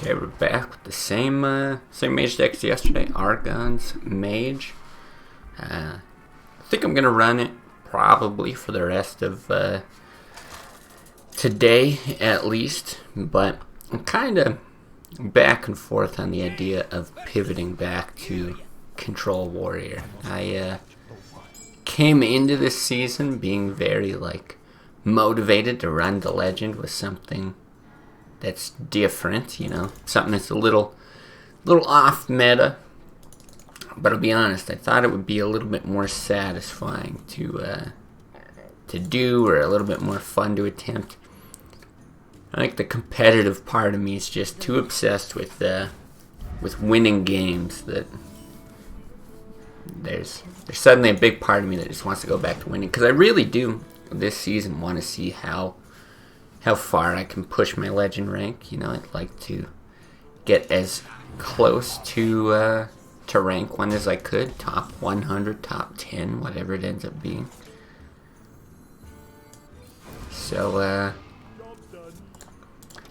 Okay, we're back with the same Mage deck as yesterday. Argon's Mage. I think I'm gonna run it probably for the rest of today at least, but I'm kind of back and forth on the idea of pivoting back to Control Warrior. I came into this season being very motivated to run the Legend with something that's different, you know, something that's a little off meta. But I'll be honest, I thought it would be a little bit more satisfying to do, or a little bit more fun to attempt. I think the competitive part of me is just too obsessed with winning games that there's suddenly a big part of me that just wants to go back to winning. Because I really do this season want to see how far I can push my Legend rank. You know, I'd like to get as close to rank 1 as I could. Top 100, top 10, whatever it ends up being. So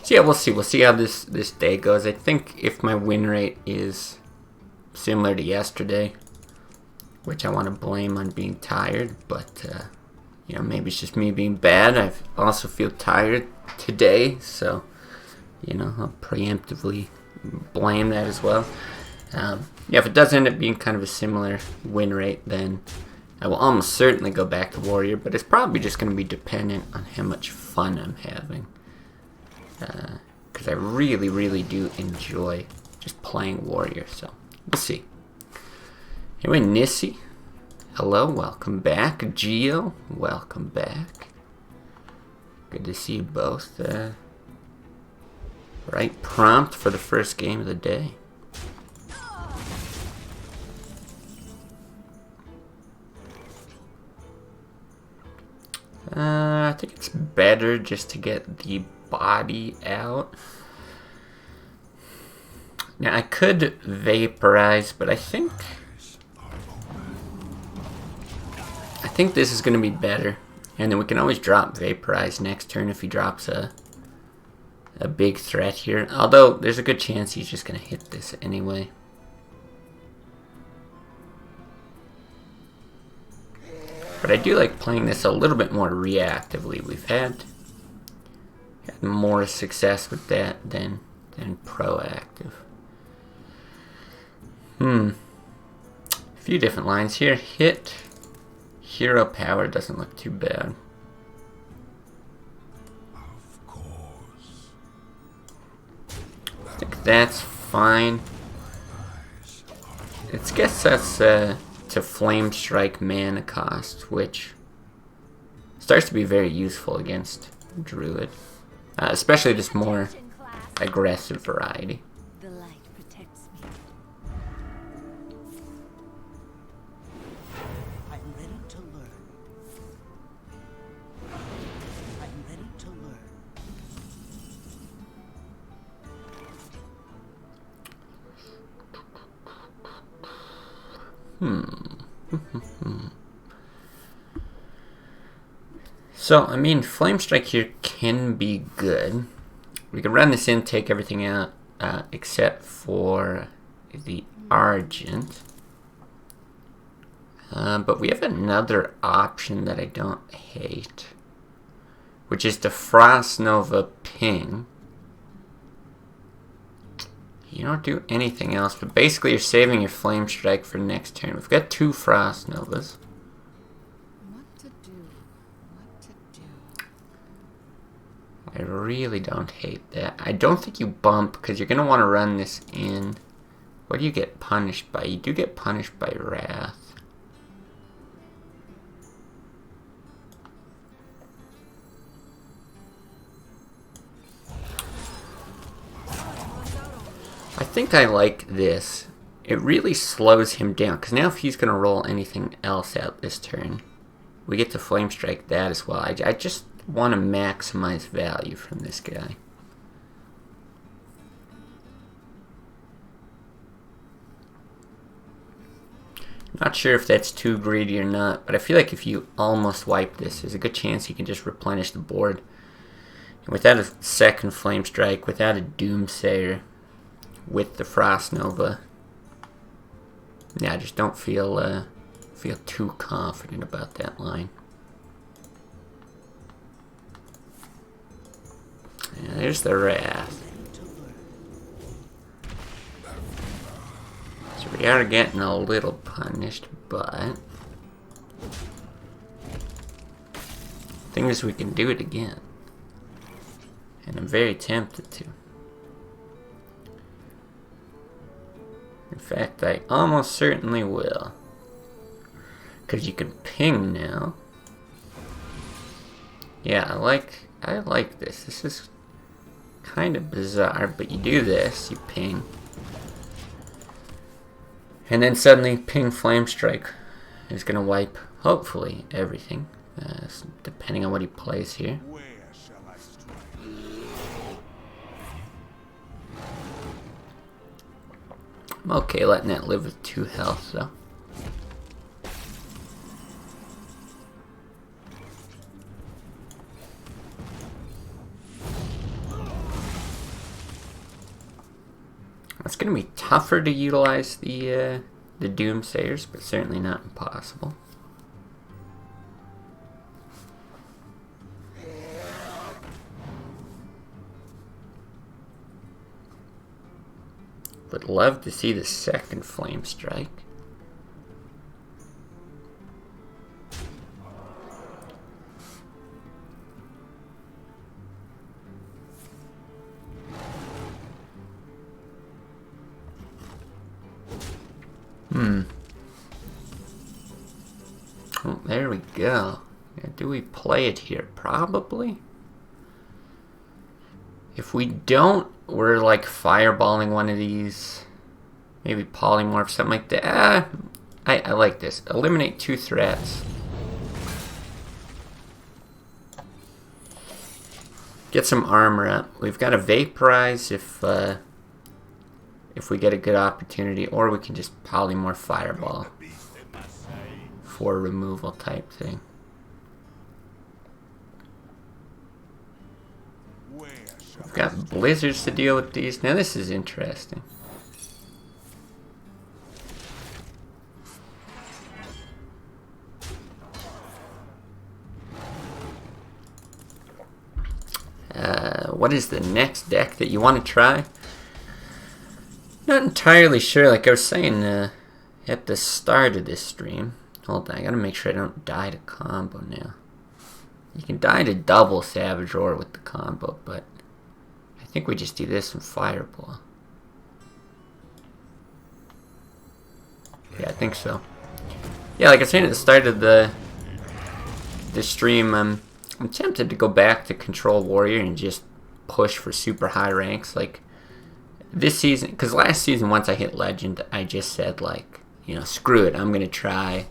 yeah, we'll see. We'll see how this day goes. I think if my win rate is similar to yesterday, which I want to blame on being tired, but you know, maybe it's just me being bad. I also feel tired today, so you know, I'll preemptively blame that as well. Yeah, if it does end up being kind of a similar win rate, then I will almost certainly go back to Warrior, but it's probably just going to be dependent on how much fun I'm having. Because I really do enjoy just playing Warrior, so we'll see. Anyway, Nissy, hello, welcome back. Geo, welcome back. Good to see you both. Right prompt for the first game of the day. I think it's better just to get the body out. Now I could vaporize, but I think this is going to be better. And then we can always drop vaporize next turn if he drops a big threat here. Although there's a good chance he's just going to hit this anyway. But I do like playing this a little bit more reactively. We've had more success with that than proactive. A few different lines here. Hit. Hero power doesn't look too bad. Of course. I think that's fine. It gets us to Flame Strike mana cost, which starts to be very useful against Druid, especially this more aggressive variety. The light protects me. I'm ready to learn. I'm ready to learn. So, I mean, Flame Strike here can be good. We can run this in, take everything out, except for the Argent. But we have another option that I don't hate, which is the Frost Nova Ping. You don't do anything else, but basically you're saving your Flame Strike for next turn. We've got 2 Frost Novas. I really don't hate that. I don't think you bump, because you're going to want to run this in. What do you get punished by? You do get punished by Wrath. I think I like this. It really slows him down, because now if he's going to roll anything else out this turn, we get to Flame Strike that as well. I just want to maximize value from this guy. Not sure if that's too greedy or not, but I feel like if you almost wipe this, there's a good chance you can just replenish the board. And without a second Flame Strike, without a Doomsayer, with the Frost Nova. Yeah, I just don't feel too confident about that line. Yeah, there's the Wrath. So we are getting a little punished, but the thing is we can do it again. And I'm very tempted to. In fact, I almost certainly will. Because you can ping now. Yeah, I like this. This is kind of bizarre, but you do this, you ping. And then suddenly ping Flame Strike is going to wipe, hopefully, everything. Depending on what he plays here. Where shall I strike? I'm okay letting that live with 2 health, though. It's going to be tougher to utilize the Doomsayers, but certainly not impossible. Would love to see the second Flame Strike. Oh, there we go. Yeah, do we play it here? Probably. If we don't, we're like fireballing one of these. Maybe polymorph, something like that. I like this. Eliminate 2 threats. Get some armor up. We've got to vaporize if we get a good opportunity, or we can just polymorph fireball for removal type thing. We've got blizzards to deal with these. Now this is interesting. What is the next deck that you want to try? Not entirely sure. Like I was saying at the start of this stream. Hold on, I gotta make sure I don't die to combo now. You can die to double Savage Roar with the combo, but I think we just do this and Fireball. Yeah, I think so. Yeah, like I was saying at the start of the stream, I'm tempted to go back to Control Warrior and just push for super high ranks. Like this season, because last season once I hit Legend, I just said like, you know, screw it, I'm gonna try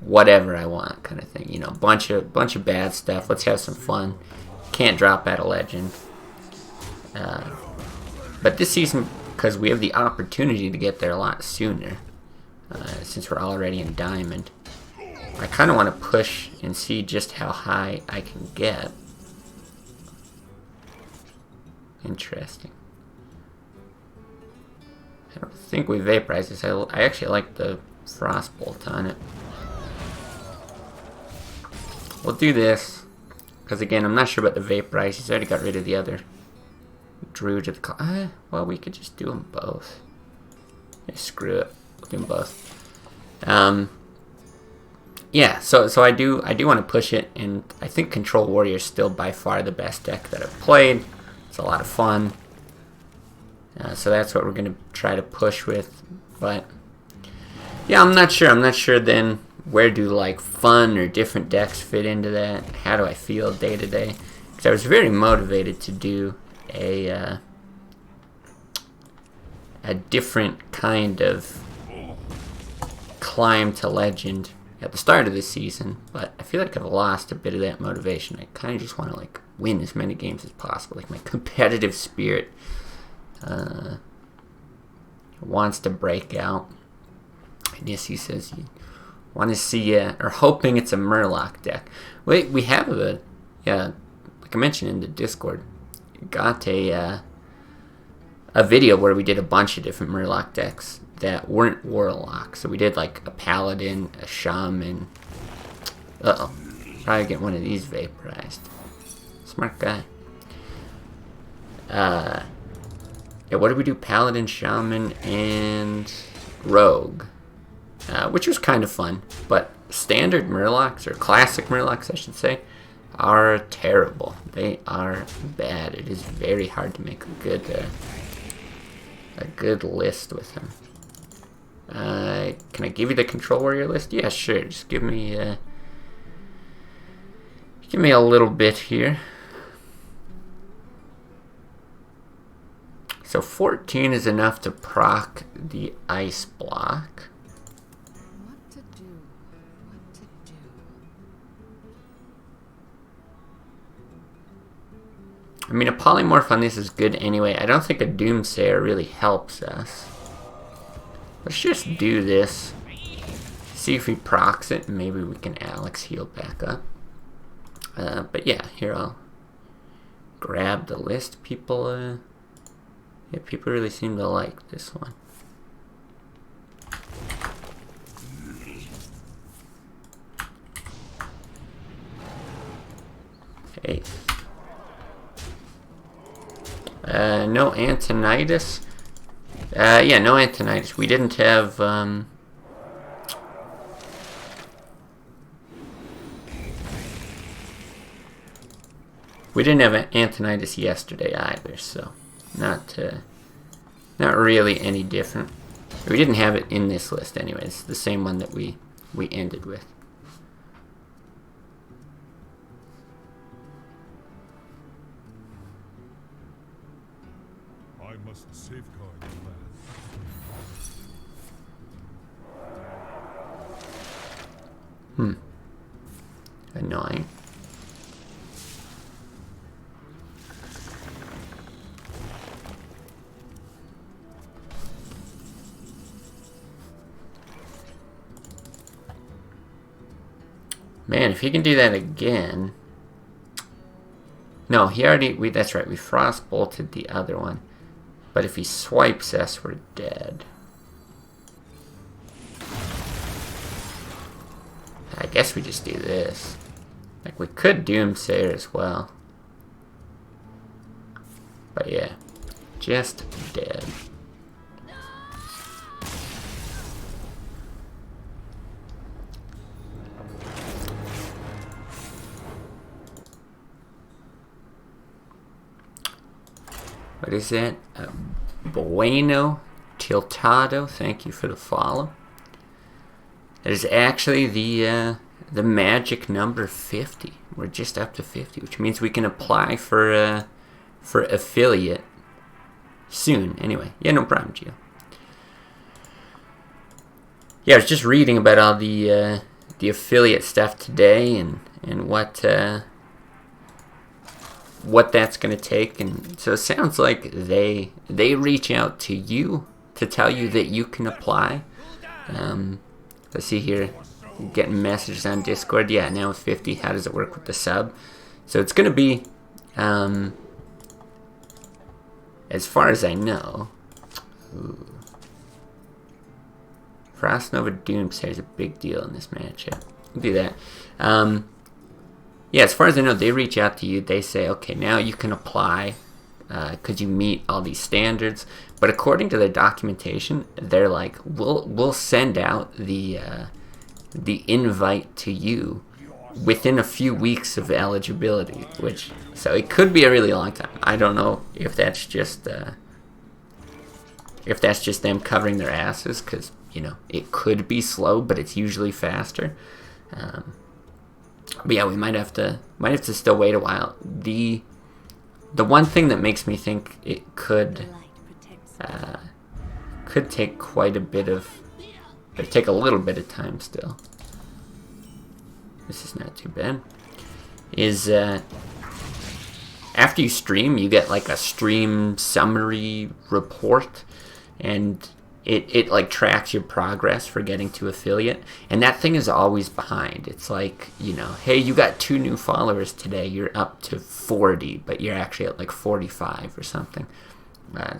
whatever I want, kind of thing. You know, bunch of bad stuff. Let's have some fun. Can't drop out of Legend. But this season, because we have the opportunity to get there a lot sooner, since we're already in Diamond, I kind of want to push and see just how high I can get. Interesting. I don't think we vaporize this. I actually like the Frostbolt on it. We'll do this, because again, I'm not sure about the vaporize. He's already got rid of the other Druid of the well, we could just do them both. Yeah, screw it. We'll do them both. Yeah, so I do want to push it, and I think Control Warrior is still by far the best deck that I've played. It's a lot of fun. So that's what we're going to try to push with. But yeah, I'm not sure then where do like fun or different decks fit into that? How do I feel day to day? Because I was very motivated to do a different kind of climb to Legend at the start of this season, but I feel like I've lost a bit of that motivation. I kind of just want to like win as many games as possible. Like my competitive spirit wants to break out. I guess he says you want to see or hoping it's a Murloc deck. Wait, we have like I mentioned in the Discord, got a a video where we did a bunch of different Murloc decks that weren't Warlock. So we did like a Paladin, a Shaman. Uh-oh. Probably get one of these vaporized. Smart guy. Yeah, what did we do? Paladin, Shaman, and Rogue. Which was kind of fun. But standard Murlocs, or classic Murlocs I should say, are terrible. They are bad. It is very hard to make a good list with them. Can I give you the Control Warrior list? Yeah, sure. Just give me a little bit here. So 14 is enough to proc the ice block. What to do? What to do? I mean, a polymorph on this is good anyway. I don't think a Doomsayer really helps us. Let's just do this. See if he procs it, and maybe we can Alex heal back up. But yeah, here I'll grab the list. People really seem to like this one. Okay. No Antonitis. Yeah, no Antonitis. We didn't have, we didn't have Antonitis yesterday either, so not really any different. We didn't have it in this list anyway. It's the same one that we ended with. I must safeguard the land. Annoying. Man, if he can do that again. No, he already, that's right, we frost bolted the other one. But if he swipes us, we're dead. I guess we just do this. Like, we could Doomsayer as well. But yeah, just dead. What is that? Bueno Tiltado. Thank you for the follow. It is actually the magic number 50. We're just up to 50, which means we can apply for affiliate soon. Anyway, yeah, no problem, Gio. Yeah, I was just reading about all the affiliate stuff today and what that's going to take, and so it sounds like they reach out to you to tell you that you can apply. Let's see here, getting messages on Discord. Yeah, now with 50, how does it work with the sub? So it's going to be, as far as I know, Frost Nova Doomsayer is a big deal in this matchup. We'll do that. Yeah, as far as I know, they reach out to you. They say, okay, now you can apply because you meet all these standards. But according to their documentation, they're like, we'll send out the invite to you within a few weeks of eligibility. So it could be a really long time. I don't know if that's just them covering their asses, because it could be slow, but it's usually faster. But yeah, we might have to still wait a while. The one thing that makes me think it could take quite a bit of, or take a little bit of time still. This is not too bad. Is after you stream, you get like a stream summary report, and it like tracks your progress for getting to affiliate, and that thing is always behind. It's like, hey, you got 2 new followers today, you're up to 40, but you're actually at like 45 or something.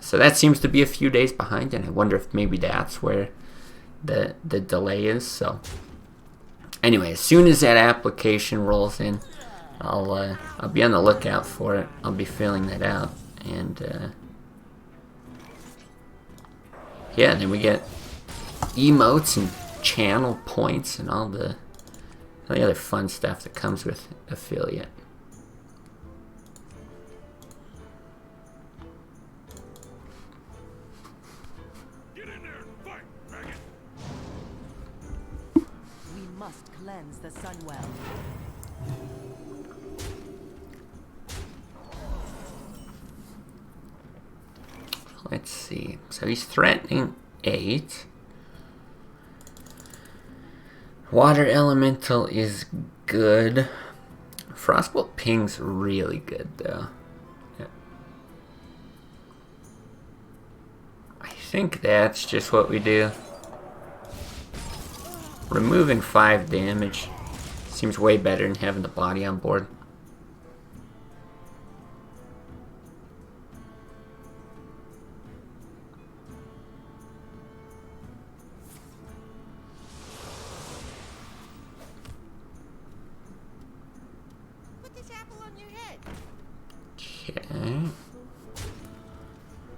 So that seems to be a few days behind, and I wonder if maybe that's where the delay is. So anyway, as soon as that application rolls in, I'll be on the lookout for it. I'll be filling that out, and yeah, then we get emotes and channel points and all the other fun stuff that comes with affiliate. Get in there and fight, maggot! We must cleanse the Sunwell. Let's see. So he's threatening 8. Water Elemental is good. Frostbolt Ping's really good, though. Yeah. I think that's just what we do. Removing 5 damage seems way better than having the body on board. Put this apple on your head. Okay.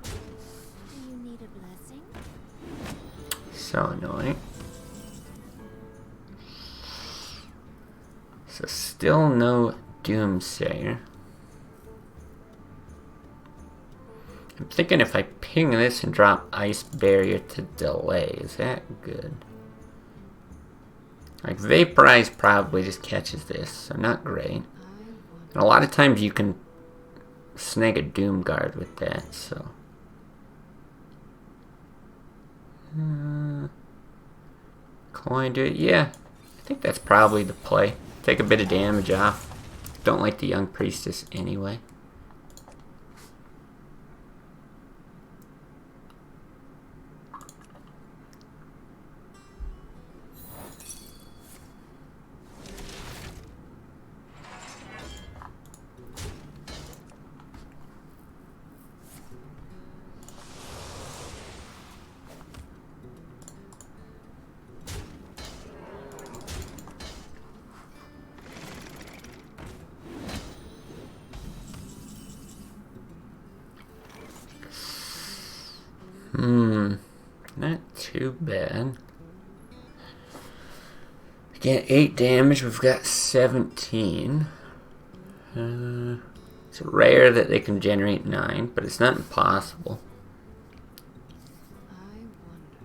Do you need a blessing? So annoying. So still no Doomsayer. I'm thinking if I ping this and drop Ice Barrier to delay, is that good? Like Vaporize probably just catches this, so not great. And a lot of times you can snag a Doom Guard with that, so. Coin do it, yeah. I think that's probably the play. Take a bit of damage off. Don't like the Young Priestess anyway. Not too bad. Get 8 damage, we've got 17. It's rare that they can generate 9, but it's not impossible. I wonder.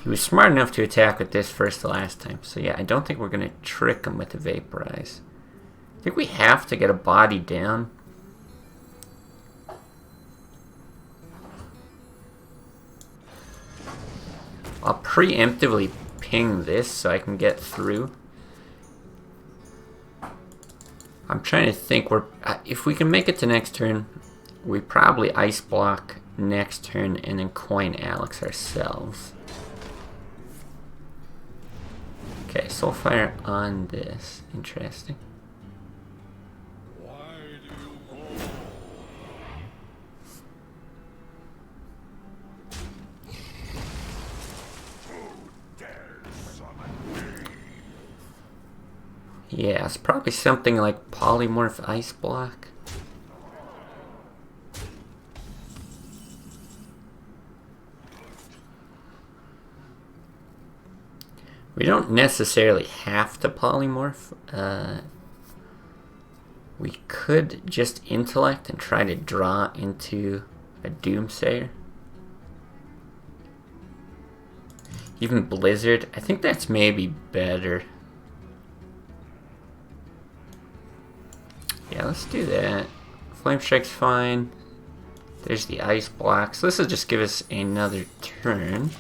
He was smart enough to attack with this first the last time, so yeah, I don't think we're going to trick him with the Vaporize. I think we have to get a body down. I'll preemptively ping this so I can get through. I'm trying to think, if we can make it to next turn, we probably Ice Block next turn and then coin Alex ourselves. Okay, Soulfire on this. Interesting. Why do you go? Who dares summon me? Yeah, it's probably something like Polymorph Ice Block. We don't necessarily have to polymorph. We could just intellect and try to draw into a Doomsayer. Even Blizzard, I think that's maybe better. Yeah, let's do that. Flame Strike's fine. There's the Ice Block. So this will just give us another turn.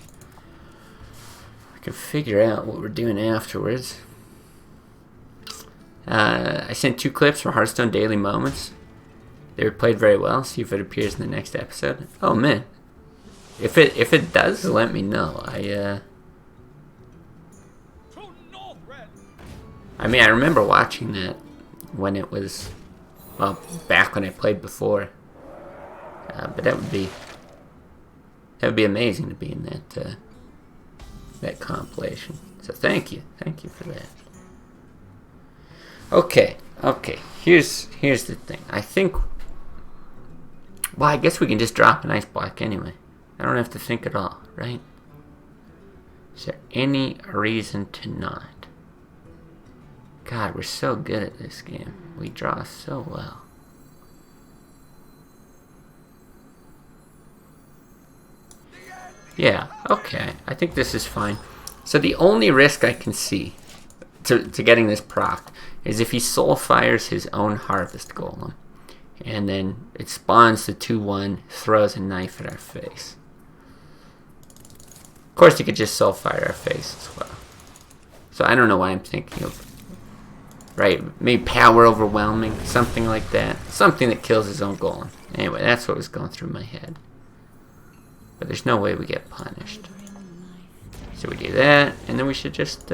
I can figure out what we're doing afterwards. I sent 2 clips from Hearthstone Daily Moments. They were played very well. See if it appears in the next episode. Oh man, if it does, let me know. I mean, I remember watching that when it was, well, back when I played before. But that would be amazing to be in that compilation. So thank you for that. Okay. Here's the thing. I think. Well, I guess we can just drop an ice block anyway. I don't have to think at all, right? Is there any reason to not? God, we're so good at this game. We draw so well. Yeah, okay. I think this is fine. So the only risk I can see to getting this proc is if he soul fires his own harvest golem. And then it spawns the 2/1, throws a knife at our face. Of course, he could just soul fire our face as well. So I don't know why I'm thinking of... Right, maybe power overwhelming, something like that. Something that kills his own golem. Anyway, that's what was going through my head. But there's no way we get punished. So we do that, and then we should just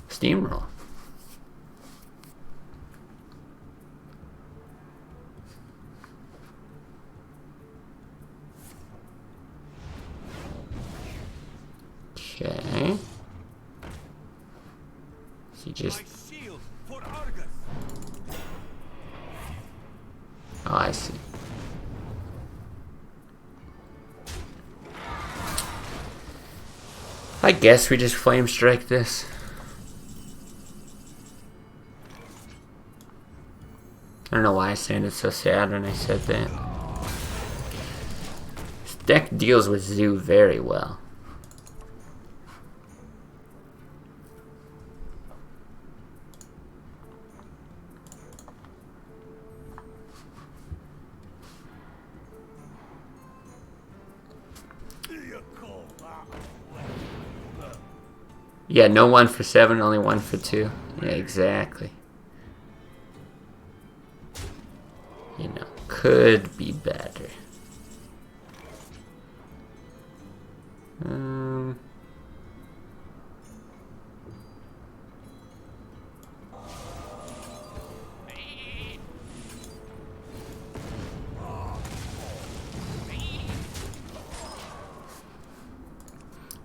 steamroll. Okay. He just... Oh, I see. I guess we just flame strike this. I don't know why I sounded so sad when I said that. This deck deals with Zoo very well. Yeah, no 1 for 7, only 1 for 2. Yeah, exactly. You know, could be better.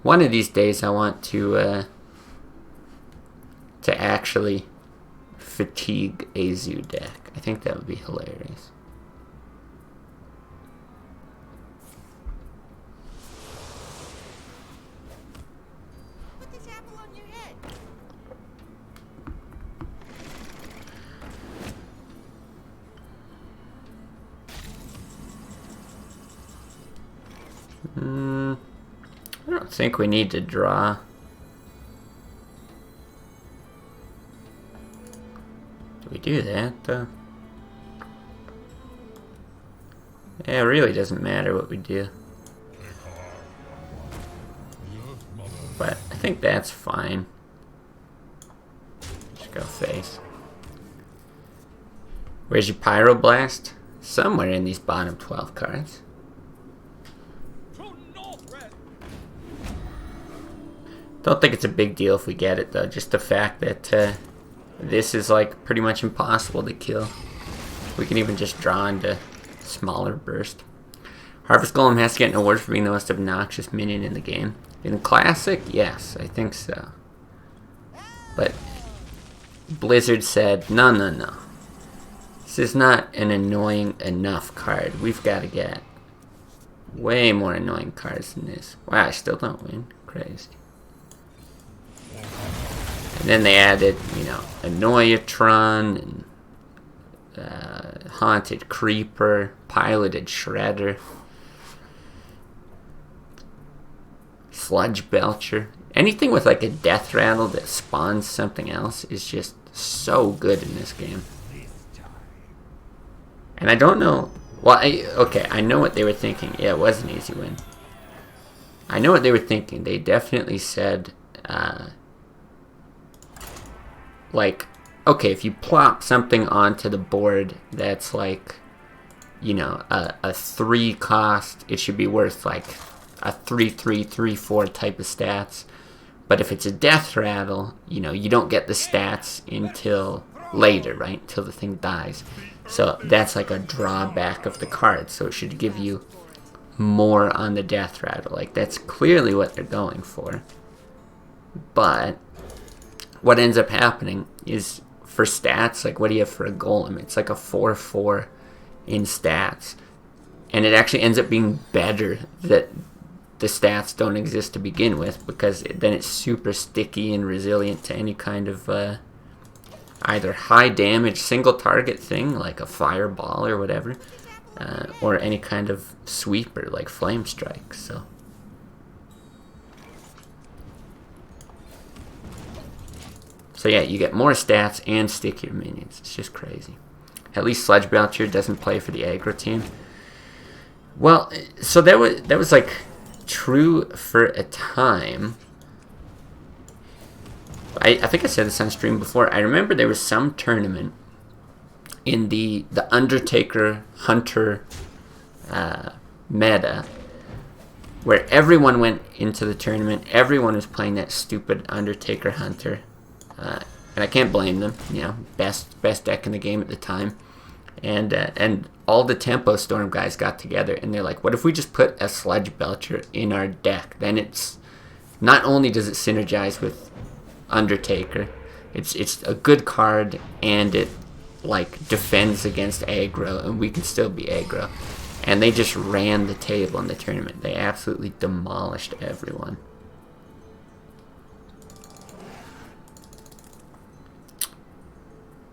One of these days I want to actually fatigue a Zoo deck. I think that would be hilarious. Put this apple on your head. I don't think we need to draw. Do we do that, though? Yeah, it really doesn't matter what we do. But I think that's fine. Just go face. Where's your Pyroblast? Somewhere in these bottom 12 cards. Don't think it's a big deal if we get it, though. Just the fact that this is like pretty much impossible to kill. We can even just draw into smaller burst. Harvest Golem has to get an award for being the most obnoxious minion in the game. In Classic, yes, I think so. But Blizzard said, no. This is not an annoying enough card. We've got to get way more annoying cards than this. Wow, I still don't win. Crazy. And then they added, you know, Annoyatron, and Haunted Creeper, Piloted Shredder, Sludge Belcher. Anything with like a Death Rattle that spawns something else is just so good in this game. And I don't know... Well, okay, I know what they were thinking. Yeah, it was an easy win. I know what they were thinking. They definitely said... like, okay, if you plop something onto the board that's like, you know, a 3 cost, it should be worth like a 3/3, 3/4 type of stats. But if it's a Death Rattle, you know, you don't get the stats until later, right? Until the thing dies. So that's like a drawback of the card. So it should give you more on the death rattle. Like, that's clearly what they're going for. But what ends up happening is, for stats, like, what do you have for a golem? It's like a 4/4 in stats. And it actually ends up being better that the stats don't exist to begin with, because then it's super sticky and resilient to any kind of either high damage single target thing like a fireball or whatever, or any kind of sweeper like flame strike. So yeah, you get more stats and stickier minions. It's just crazy. At least Sledge Belcher doesn't play for the aggro team. Well, so that was like true for a time. I think I said this on stream before. I remember there was some tournament in the Undertaker Hunter meta where everyone went into the tournament. Everyone was playing that stupid Undertaker Hunter, and I can't blame them. You know, best deck in the game at the time. And all the Tempo Storm guys got together and they're like, what if we just put a Sledge Belcher in our deck? Then it's not only does it synergize with Undertaker, it's a good card, and it like defends against aggro, and we can still be aggro. And they just ran the table in the tournament. They absolutely demolished everyone.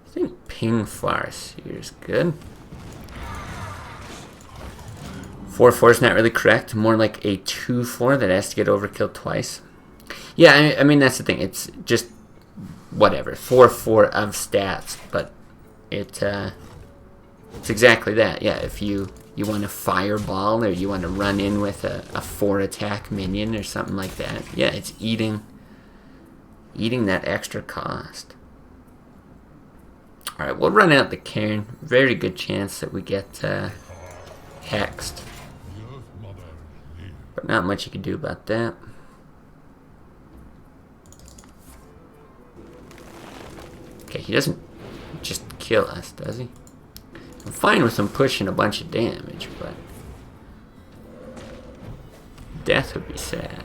I think Ping Farce here is good. 4/4 is not really correct. More like a 2/4 that has to get overkilled twice. Yeah, I mean, that's the thing. It's just whatever. 4/4 of stats, but it's exactly that. Yeah, if you want to fireball or you want to run in with a 4 attack minion or something like that, yeah, it's eating that extra cost. Alright, we'll run out the Cairn. Very good chance that we get hexed. But not much you can do about that. Okay, he doesn't just kill us, does he? I'm fine with him pushing a bunch of damage, but death would be sad.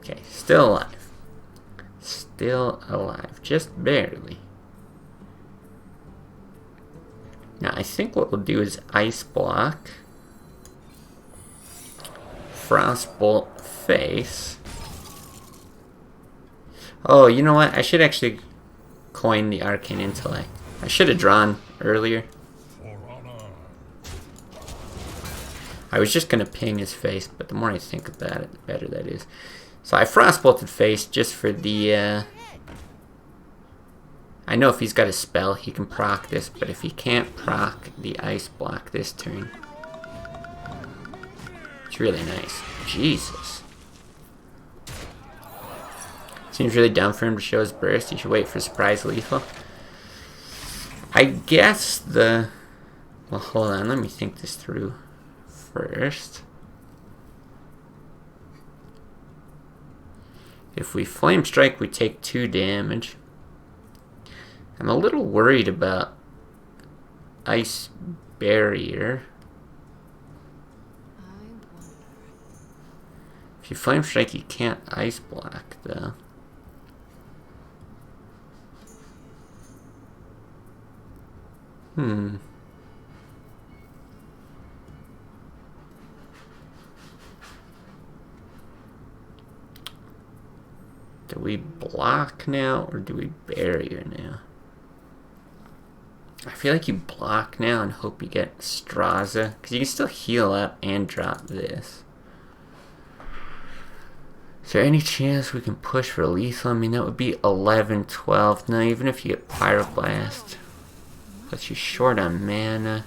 Okay, still alive. Still alive, just barely. Now I think what we'll do is Ice Block, Frostbolt face. Oh, you know what? I should actually coin the Arcane Intellect. I should have drawn earlier. I was just going to ping his face, but the more I think about it, the better that is. So I Frostbolted face just for the... I know if he's got a spell, he can proc this, but if he can't proc the Ice Block this turn, it's really nice. Jesus. Seems really dumb for him to show his burst. He should wait for surprise lethal. I guess the... Well, hold on. Let me think this through first. If we Flame Strike, we take 2 damage. I'm a little worried about Ice Barrier. If you Flame Strike, you can't Ice Block, though. Do we block now, or do we barrier now? I feel like you block now and hope you get Straza, because you can still heal up and drop this. Is there any chance we can push for lethal? I mean, that would be 11, 12. No, even if you get Pyroblast, puts you short on mana.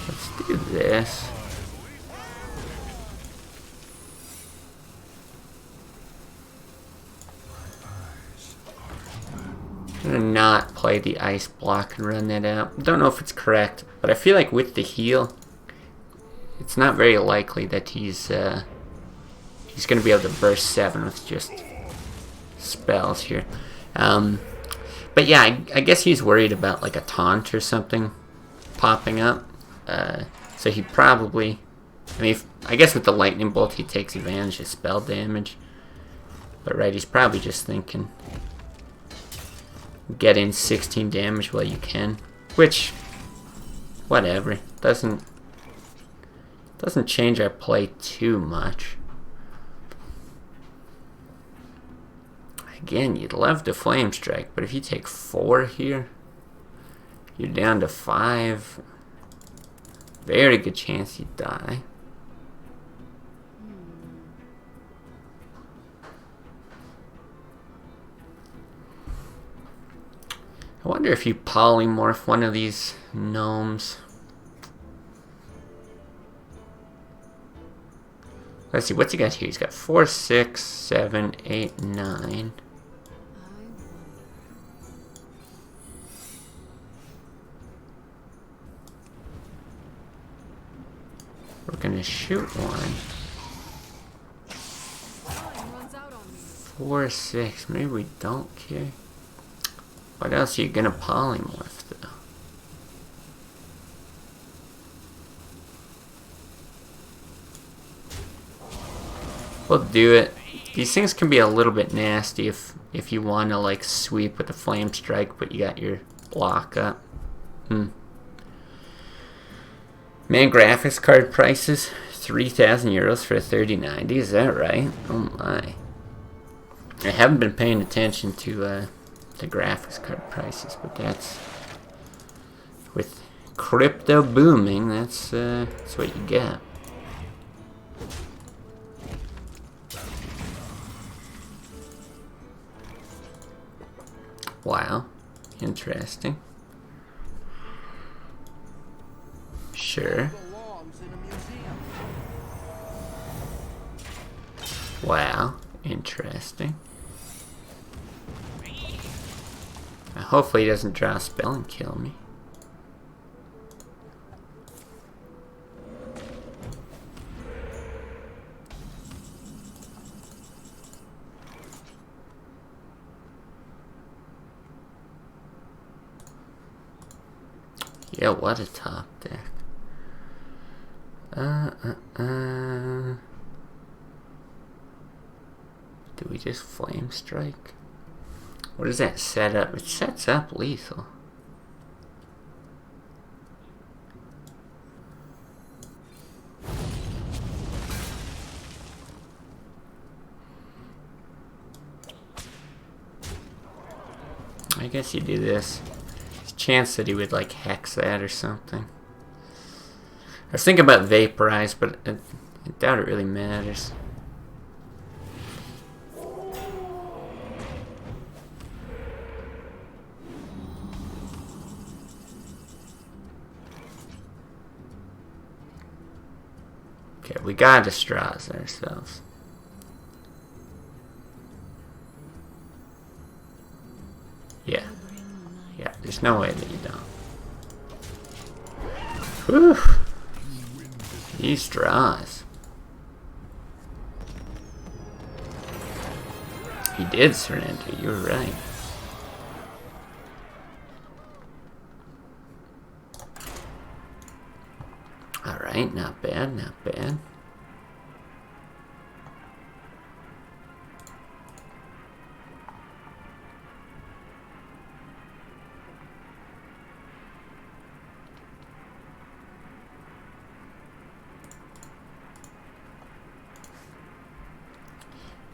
Let's do this. I'm gonna not play the ice block and run that out. Don't know if it's correct, but I feel like with the heal, it's not very likely that he's gonna be able to burst 7 with just spells here. But yeah, I guess he's worried about like a taunt or something popping up. So he probably, I mean, I guess with the lightning bolt he takes advantage of spell damage. But right, he's probably just thinking, get in 16 damage while you can, which, whatever, doesn't change our play too much. Again, you'd love to flame strike, but if you take 4 here, you're down to 5. Very good chance you die. I wonder if you polymorph one of these gnomes. Let's see, what's he got here? He's got 4, 6, 7, 8, 9. We're gonna shoot one. 4, 6. Maybe we don't care. What else are you gonna polymorph though? We'll do it. These things can be a little bit nasty if you want to like sweep with a flame strike, but you got your block up. Man, graphics card prices 3,000 euros for a 3090. Is that right? Oh my! I haven't been paying attention to the graphics card prices, but that's with crypto booming. That's what you get. Wow, interesting. Sure. Wow, interesting. Hopefully he doesn't draw a spell and kill me. Yeah, what a top deck. Do we just flame strike? What does that set up? It sets up lethal. I guess you do this. There's a chance that he would like hex that or something. I was thinking about vaporize, but I doubt it really matters. Okay, we gotta straws ourselves. Yeah. Yeah, there's no way that you don't. Whew. These straws. He did surrender, you were right. Alright, not bad, not bad.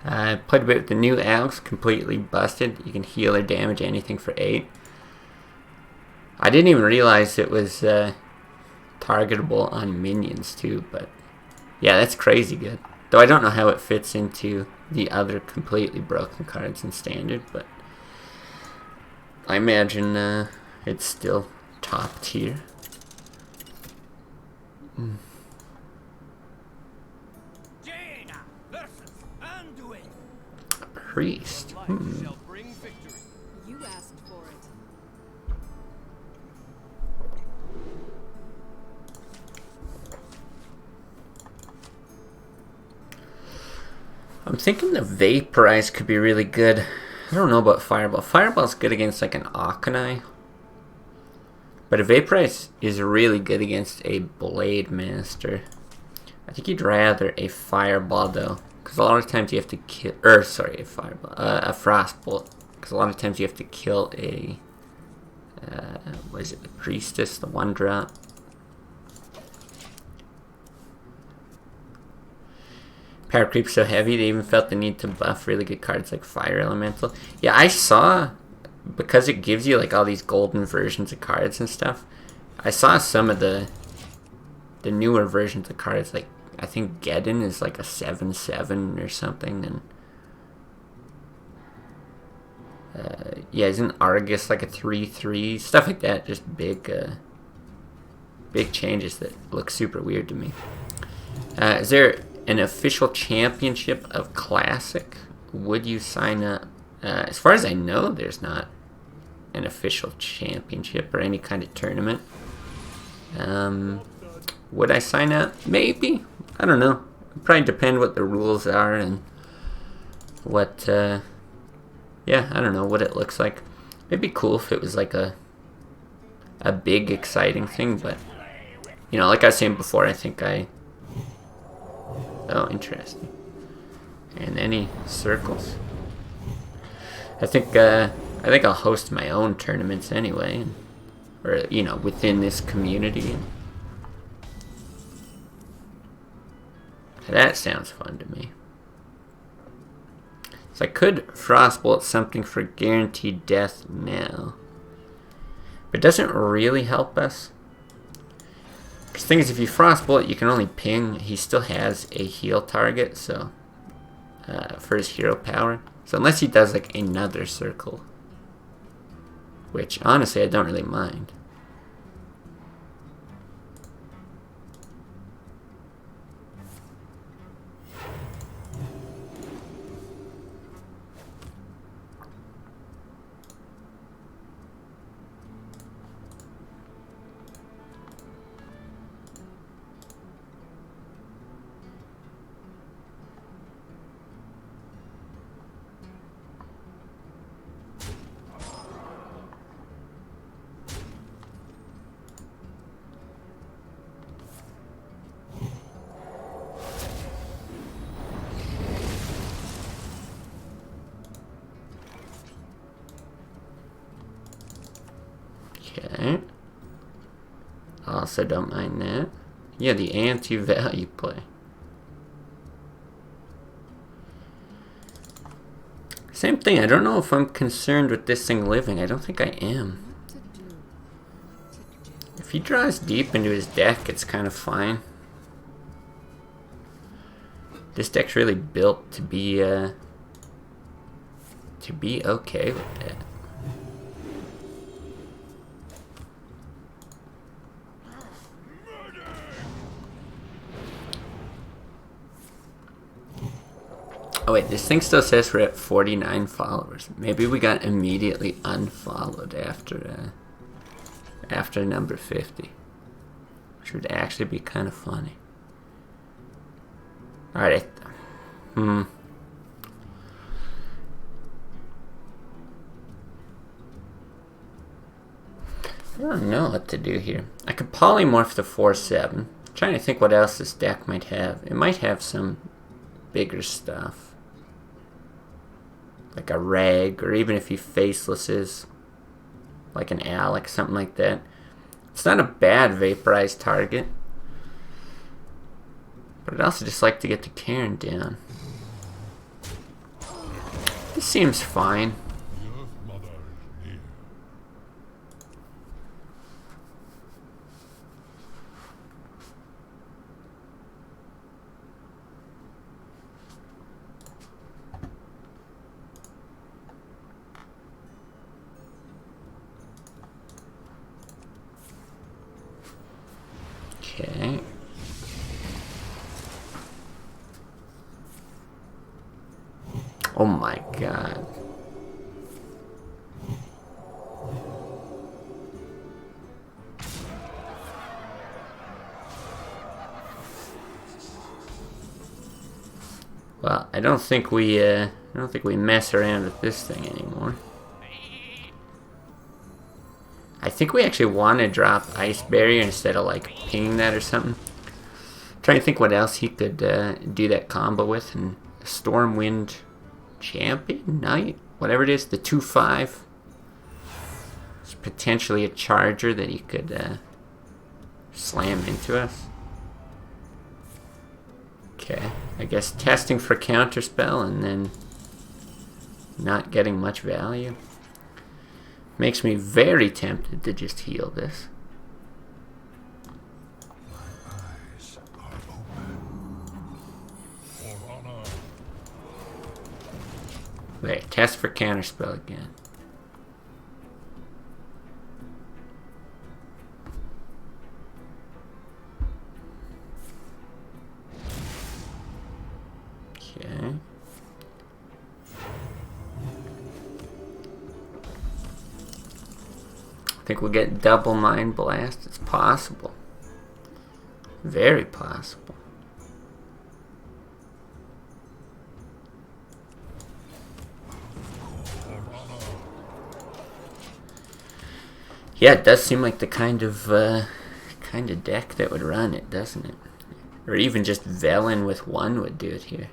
I played a bit with the new Alex, completely busted. You can heal or damage anything for 8. I didn't even realize it was targetable on minions too, but yeah, that's crazy good. Though I don't know how it fits into the other completely broken cards in standard, but I imagine it's still top tier. Priest. You asked for it. I'm thinking the Vaporize could be really good. I don't know about Fireball. Fireball's good against like an Akanai. But a Vaporize is really good against a Blade Master. I think you'd rather a Fireball though. Because a lot of times you have to kill... sorry, a Fireball. A Frostbolt. Because a lot of times you have to kill a... what is it? The Priestess, the 1-drop. Power Creep's so heavy, they even felt the need to buff really good cards like Fire Elemental. Yeah, I saw, because it gives you like all these golden versions of cards and stuff, I saw some of the newer versions of cards, like, I think Geddon is like a 7/7 or something, and yeah, isn't Argus like a 3/3? Stuff like that, just big changes that look super weird to me. Is there an official championship of Classic? Would you sign up? As far as I know, there's not an official championship or any kind of tournament. Would I sign up? Maybe. I don't know. It'd probably depend what the rules are and what, yeah, I don't know what it looks like. It'd be cool if it was like a big, exciting thing, but, you know, like I was saying before, I think oh, interesting. And any circles? I think I'll host my own tournaments anyway, or you know, within this community. That sounds fun to me. So I could Frostbolt something for guaranteed death now, but it doesn't really help us. The thing is, if you Frostbolt, you can only ping. He still has a heal target, so for his hero power. So unless he does like another circle, which honestly I don't really mind. Okay. Also don't mind that. Yeah, the anti-value play. Same thing, I don't know if I'm concerned with this thing living. I don't think I am. If he draws deep into his deck, it's kind of fine. This deck's really built to be okay with that. Oh wait, this thing still says we're at 49 followers. Maybe we got immediately unfollowed after number 50. Which would actually be kind of funny. Alright. I don't know what to do here. I could polymorph the 4/7. I'm trying to think what else this deck might have. It might have some bigger stuff. Like a Rag, or even if he facelesses, like an Alex, something like that. It's not a bad vaporized target. But I'd also just like to get the Karen down. This seems fine. Okay. Oh my god. Well, I don't think we mess around with this thing anymore. I think we actually want to drop Ice Barrier instead of like pinging that or something. Trying to think what else he could do that combo with. And Stormwind Champion Knight, whatever it is, the 2/5. It's potentially a charger that he could slam into us. Okay, I guess testing for counterspell and then not getting much value. Makes me very tempted to just heal this. Eyes are open. For honor. Wait, test for counterspell again. Okay. I think we'll get double Mind Blast. It's possible. Very possible. Yeah, it does seem like the kind of deck that would run it, doesn't it? Or even just Velen with one would do it here.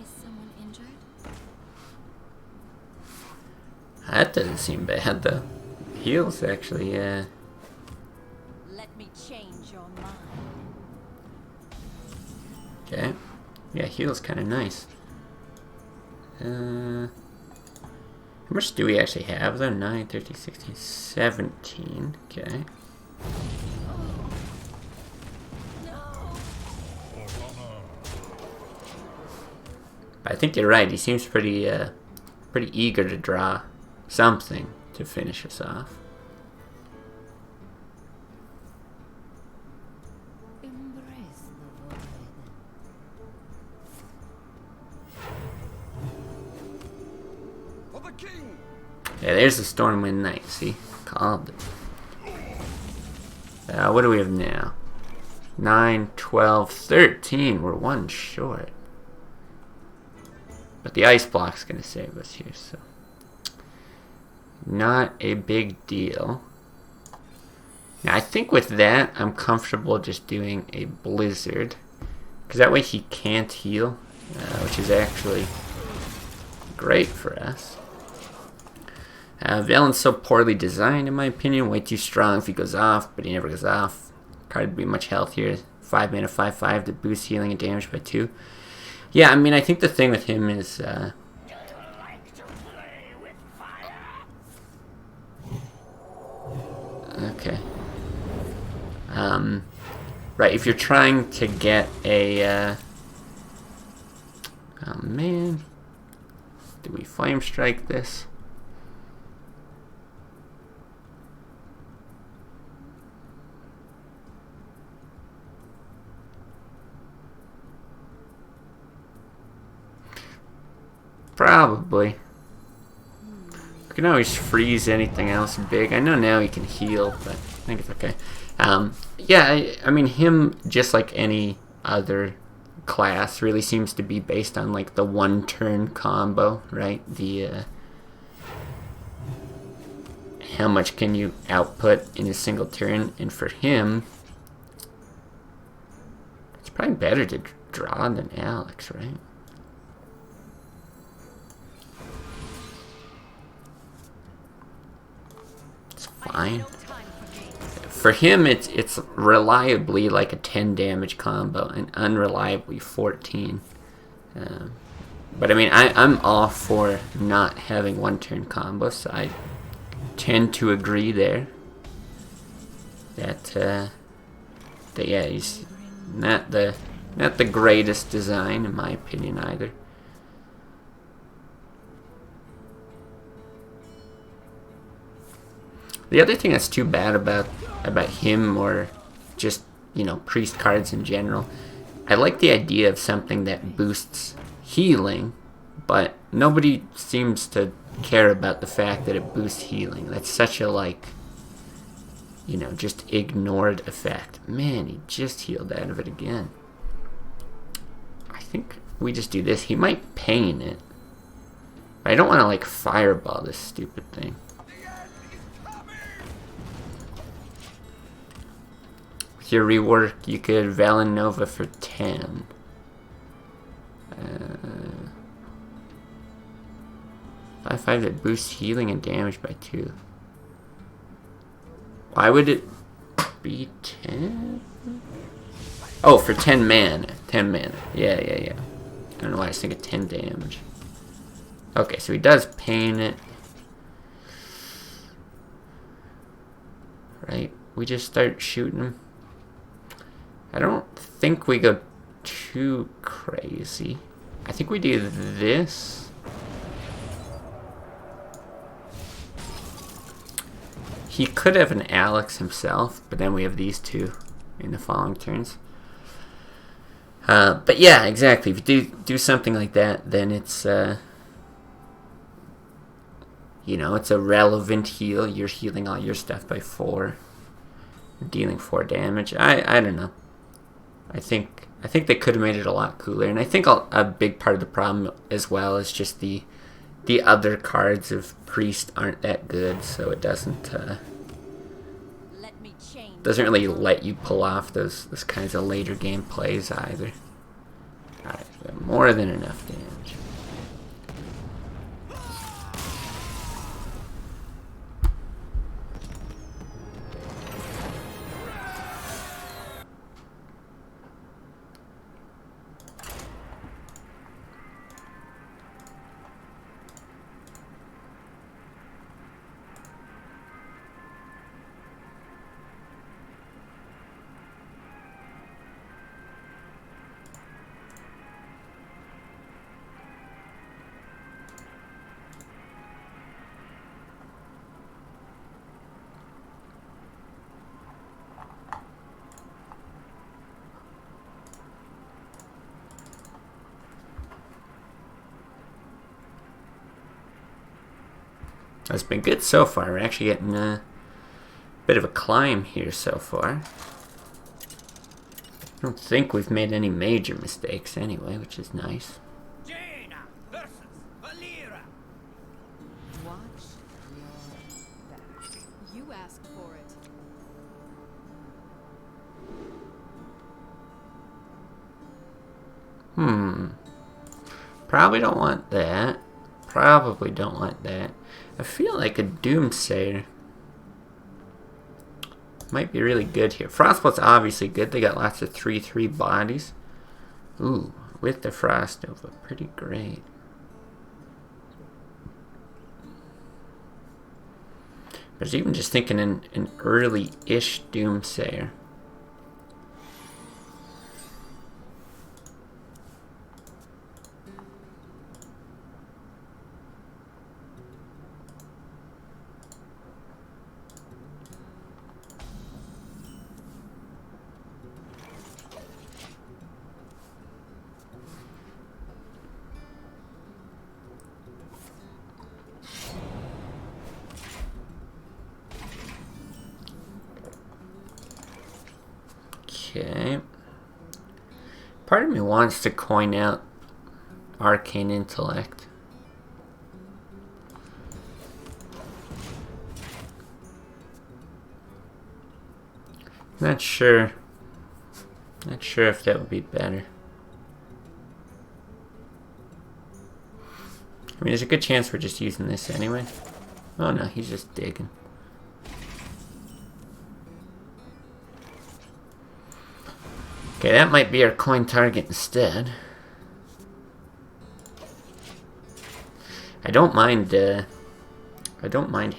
Is someone injured? That doesn't seem bad though. Heals actually, Let me change your mind. okay. Yeah, heals kind of nice. How much do we actually have though? 9, 13, 16, 17. Okay. But I think you're right. He seems pretty eager to draw something to finish us off. Embrace the void. For the king. Yeah, there's the Stormwind Knight. See? Called it. What do we have now? 9, 12, 13. We're one short. But the ice block's going to save us here, so. Not a big deal. Now, I think with that, I'm comfortable just doing a Blizzard. Because that way he can't heal, which is actually great for us. Valen's so poorly designed, in my opinion. Way too strong if he goes off, but he never goes off. Card would be much healthier. 5 mana, 5/5 to boost healing and damage by 2. Yeah, I mean, I think the thing with him is... okay. Right, if you're trying to get a... oh, man. Do we Flame Strike this? Probably. We can always freeze anything else big. I know now he can heal, but I think it's okay. Yeah, I mean, him, just like any other class, really seems to be based on like the one-turn combo, right? The how much can you output in a single turn? And for him, it's probably better to draw than Alex, right? Fine. For him, it's reliably like a 10 damage combo and unreliably 14. But I mean, I'm all for not having one-turn combos, so I tend to agree there. That yeah, he's not the greatest design in my opinion either. The other thing that's too bad about him, or just, you know, priest cards in general, I like the idea of something that boosts healing, but nobody seems to care about the fact that it boosts healing. That's such a, like, you know, just ignored effect. Man, he just healed out of it again. I think we just do this. He might pain it. But I don't want to, like, fireball this stupid thing. With your rework, you could Valen Nova for 10. 5/5 that boosts healing and damage by 2. Why would it be 10? Oh, for 10 mana. 10 mana. Yeah. I don't know why I was thinking 10 damage. Okay, so he does pain it. Right, we just start shooting him. I don't think we go too crazy. I think we do this. He could have an Alex himself, but then we have these two in the following turns. But yeah, exactly. If you do something like that, then it's you know, it's a relevant heal. You're healing all your stuff by 4, dealing 4 damage. I don't know. I think they could have made it a lot cooler, and I think a big part of the problem as well is just the other cards of Priest aren't that good, so it doesn't really let you pull off those kinds of later game plays either. Alright, so more than enough damage. It's been good so far. We're actually getting a bit of a climb here so far. I don't think we've made any major mistakes anyway, which is nice. Jaina versus Valera. Watch your back. You asked for it. Probably don't want that. Probably don't want that. I feel like a Doomsayer might be really good here. Frostbolt's obviously good. They got lots of 3/3 bodies. Ooh, with the Frost Nova. Pretty great. I was even just thinking an early-ish Doomsayer. Okay. Part of me wants to coin out Arcane Intellect. Not sure if that would be better. I mean, there's a good chance we're just using this anyway. Oh no, he's just digging. Okay, that might be our coin target instead. I don't mind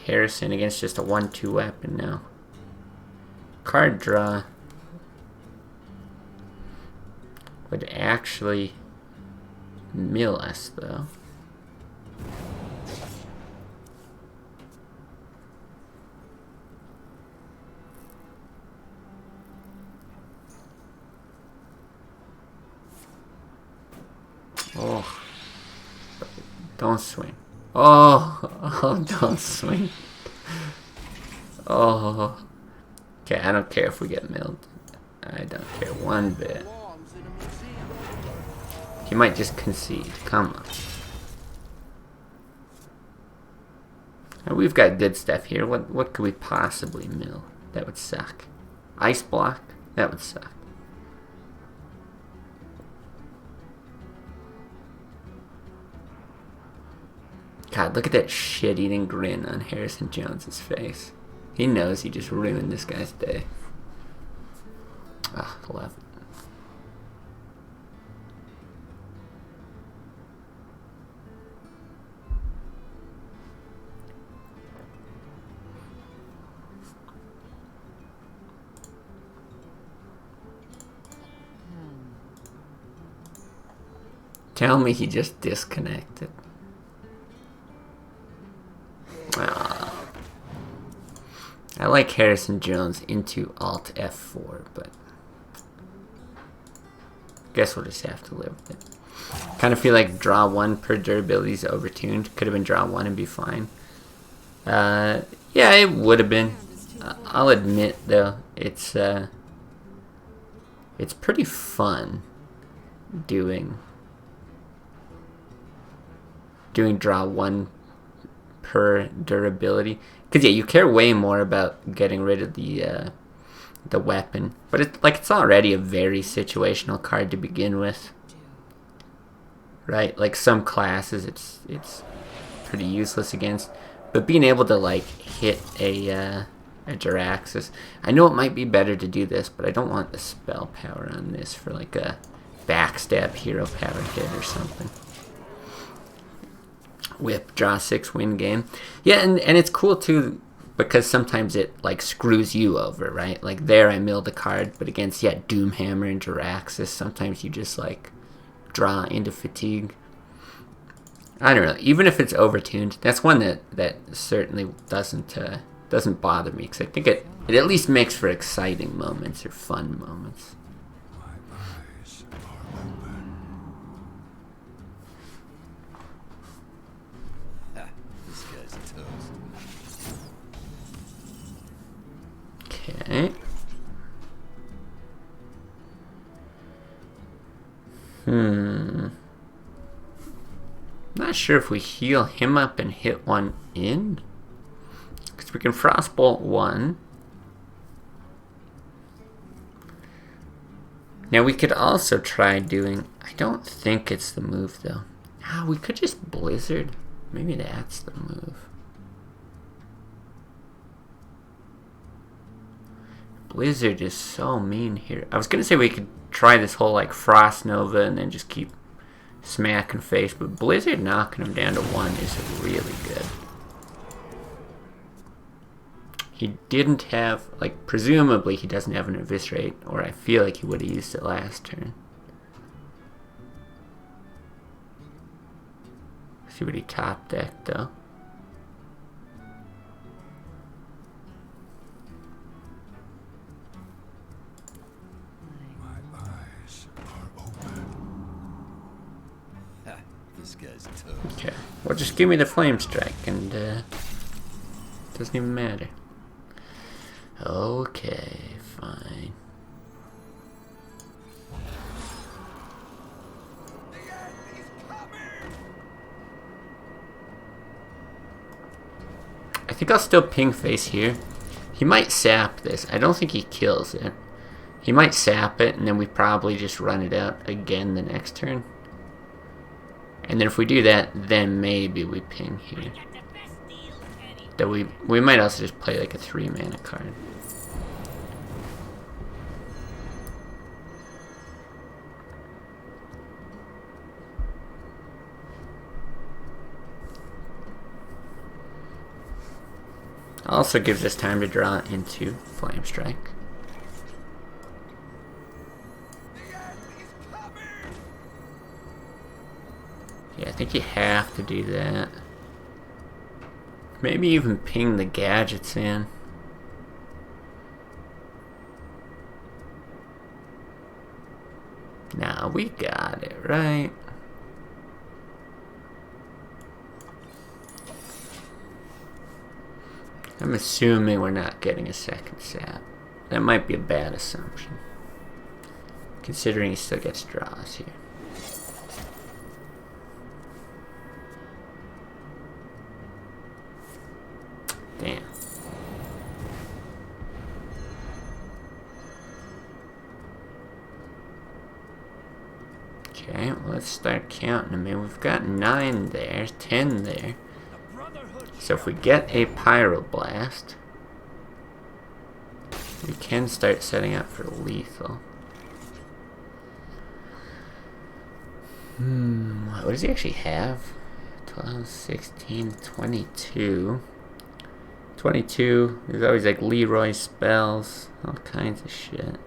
Harrison against just a 1/2 weapon now. Card draw would actually mill us though. Oh, don't swing. Oh, don't swing. Oh, Okay, I don't care if we get milled. I don't care one bit. He might just concede. Come on. Now, we've got good stuff here. What could we possibly mill? That would suck. Ice block? That would suck. God, look at that shit-eating grin on Harrison Jones's face. He knows he just ruined this guy's day. Ah, I love it. Tell me he just disconnected. Ah. I like Harrison Jones into Alt F4, but guess we'll just have to live with it. Kind of feel like draw 1 per durability is overtuned. Could have been draw 1 and be fine. Yeah, it would have been. I'll admit though, it's pretty fun doing draw 1 per durability, because yeah, you care way more about getting rid of the weapon, but it's already a very situational card to begin with, right? Like some classes it's pretty useless against, but being able to like hit a Jaraxxus, I know it might be better to do this, but I don't want the spell power on this for like a backstab hero power hit or something. Whip, draw 6, win game. Yeah, and it's cool too, because sometimes it like screws you over, right? Like there I milled a card, but against Doomhammer and Jaraxxus, sometimes you just like draw into fatigue. I don't know, even if it's overtuned, that's one that certainly doesn't bother me, because I think it at least makes for exciting moments or fun moments. Okay. Not sure if we heal him up and hit one in, because we can frostbolt 1. Now we could also try doing, I don't think it's the move though. We could just blizzard. Maybe that's the move. Blizzard is so mean here. I was gonna say we could try this whole like Frost Nova and then just keep smacking face, but Blizzard knocking him down to 1 is really good. He didn't have, like, presumably he doesn't have an Eviscerate, or I feel like he would have used it last turn. See what he top decked though. Okay, well just give me the Flame Strike and doesn't even matter. Okay, fine. I think I'll still ping face here. He might sap this. I don't think he kills it. He might sap it and then we probably just run it out again the next turn. And then if we do that, then maybe we ping here. Though we might also just play like a 3-mana card. Also gives us time to draw into Flame Strike. Yeah, I think you have to do that. Maybe even ping the gadgets in. Nah, we got it, right? I'm assuming we're not getting a second sap. that might be a bad assumption, considering he still gets draws here. Damn. Okay, well, let's start counting. I mean, we've got 9 there, 10 there. So if we get a Pyroblast, we can start setting up for lethal. What does he actually have? 12, 16, 22. 22, there's always like Leroy spells, all kinds of shit.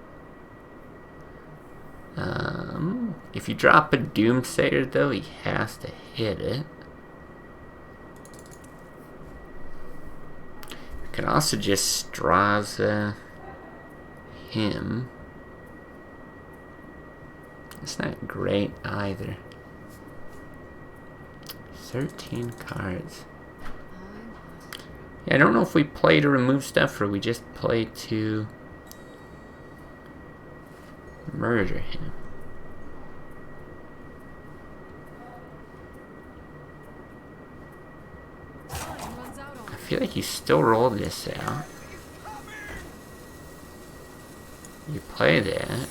If you drop a Doomsayer though, he has to hit it. You can also just Straza him. It's not great either. 13 cards. Yeah, I don't know if we play to remove stuff or we just play to murder him. I feel like you still roll this out. You play that.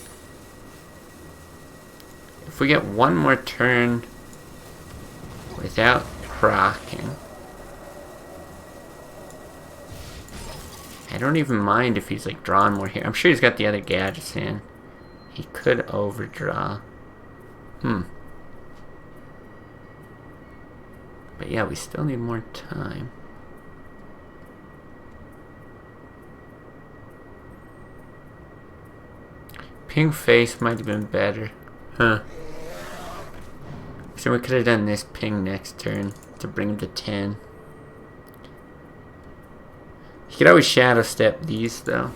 If we get one more turn without proccing, I don't even mind if he's like drawing more here. I'm sure he's got the other gadgets in. He could overdraw. But yeah, we still need more time. Pink face might have been better. Huh. So we could have done this ping next turn to bring him to 10. You could always shadow step these though.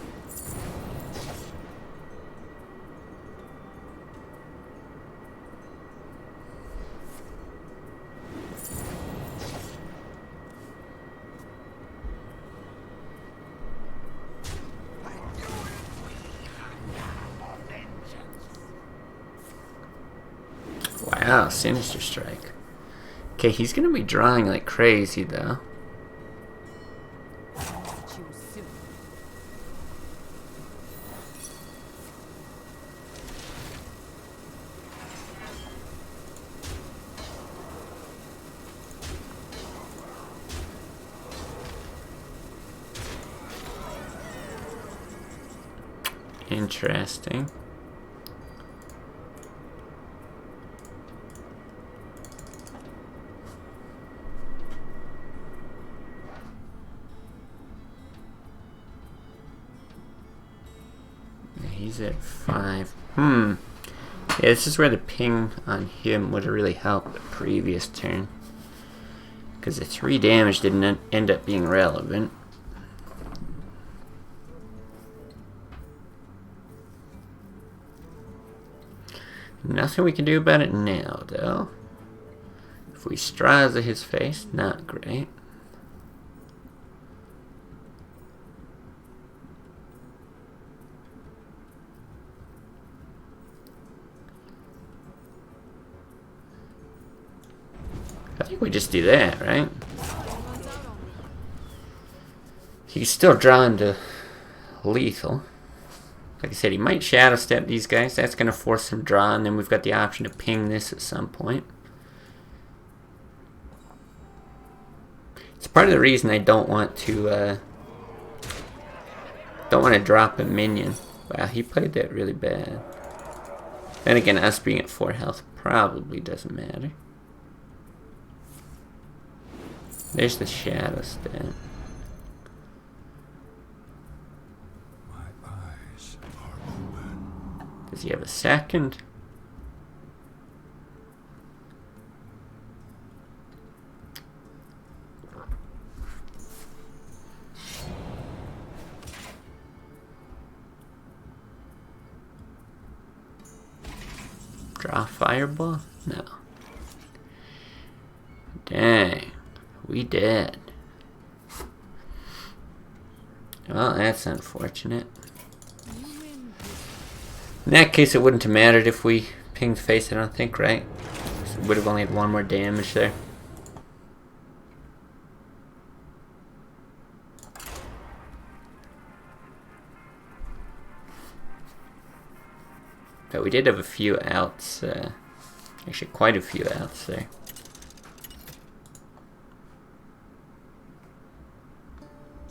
Wow, Sinister Strike. Okay, he's gonna be drawing like crazy though. Interesting. He's at 5. Yeah, this is where the ping on him would have really helped the previous turn. Because the 3 damage didn't end up being relevant. Nothing we can do about it now, though. If we Straza his face, not great. I think we just do that, right? He's still drawn to lethal. Like I said, he might shadow step these guys. That's going to force him draw, and then we've got the option to ping this at some point. It's part of the reason I don't want to drop a minion. Wow, he played that really bad. Then again, us being at 4 health probably doesn't matter. There's the shadow step. Does he have a second? Draw fireball? No. Dang. We dead. Well, that's unfortunate. In that case, it wouldn't have mattered if we pinged face, I don't think, right? So would have only had 1 more damage there. But we did have a few outs, actually quite a few outs there.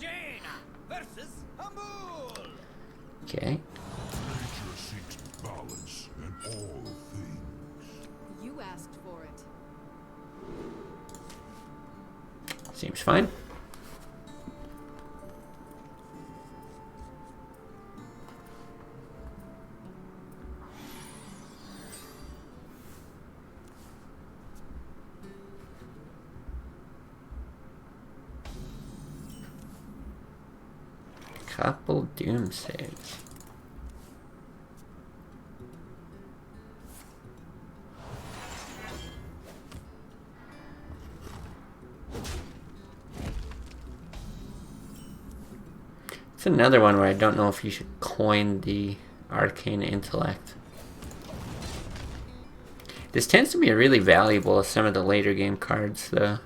Jaina versus Amul. Okay. Nature seeks balance in all things. You asked for it. Seems fine. Couple doom saves. It's another one where I don't know if you should coin the arcane intellect. This tends to be really valuable as some of the later game cards, though.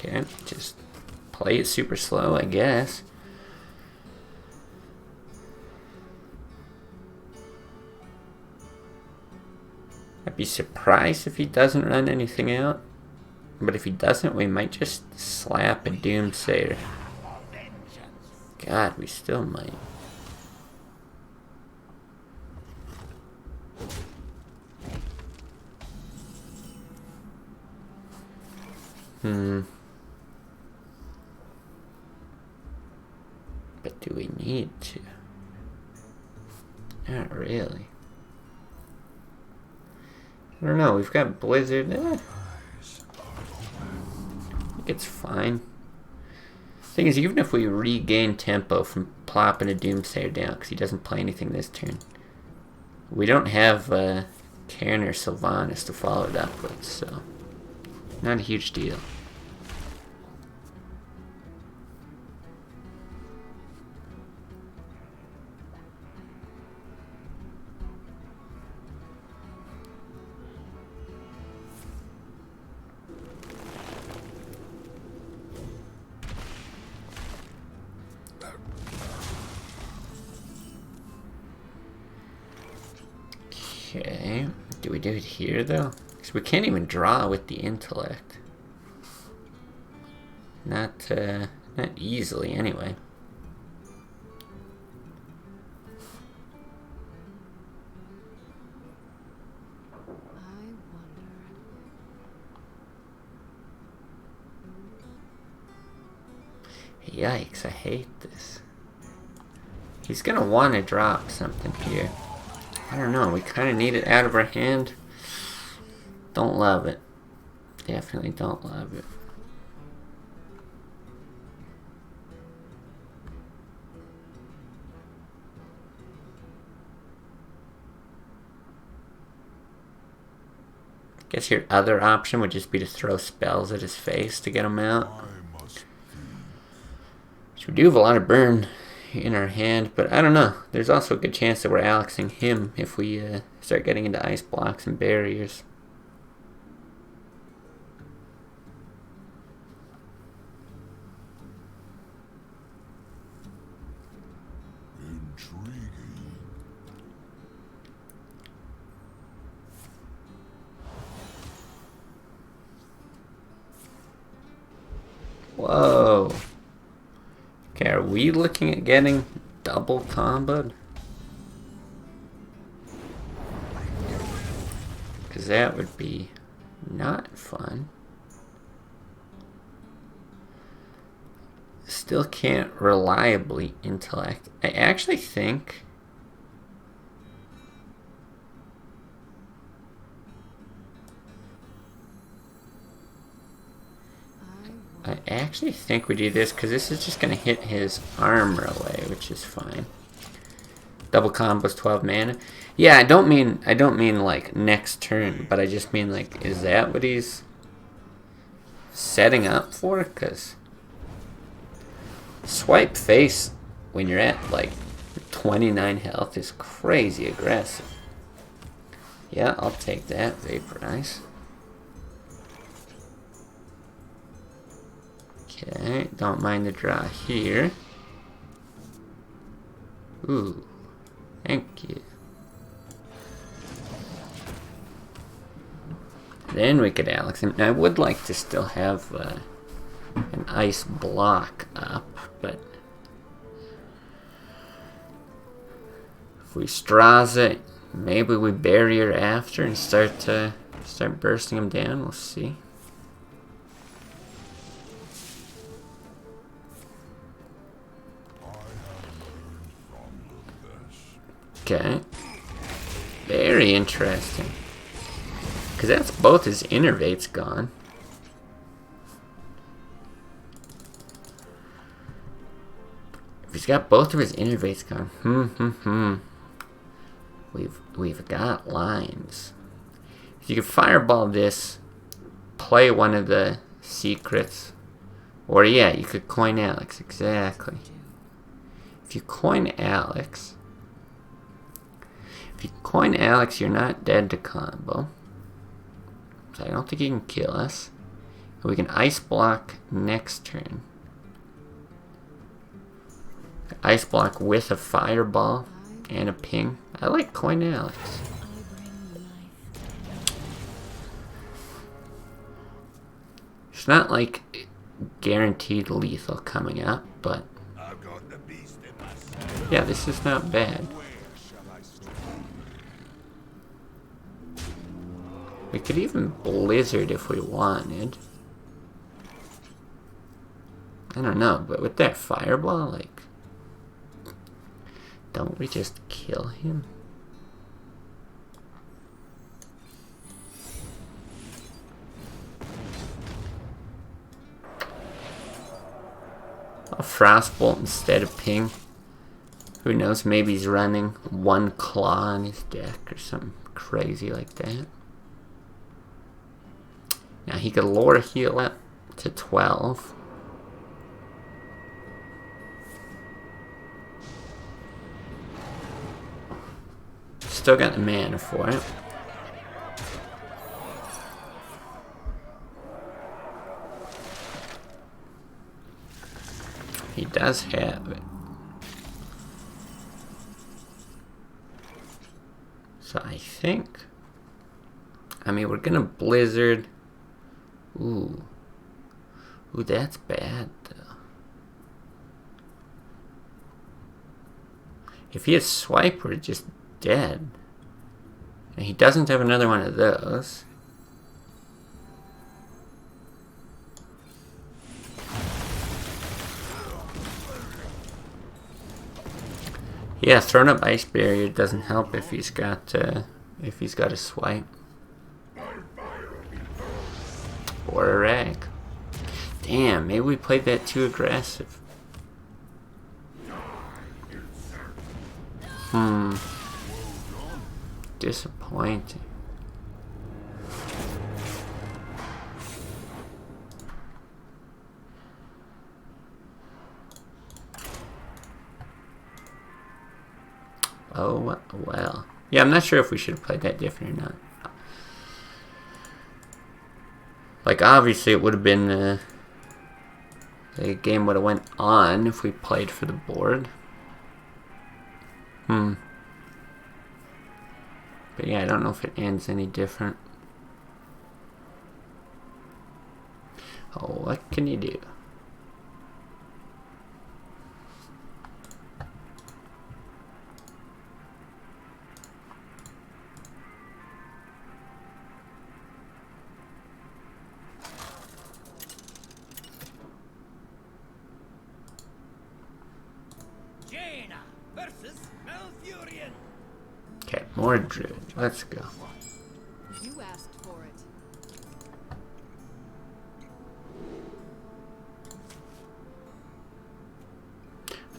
Okay, just play it super slow, I guess. I'd be surprised if he doesn't run anything out. But if he doesn't, we might just slap a Doomsayer. God, we still might. But do we need to? Not really. I don't know, we've got Blizzard. I think it's fine. Thing is, even if we regain tempo from plopping a Doomsayer down, because he doesn't play anything this turn, we don't have Cairn or Sylvanas to follow it up with, so not a huge deal. Okay, do we do it here though? Because we can't even draw with the intellect. Not easily anyway. I wonder. Yikes, I hate this. He's gonna want to drop something here. I don't know, we kind of need it out of our hand. Don't love it. Definitely don't love it. Guess your other option would just be to throw spells at his face to get him out. So we do have a lot of burn in our hand, but I don't know. There's also a good chance that we're Alexing him if we start getting into ice blocks and barriers. Intriguing. Whoa. Okay, are we looking at getting double comboed? Because that would be not fun. Still can't reliably intellect. I actually think I actually think we do this because this is just going to hit his armor away, which is fine. Double combos, 12 mana. Yeah, I don't mean like next turn, but I just mean like, is that what he's setting up for? Because swipe face when you're at like 29 health is crazy aggressive. Yeah, I'll take that. Vaporize. Okay, don't mind the draw here. Ooh, thank you. Then we could Alex him. Now, I would like to still have an ice block up, but if we straws it, maybe we barrier after and start bursting him down. We'll see. Okay. Very interesting. Because that's both his innervates gone. If he's got both of his innervates gone, we've got lines. If you could fireball this, play one of the secrets, or yeah, you could coin Alex, exactly. If you coin Alex, you're not dead to combo. So I don't think he can kill us. We can ice block next turn. Ice block with a fireball and a ping. I like coin Alex. It's not like guaranteed lethal coming up, but yeah, this is not bad. We could even blizzard if we wanted. I don't know, but with that fireball, like, don't we just kill him? A frostbolt instead of ping. Who knows, maybe he's running one claw on his deck or something crazy like that. Now he could lure heal up to 12. Still got the mana for it. He does have it. So I think, I mean, we're gonna blizzard. Ooh, that's bad though. If he has swipe, we're just dead. And he doesn't have another one of those. Yeah, throwing up ice barrier doesn't help if he's got a swipe or a rag. Damn, maybe we played that too aggressive. Disappointing. Oh, well. Yeah, I'm not sure if we should have played that different or not. Like, obviously it would have been, the game would have went on if we played for the board. But yeah, I don't know if it ends any different. Oh, what can you do? Okay, more druid. Let's go. You asked for it.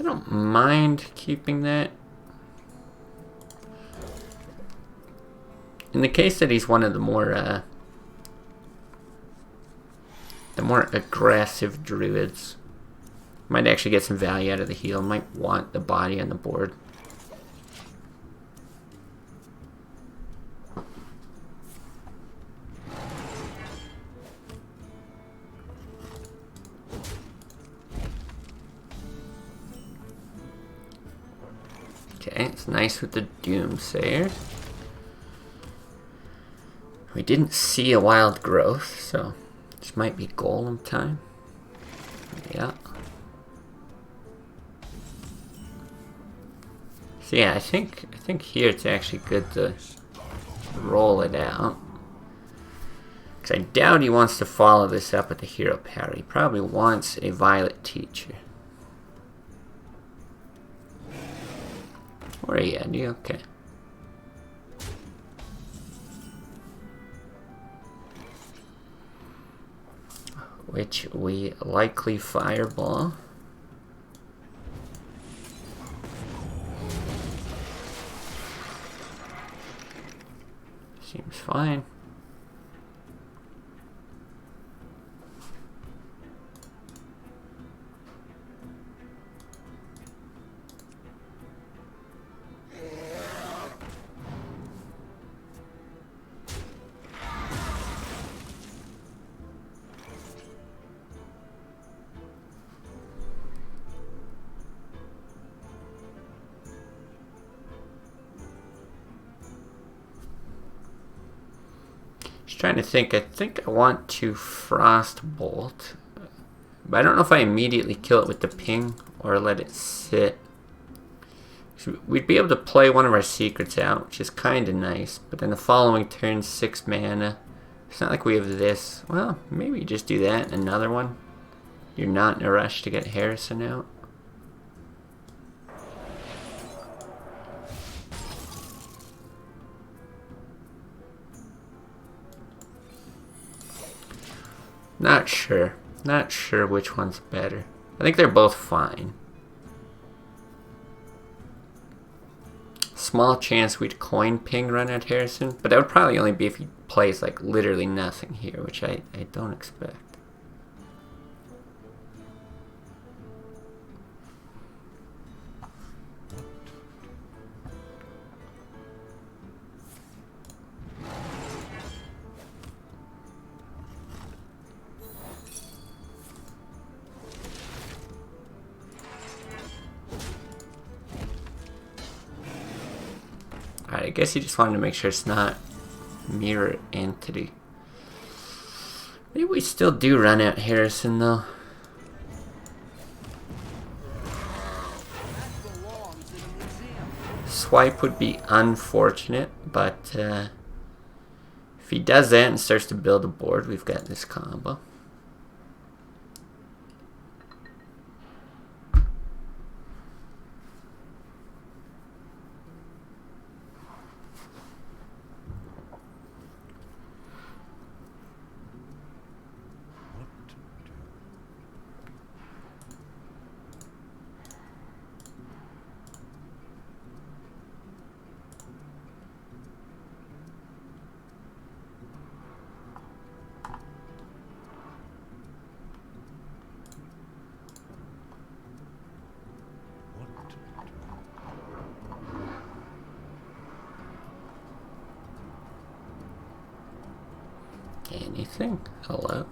I don't mind keeping that. In the case that he's one of the more aggressive druids, might actually get some value out of the heal. Might want the body on the board. Okay, it's nice with the Doomsayer. We didn't see a wild growth, so this might be golem time. Yeah. So yeah, I think here it's actually good to roll it out. Because I doubt he wants to follow this up with the hero power. He probably wants a Violet Teacher. Or a Yeti, okay. Which we likely fireball. Seems fine. Trying to think. I think I want to Frostbolt, but I don't know if I immediately kill it with the ping or let it sit. So we'd be able to play one of our secrets out, which is kind of nice, but then the following turn, 6 mana. It's not like we have this. Well, maybe you just do that and another one. You're not in a rush to get Harrison out. Not sure. Not sure which one's better. I think they're both fine. Small chance we'd coin ping run at Harrison, but that would probably only be if he plays like literally nothing here, which I don't expect. Alright, I guess he just wanted to make sure it's not mirror entity. Maybe we still do run out Harrison though. Swipe would be unfortunate, but if he does that and starts to build a board, we've got this combo. Anything? Hello?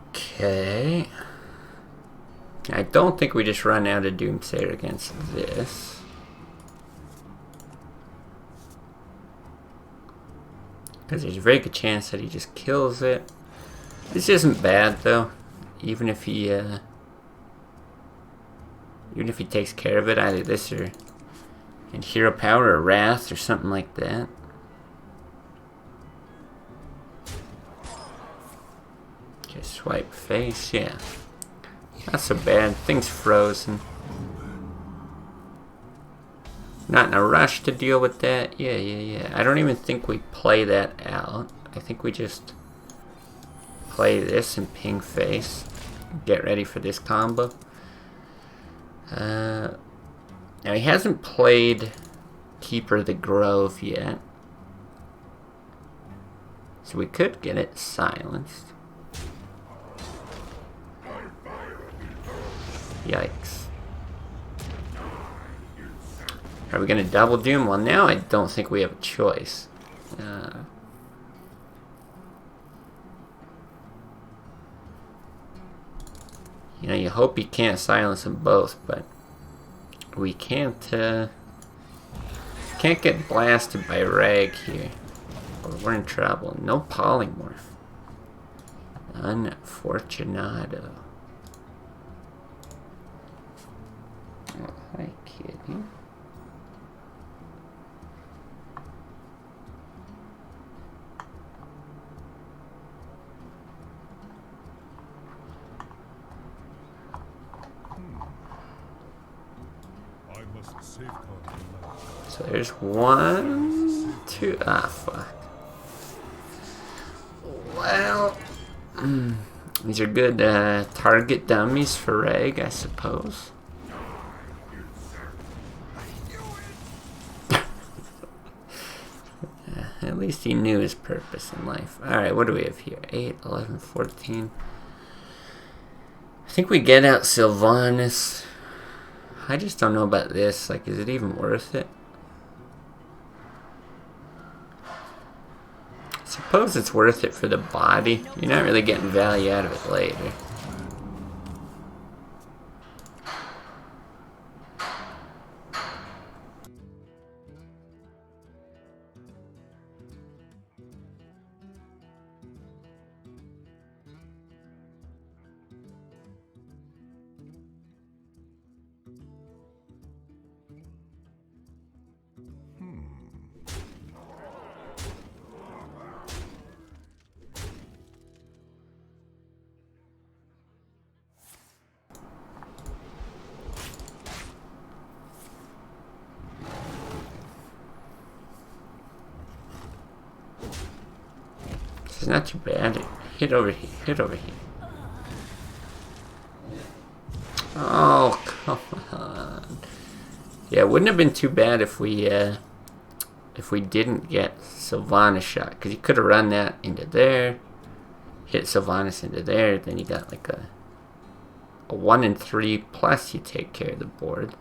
Okay. I don't think we just run out of Doomsayer against this. Because there's a very good chance that he just kills it. This isn't bad though. Even if he takes care of it, either this or in Hero Power or Wrath or something like that. Just swipe face, yeah. Not so bad. Thing's frozen. Not in a rush to deal with that. Yeah. I don't even think we play that out. I think we just play this and ping face. Get ready for this combo. Now he hasn't played Keeper of the Grove yet. So we could get it silenced. Yikes. Are we going to double doom? Well, now I don't think we have a choice. You know, you hope you can't silence them both, but we can't get blasted by Rag here, or we're in trouble. No polymorph. Unfortunado. Oh, hi, kitty. So there's 1, 2. Ah, fuck. Well, these are good target dummies for Reg, I suppose. At least he knew his purpose in life. Alright, what do we have here? 8, 11, 14. I think we get out Sylvanas. I just don't know about this. Like, is it even worth it? I suppose it's worth it for the body. You're not really getting value out of it later. It's not too bad. Hit over here. Hit over here. Oh, come on. Yeah, it wouldn't have been too bad if we didn't get Sylvanas shot, because you could have run that into there, hit Sylvanas into there, then you got like a 1 and 3 plus you take care of the board.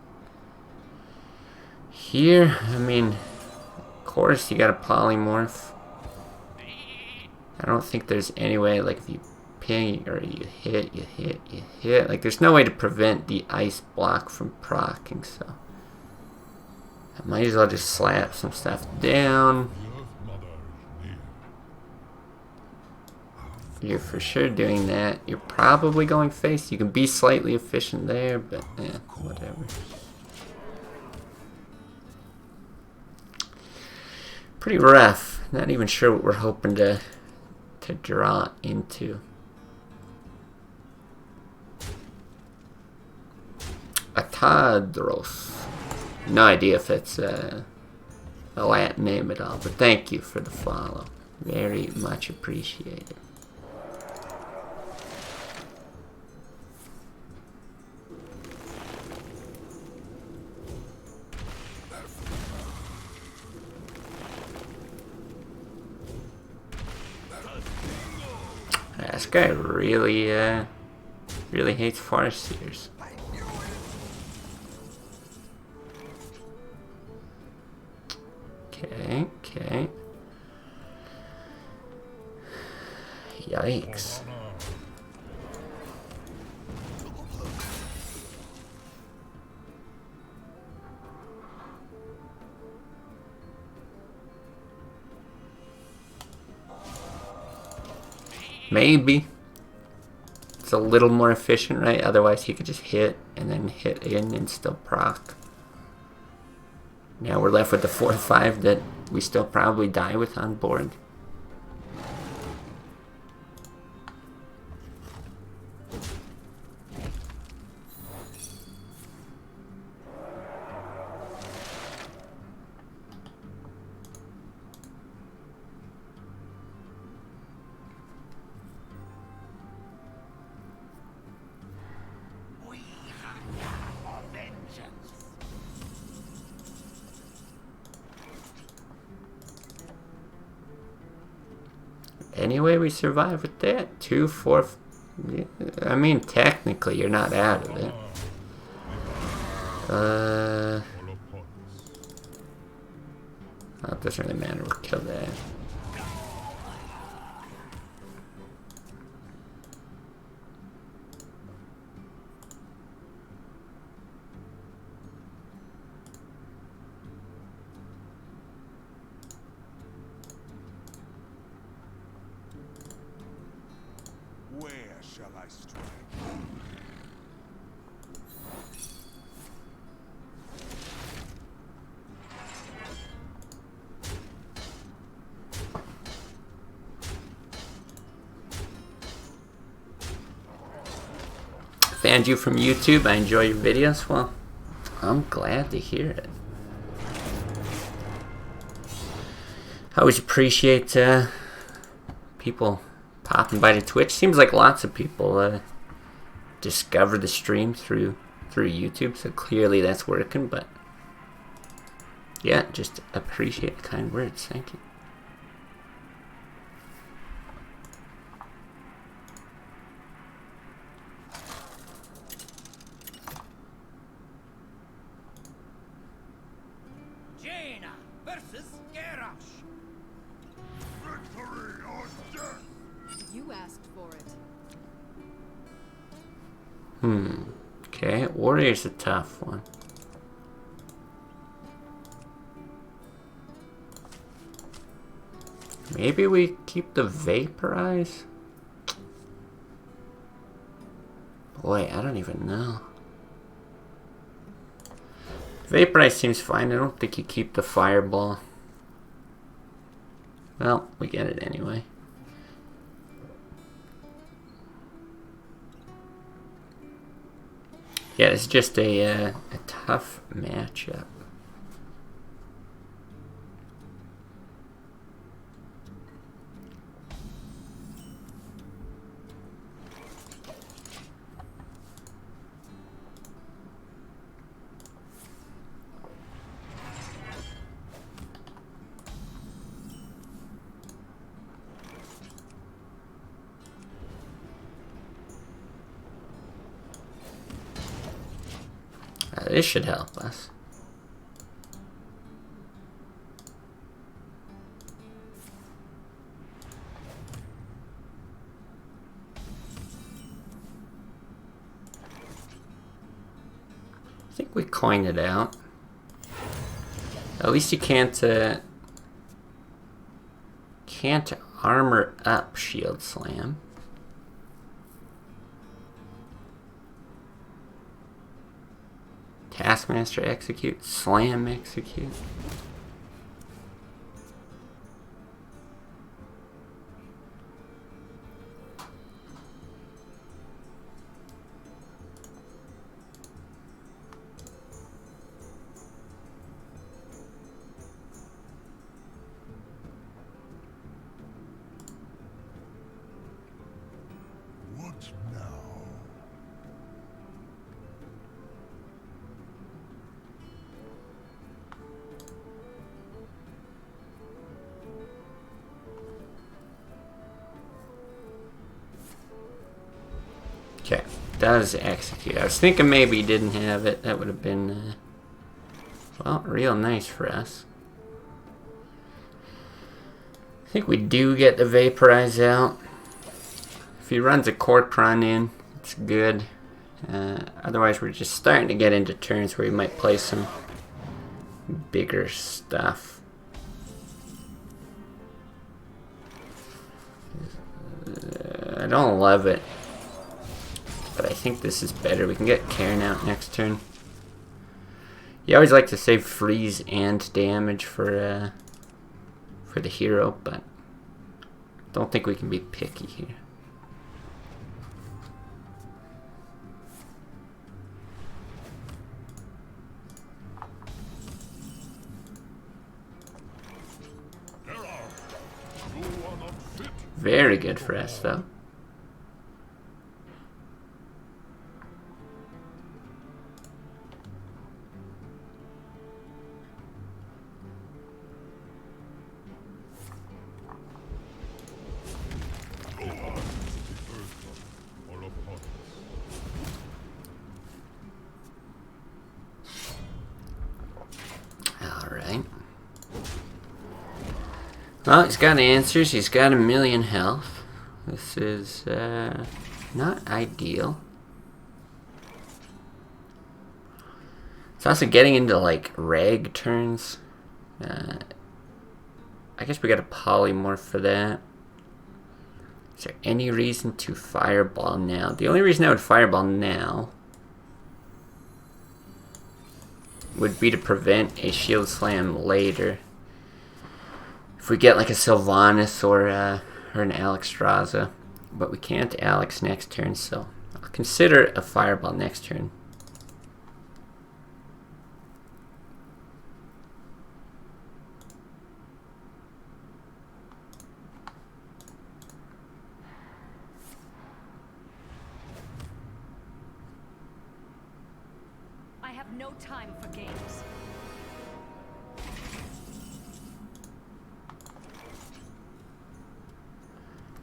Here, I mean, of course you got a polymorph. I don't think there's any way, like, if you ping or you hit, like, there's no way to prevent the ice block from proccing, so I might as well just slap some stuff down. You're for sure doing that. You're probably going face. You can be slightly efficient there, but yeah, whatever. Pretty rough. Not even sure what we're hoping to draw into. Atadros. No idea if it's a Latin name at all, but thank you for the follow. Very much appreciated. This guy really hates Farseers. Okay. Yikes. Maybe. It's a little more efficient, right? Otherwise he could just hit and then hit in and still proc. Now we're left with the 4-5 that we still probably die with on board. Anyway, we survive with that. 2, 4. I mean, technically, you're not out of it. Oh, it doesn't really matter. We'll kill that. Where shall I strike? Found you from YouTube. I enjoy your videos. Well, I'm glad to hear it. I always appreciate people popping by to Twitch. Seems like lots of people discover the stream through YouTube, so clearly that's working. But yeah, just appreciate the kind words. Thank you. Jaina versus Garrosh. Victory or death! You asked for it. Okay, Warrior's a tough one. Maybe we keep the Vaporize? Boy, I don't even know. Vaporize seems fine. I don't think you keep the Fireball. Well, we get it anyway. Yeah, it's just a tough matchup. This should help us. I think we coined it out. At least you can't armor up Shield Slam. Taskmaster execute, Slam execute. What now? Okay, does execute. I was thinking maybe he didn't have it. That would have been, well, real nice for us. I think we do get the Vaporize out. If he runs a Cork Run in, it's good. Otherwise, we're just starting to get into turns where he might play some bigger stuff. I don't love it, but I think this is better. We can get Cairn out next turn. You always like to save freeze and damage for the hero, but don't think we can be picky here. Very good for us, though. Alright. Well, he's got answers. He's got 1,000,000 health. This is not ideal. It's also getting into like rag turns. I guess we got a polymorph for that. Is there any reason to fireball now? The only reason I would fireball now would be to prevent a shield slam later. If we get like a Sylvanas or an Alexstrasza. But we can't Alex next turn, so I'll consider a fireball next turn. I have no time for games.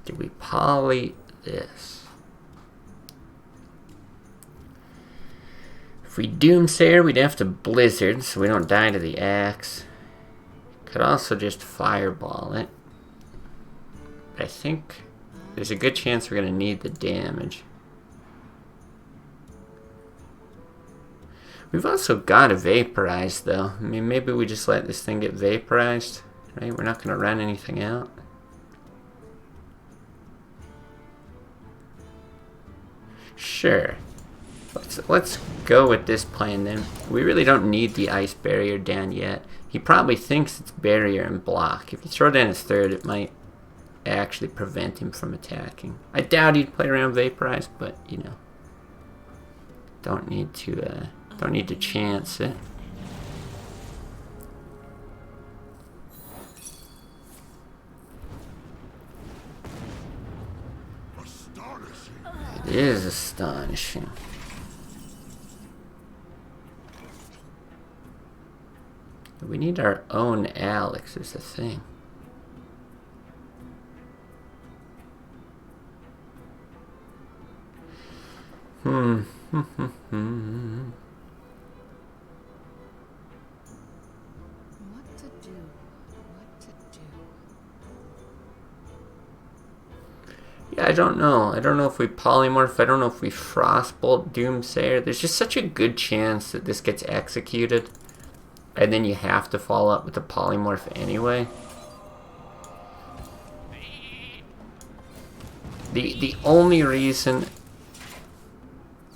Do we poly this? If we Doomsayer, we'd have to Blizzard so we don't die to the axe. Could also just fireball it. But I think there's a good chance we're going to need the damage. We've also got a Vaporize though. I mean, maybe we just let this thing get vaporized, right? We're not going to run anything out. Sure. Let's go with this plan then. We really don't need the ice barrier down yet. He probably thinks it's barrier and block. If you throw down his third, it might actually prevent him from attacking. I doubt he'd play around Vaporize, but you know, don't need to chance it. It is astonishing. We need our own Alex is the thing. What to do? What to do? Yeah, I don't know. I don't know if we polymorph. I don't know if we frostbolt Doomsayer. There's just such a good chance that this gets executed. And then you have to follow up with a polymorph anyway. The only reason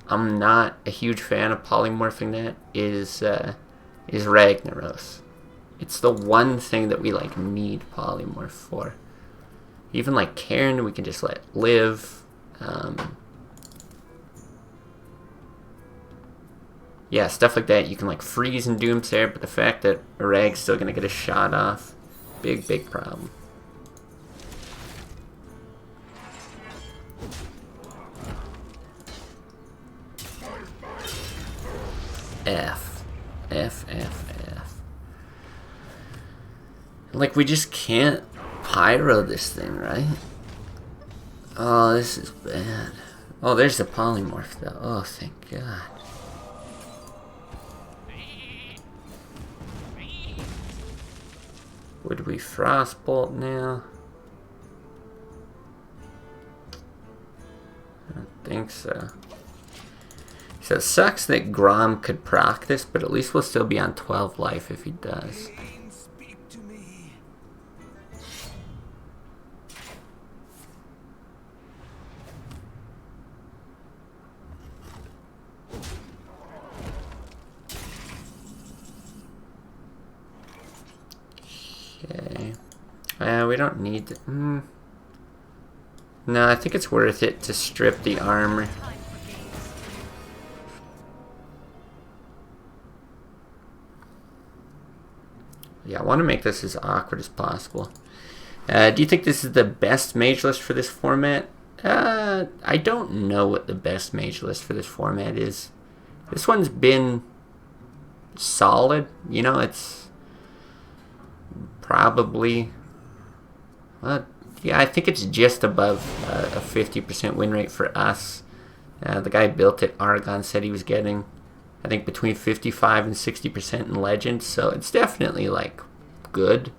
I'm not a huge fan of polymorphing that is Ragnaros. It's the one thing that we like need polymorph for. Even like Cairn, we can just let live. Yeah, stuff like that. You can like freeze and Doomsayer, but the fact that Rag's still gonna get a shot off, big problem. F. Like, we just can't pyro this thing, right? Oh, this is bad. Oh, there's the polymorph, though. Oh, thank God. Would we frostbolt now? I don't think so. So it sucks that Grom could proc this, but at least we'll still be on 12 life if he does. Speak to me. Okay. We don't need to... No, I think it's worth it to strip the armor. Yeah, I want to make this as awkward as possible. Do you think this is the best mage list for this format? I don't know what the best mage list for this format is. This one's been solid. You know, it's probably... yeah, I think it's just above a 50% win rate for us. The guy who built it, Argon, said he was getting I think between 55 and 60% in Legends, so it's definitely like good.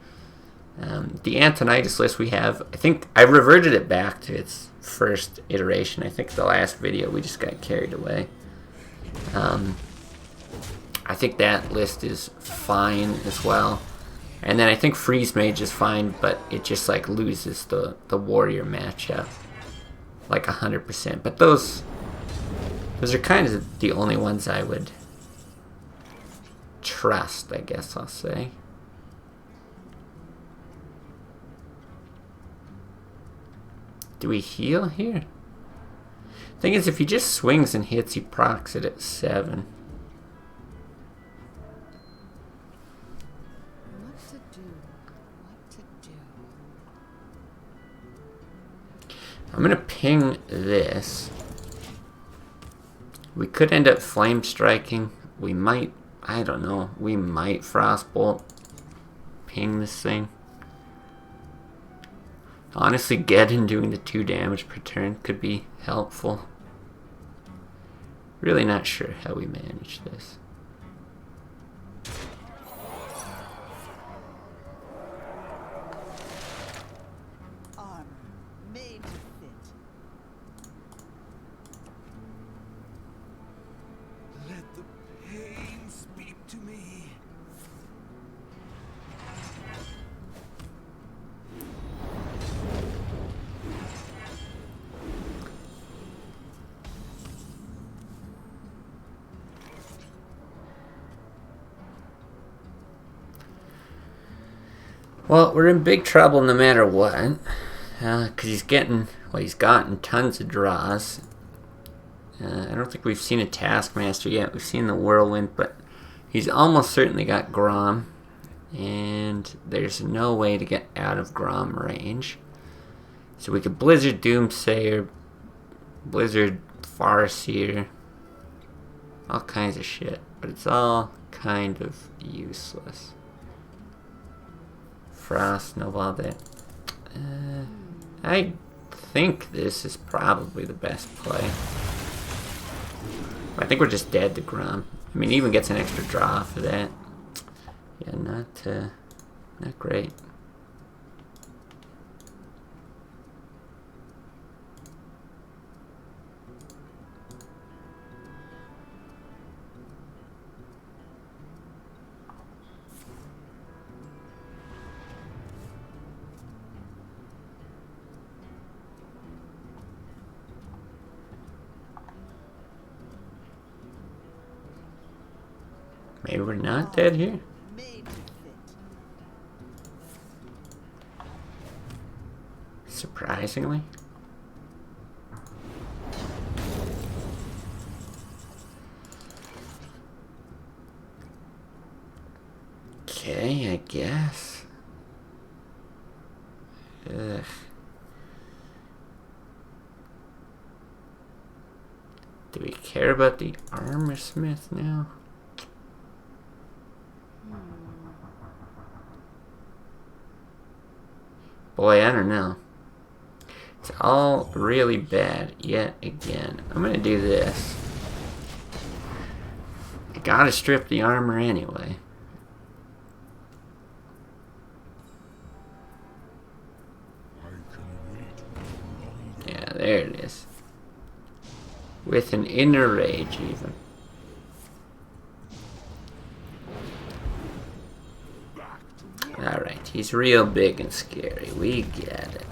The Antonitis list we have, I think I reverted it back to its first iteration. I think the last video we just got carried away. I think that list is fine as well. And then I think Freeze Mage is fine, but it just like loses the Warrior matchup like 100%. But those are kind of the only ones I would trust, I guess I'll say. Do we heal here? Thing is, if he just swings and hits, he procs it at 7. What to do? What to do? I'm gonna ping this. We could end up flame striking. We might, I don't know, we might frostbolt ping this thing. Honestly, Geddon doing the 2 damage per turn could be helpful. Really not sure how we manage this. Armor made to fit. Let the pain speak to me. Well, we're in big trouble no matter what. Because he's getting, well, he's gotten tons of draws. I don't think we've seen a Taskmaster yet. We've seen the Whirlwind, but he's almost certainly got Grom. And there's no way to get out of Grom range. So we could Blizzard Doomsayer, Blizzard Farseer, all kinds of shit. But it's all kind of useless. Frost, Snowball that. I think this is probably the best play. I think we're just dead to Grom. I mean, he even gets an extra draw for that. Yeah, not great. Maybe we're not dead here. Made to fit. Surprisingly. Okay, I guess. Ugh. Do we care about the Armor Smith now? Boy, I don't know. It's all really bad yet again. I'm gonna do this. I gotta strip the armor anyway. Yeah, there it is. With an inner rage even. Alright, he's real big and scary. We get it.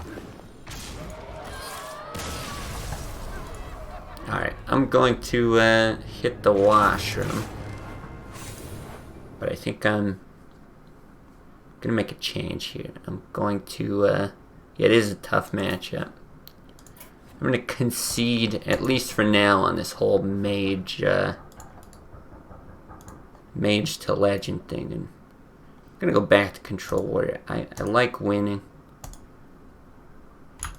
Alright, I'm going to hit the washroom. But I think I'm gonna make a change here. I'm going to, yeah, it is a tough matchup. I'm gonna concede, at least for now, on this whole mage, mage to legend thing, and I'm gonna go back to Control Warrior. I like winning.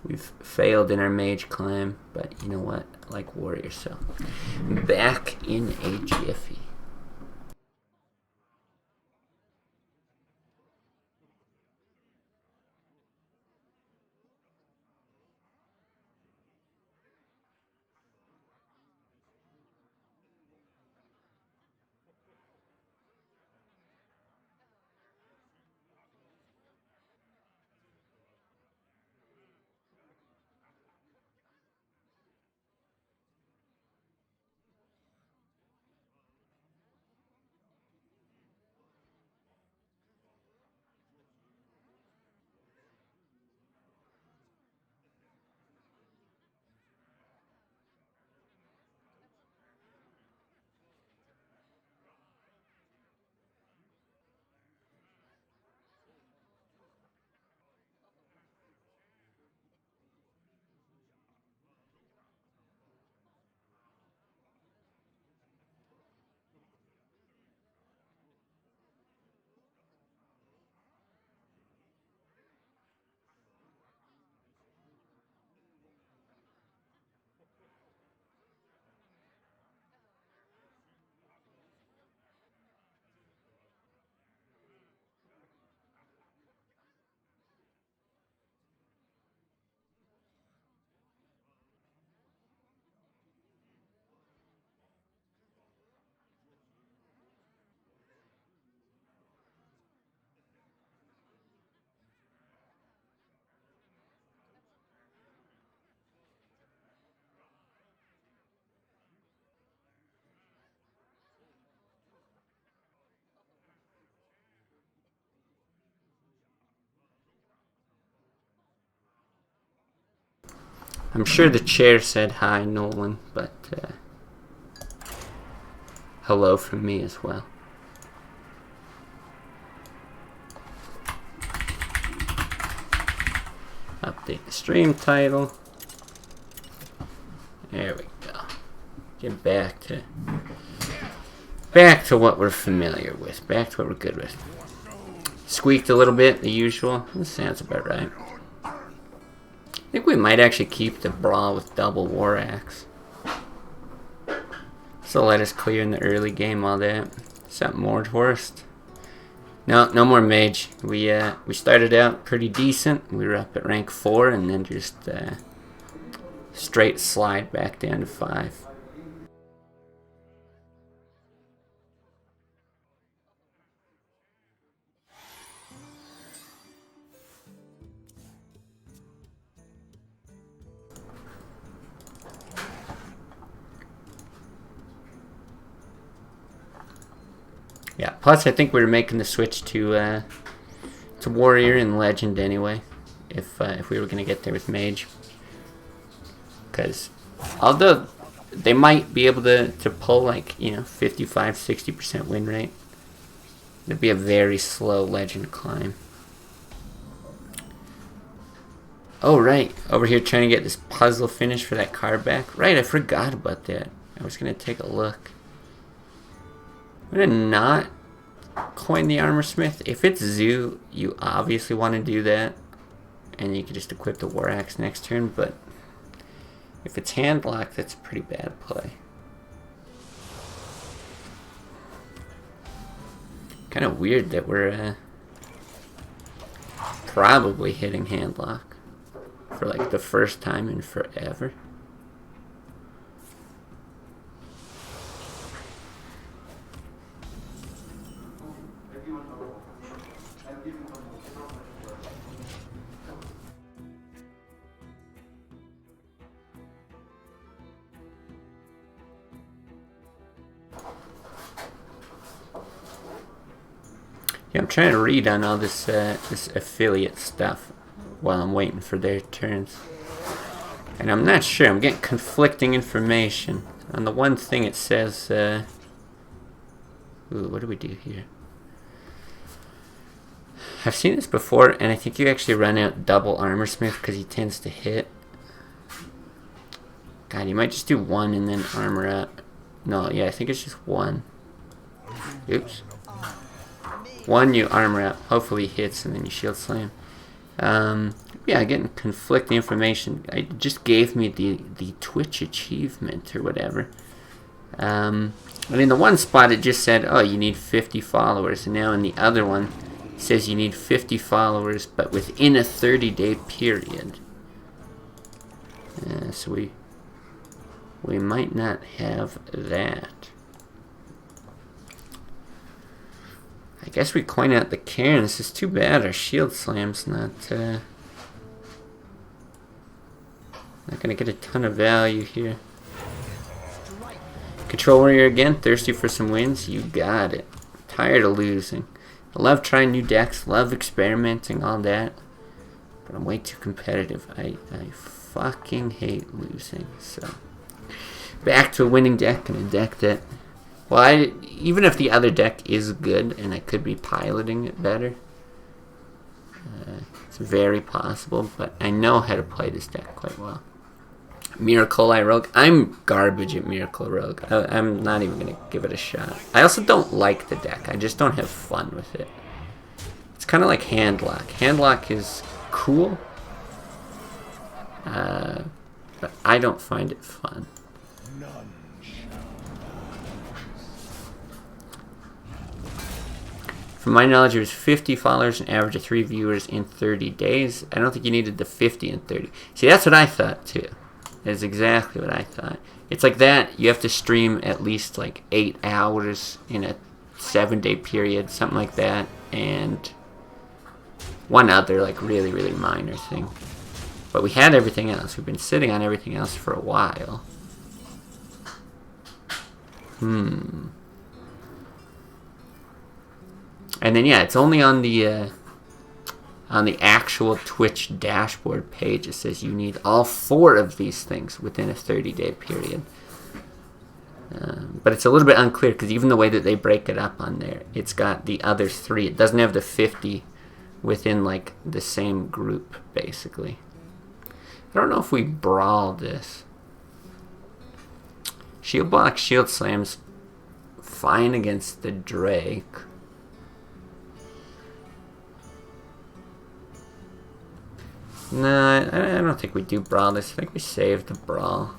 We've failed in our mage climb, but you know what? I like Warrior, so back in a jiffy. I'm sure the chair said hi, Nolan, but hello from me as well. Update the stream title. There we go. Get back to what we're familiar with. Back to what we're good with. Squeaked a little bit, the usual. This sounds about right. I think we might actually keep the brawl with double war axe. So let us clear in the early game all that. Something more worst. No more mage. We started out pretty decent. We were up at rank 4 and then just straight slide back down to 5. Yeah, plus I think we were making the switch to warrior and legend anyway, if we were gonna get there with mage. Because although they might be able to pull like 55-60% win rate, it'd be a very slow legend climb. Oh right, over here trying to get this puzzle finished for that card back. Right, I forgot about that. I was gonna take a look. I'm gonna not coin the armor smith. If it's zoo, you obviously want to do that, and you can just equip the war axe next turn. But if it's hand lock, that's a pretty bad play. Kind of weird that we're probably hitting hand lock for like the first time in forever. Yeah, I'm trying to read on all this this affiliate stuff while I'm waiting for their turns. And I'm not sure. I'm getting conflicting information. On the one thing it says... ooh, what do we do here? I've seen this before, and I think you actually run out double armor smith because he tends to hit. God, you might just do one and then armor up. No, yeah, I think it's just one. Oops. One, you armor up. Hopefully he hits, and then you shield slam. Yeah, getting conflicting information. It just gave me the Twitch achievement or whatever. And in the one spot it just said, oh, you need 50 followers. And now in the other one it says you need 50 followers, but within a 30-day period. So we might not have that. I guess we coin out the Cairn. This is too bad. Our shield slam's not gonna get a ton of value here. Control warrior again. Thirsty for some wins. You got it. Tired of losing. I love trying new decks. Love experimenting. All that. But I'm way too competitive. I fucking hate losing. So back to a winning deck and a deck that. Well, even if the other deck is good and I could be piloting it better, it's very possible, but I know how to play this deck quite well. Miracle Eye Rogue. I'm garbage at Miracle Rogue. I'm not even going to give it a shot. I also don't like the deck. I just don't have fun with it. It's kind of like Handlock. Handlock is cool, but I don't find it fun. From my knowledge, it was 50 followers, an average of 3 viewers in 30 days. I don't think you needed the 50 in 30. See, that's what I thought, too. That's exactly what I thought. It's like that. You have to stream at least, like, 8 hours in a 7-day period, something like that. And one other, like, really, really minor thing. But we had everything else. We've been sitting on everything else for a while. And then, yeah, it's only on the On the actual Twitch dashboard page, it says you need all 4 of these things within a 30-day period. But it's a little bit unclear because even the way that they break it up on there, it's got the other 3. It doesn't have the 50 within like the same group, basically. I don't know if we brawl this. Shield block, shield slams, fine against the Drake. No, I don't think we do brawl this. I think we save the brawl.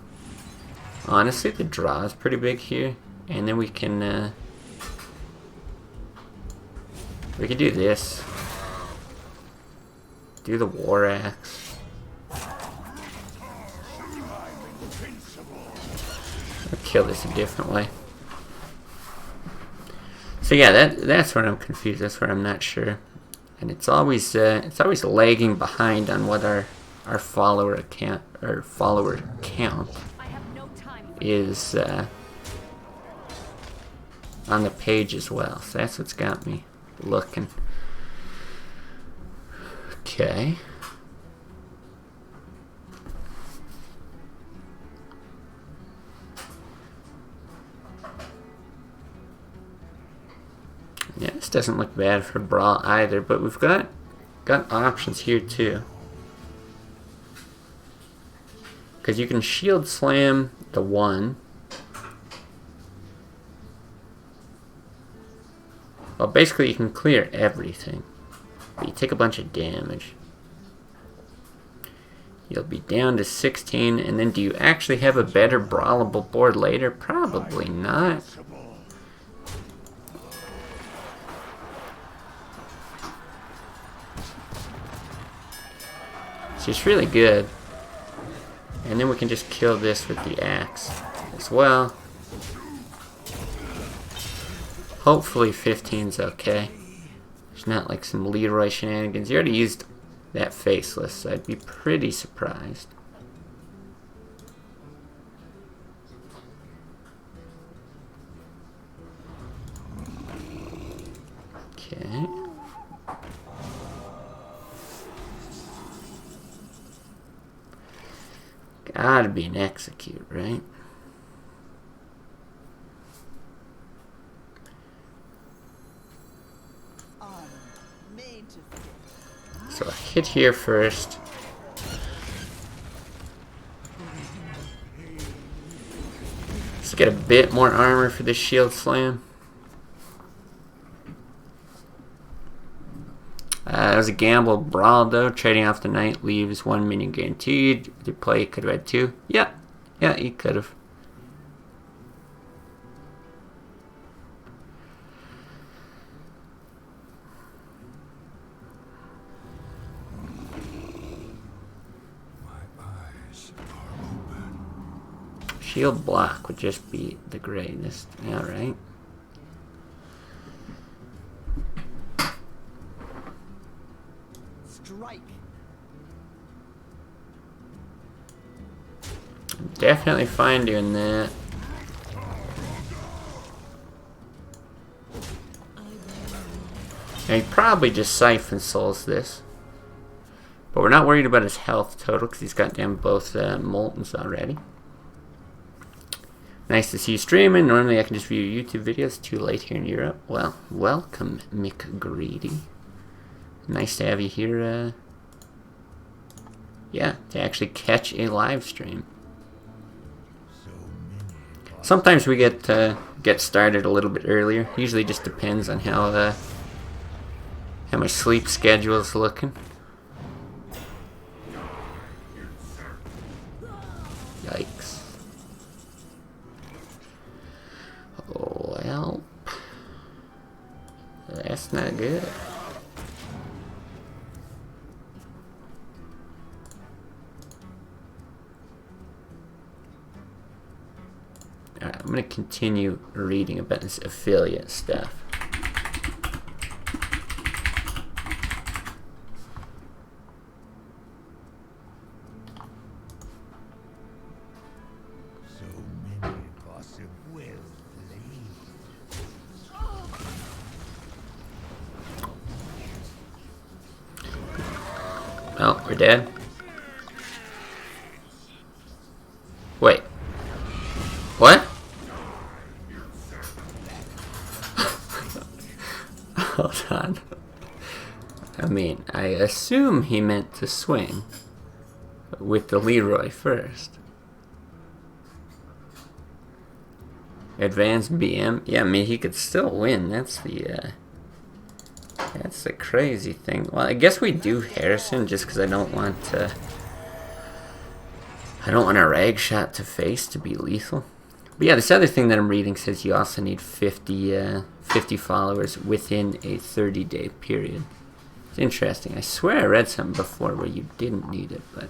Honestly, the draw is pretty big here, and then we can do this. Do the War Axe. I'll kill this a different way. So yeah, that's where I'm confused. That's where I'm not sure, and it's always lagging behind on what our follower count is on the page as well. So that's what's got me looking. Okay. Yeah, this doesn't look bad for brawl either, but we've got options here too. Because you can shield slam the 1. Well, basically you can clear everything. But you take a bunch of damage. You'll be down to 16, and then do you actually have a better brawlable board later? Probably not. So it's really good. And then we can just kill this with the axe as well. Hopefully 15's okay. There's not like some Leroy shenanigans. You already used that faceless, so I'd be pretty surprised. Okay. Gotta be an execute, right? Made to fit. So I hit here first. Let's get a bit more armor for this shield slam. It was a gamble brawl though. Trading off the knight leaves 1 minion guaranteed. The play could have had 2. Yeah, he could have. My eyes are open. Shield block would just be the greatest. Alright. Strike. Definitely fine doing that. Now he probably just Siphon Souls this. But we're not worried about his health total because he's got down both Moltens already. Nice to see you streaming. Normally I can just view YouTube videos. Too late here in Europe. Well, welcome, McGreedy. Nice to have you here, yeah, to actually catch a live stream. Sometimes we get started a little bit earlier. Usually just depends on how my sleep schedule is looking. Yikes. Oh, well. That's not good. Alright, I'm going to continue reading about this affiliate stuff. So many possibilities. We're dead? Wait. What? Hold on. I mean, I assume he meant to swing with the Leroy first. Advanced BM? Yeah, I mean, he could still win. That's the crazy thing. Well, I guess we do Harrison just because I don't want a rag shot to face to be lethal. But yeah, this other thing that I'm reading says you also need 50 followers within a 30-day period. It's interesting. I swear I read something before where you didn't need it, but...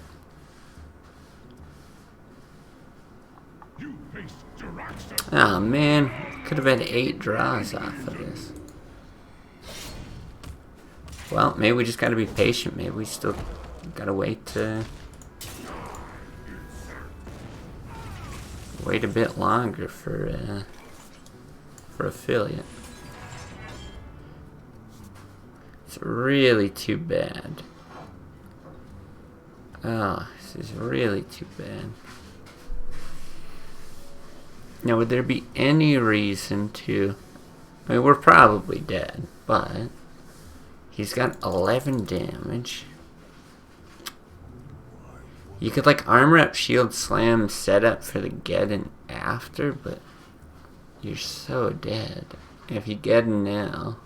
Oh man, could have had 8 draws off of this. Well, maybe we just gotta be patient. Maybe we still gotta wait a bit longer for affiliate. It's really too bad. Oh, this is really too bad. Now, would there be any reason to... I mean, we're probably dead, but... He's got 11 damage. You could, like, armor up, shield, slam, set up for the Geddon after, but... You're so dead. If you get now...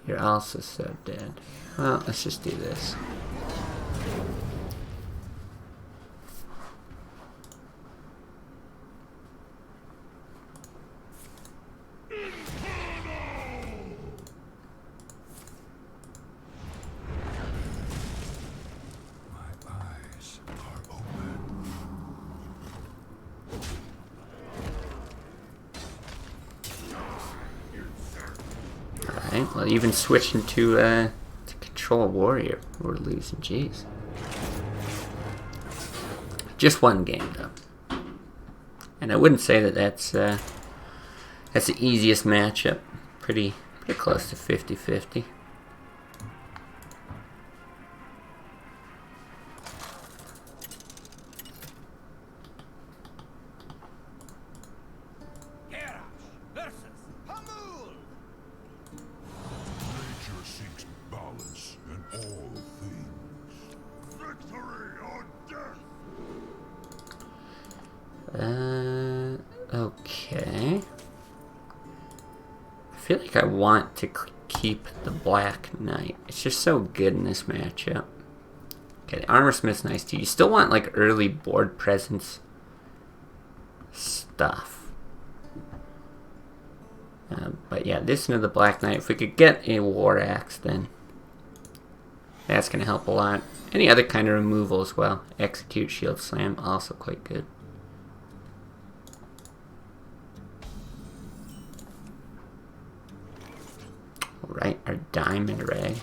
You're also so dead. Well, let's just do this. Well, even switching to control warrior, we're losing. Jeez. Just one game though, and I wouldn't say that that's the easiest matchup. Pretty close to 50-50. Okay. I feel like I want to keep the Black Knight. It's just so good in this matchup. Okay, the Armor Smith's nice too. You still want like early board presence stuff. But yeah, this into the Black Knight. If we could get a War Axe, then that's going to help a lot. Any other kind of removal as well. Execute, Shield Slam, also quite good. Alright, our Diamond Ray.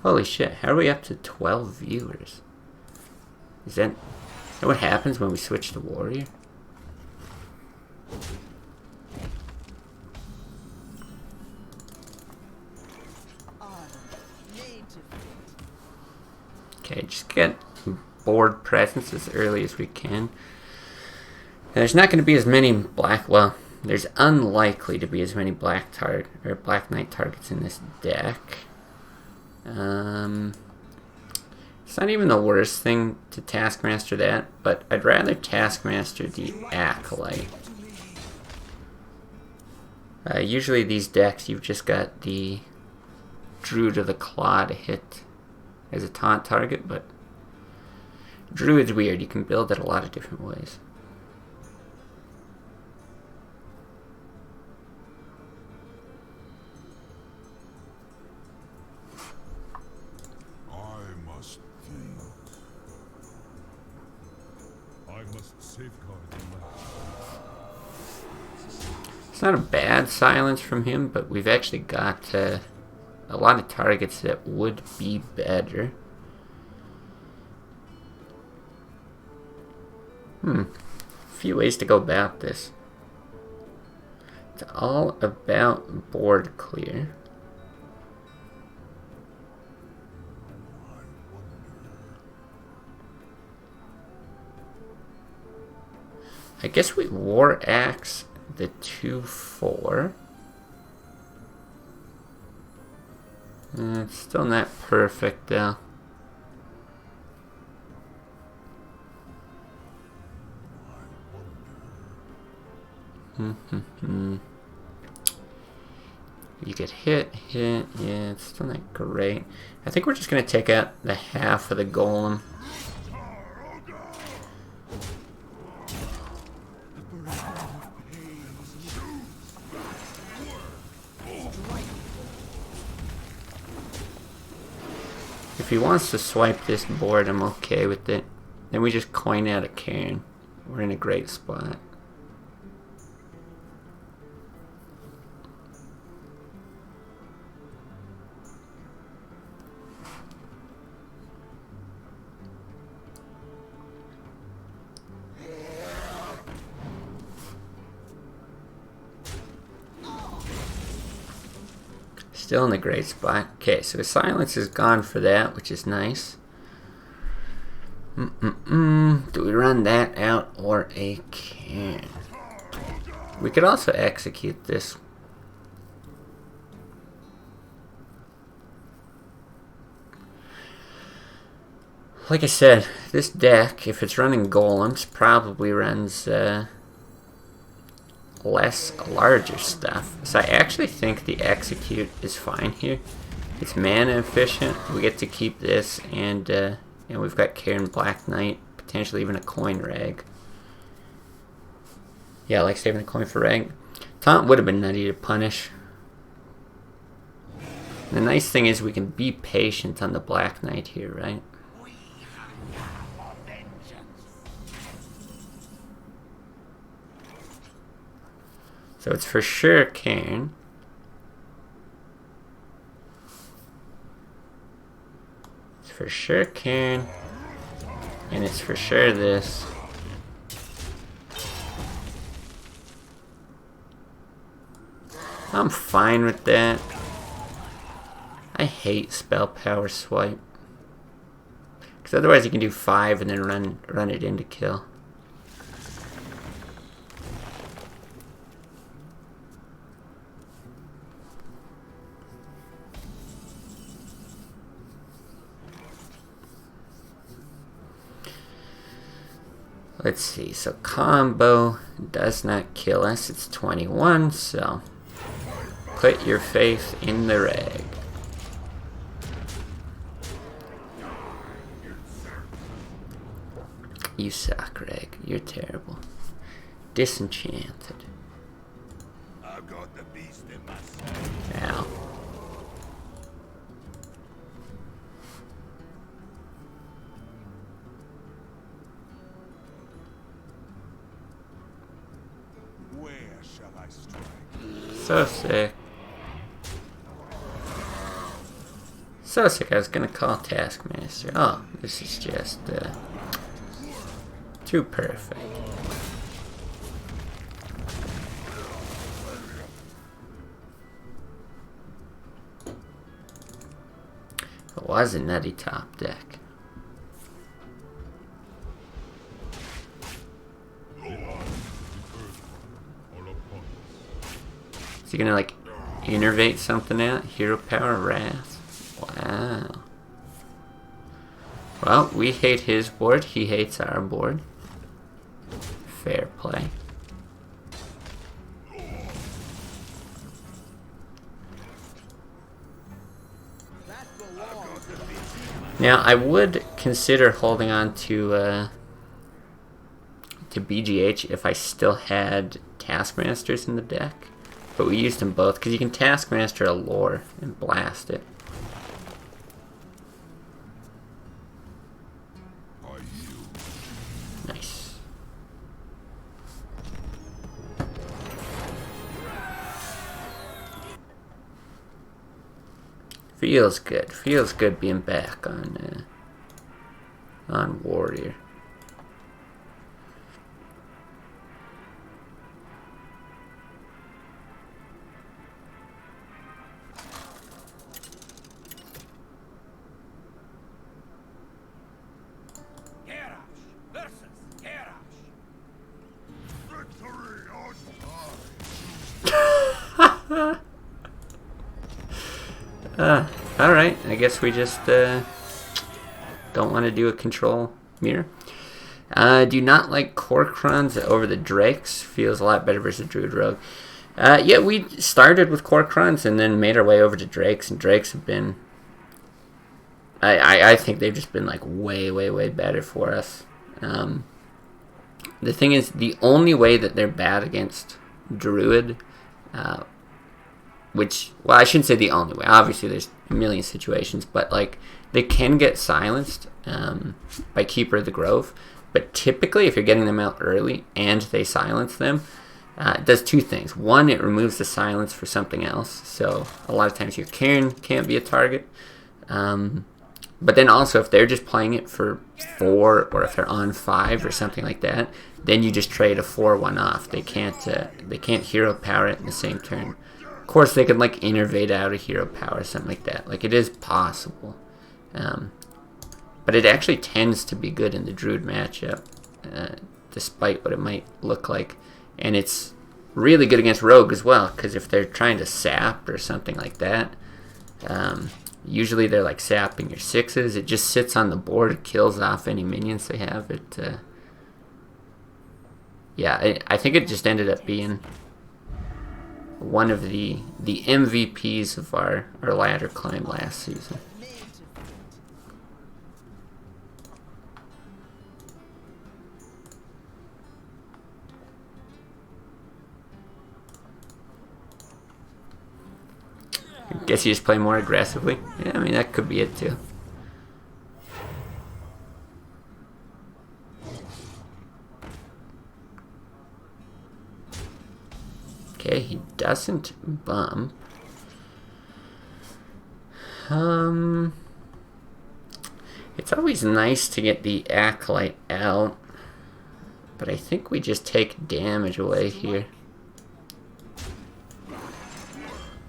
Holy shit, how are we up to 12 viewers? Is that what happens when we switch to Warrior? Okay, just get board presence as early as we can. There's not going to be as many black, well, there's unlikely to be as many Black Knight targets in this deck. It's not even the worst thing to Taskmaster that, but I'd rather Taskmaster the Acolyte. Usually these decks, you've just got the Druid of the Claw to hit as a taunt target, but Druid's weird. You can build it a lot of different ways. It's not a bad silence from him, but we've actually got a lot of targets that would be better. A few ways to go about this. It's all about board clear. I guess we War Axe the 2/4. It's still not perfect though. You get hit, yeah, it's still not great. I think we're just gonna take out the half of the golem. If he wants to swipe this board, I'm okay with it. Then we just coin out a cairn. We're in a great spot. Still in a great spot. Okay, so his silence is gone for that, which is nice. Do we run that out or a can? We could also execute this. Like I said, this deck, if it's running golems, probably runs less larger stuff. So I actually think the execute is fine here. It's mana efficient. We get to keep this, and we've got Cairn Black Knight, potentially even a coin rag. Yeah, I like saving a coin for rag. Taunt would have been nutty to punish. And the nice thing is we can be patient on the Black Knight here, right? So it's for sure Cairn. It's for sure Cairn. And it's for sure this. I'm fine with that. I hate spell power swipe. Because otherwise you can do 5 and then run it into kill. Let's see, so combo does not kill us, it's 21, so put your faith in the rag. You suck, Rag, you're terrible. Disenchanted. I've got the beast in myself. Ow. Where shall I strike? So sick. So sick, I was gonna call Taskmaster. Oh, this is just, too perfect. It was a nutty top deck. Is he gonna, like, innervate something out? Hero Power Wrath? Wow. Well, we hate his board, he hates our board. Fair play. Now, I would consider holding on to BGH if I still had Taskmasters in the deck. But we used them both, because you can Taskmaster a lore and blast it. Nice. Feels good. Feels good being back on Warrior. Alright, I guess we just don't want to do a control mirror. Do not like Corkrons over the Drakes. Feels a lot better versus Druid Rogue. Yeah, we started with Corkrons and then made our way over to Drakes, and Drakes have been... I think they've just been like way better for us. The thing is, the only way that they're bad against Druid, which, well, I shouldn't say the only way. Obviously, there's a million situations, but like they can get silenced by Keeper of the Grove. But typically, if you're getting them out early and they silence them, it does two things. One, it removes the silence for something else. So a lot of times your Cairn can't be a target. But then also, if they're just playing it for 4, or if they're on 5 or something like that, then you just trade a 4-1 off. They can't hero power it in the same turn. Of course, they could like innervate out a hero power or something like that. Like, it is possible. But it actually tends to be good in the Druid matchup, despite what it might look like. And it's really good against Rogue as well, because if they're trying to sap or something like that, usually they're like sapping your 6s. It just sits on the board, kills off any minions they have. Yeah, I think it just ended up being one of the MVPs of our ladder climb last season. I guess you just play more aggressively. Yeah, I mean, that could be it too. Okay, he doesn't bump. It's always nice to get the Acolyte out, but I think we just take damage away here.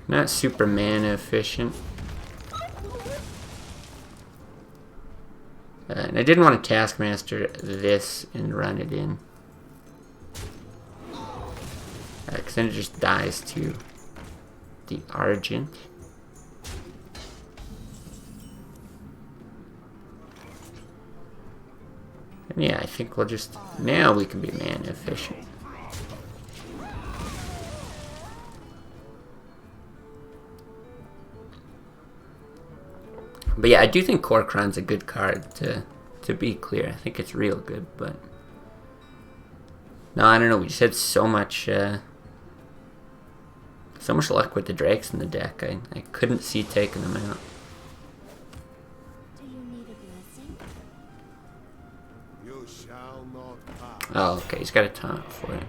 Not super mana efficient. And I didn't want to Taskmaster this and run it in. Because then it just dies to the Argent. And yeah, I think we'll just... Now we can be mana efficient. But yeah, I do think Corkron's a good card, to be clear. I think it's real good, but... No, I don't know, we just had so much luck with the Drakes in the deck. I couldn't see taking them out. Do you need a blessing? You shall not pass. Oh, okay, he's got a taunt for it.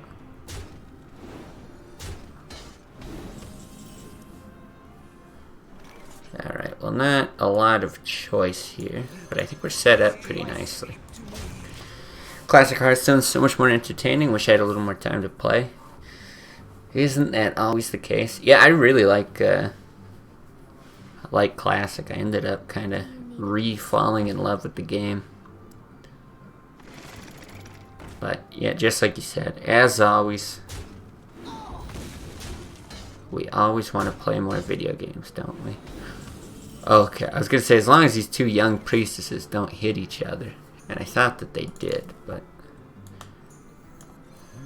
Alright, well, not a lot of choice here, but I think we're set up pretty nicely. Classic Hearthstone's so much more entertaining. Wish I had a little more time to play. Isn't that always the case? Yeah, I really like Classic. I ended up kind of re-falling in love with the game. But yeah, just like you said, as always, we always want to play more video games, don't we? Okay, I was going to say, as long as these two young priestesses don't hit each other. And I thought that they did, but...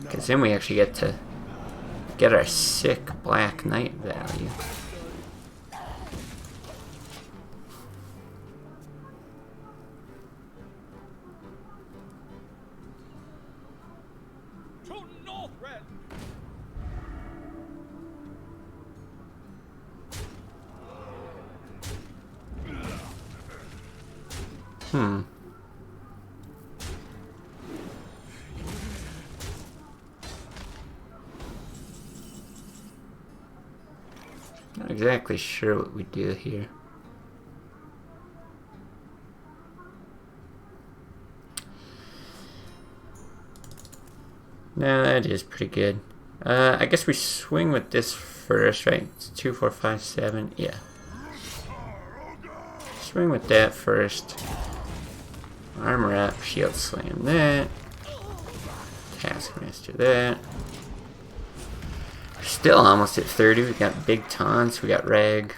Because then we actually get to get our sick Black Knight value. Not exactly sure what we do here. No, that is pretty good. I guess we swing with this first, right? It's 2, 4, 5, 7. Yeah. Swing with that first. Armor up, shield slam that. Taskmaster that. We're still almost at 30. We got big taunts, we got rag.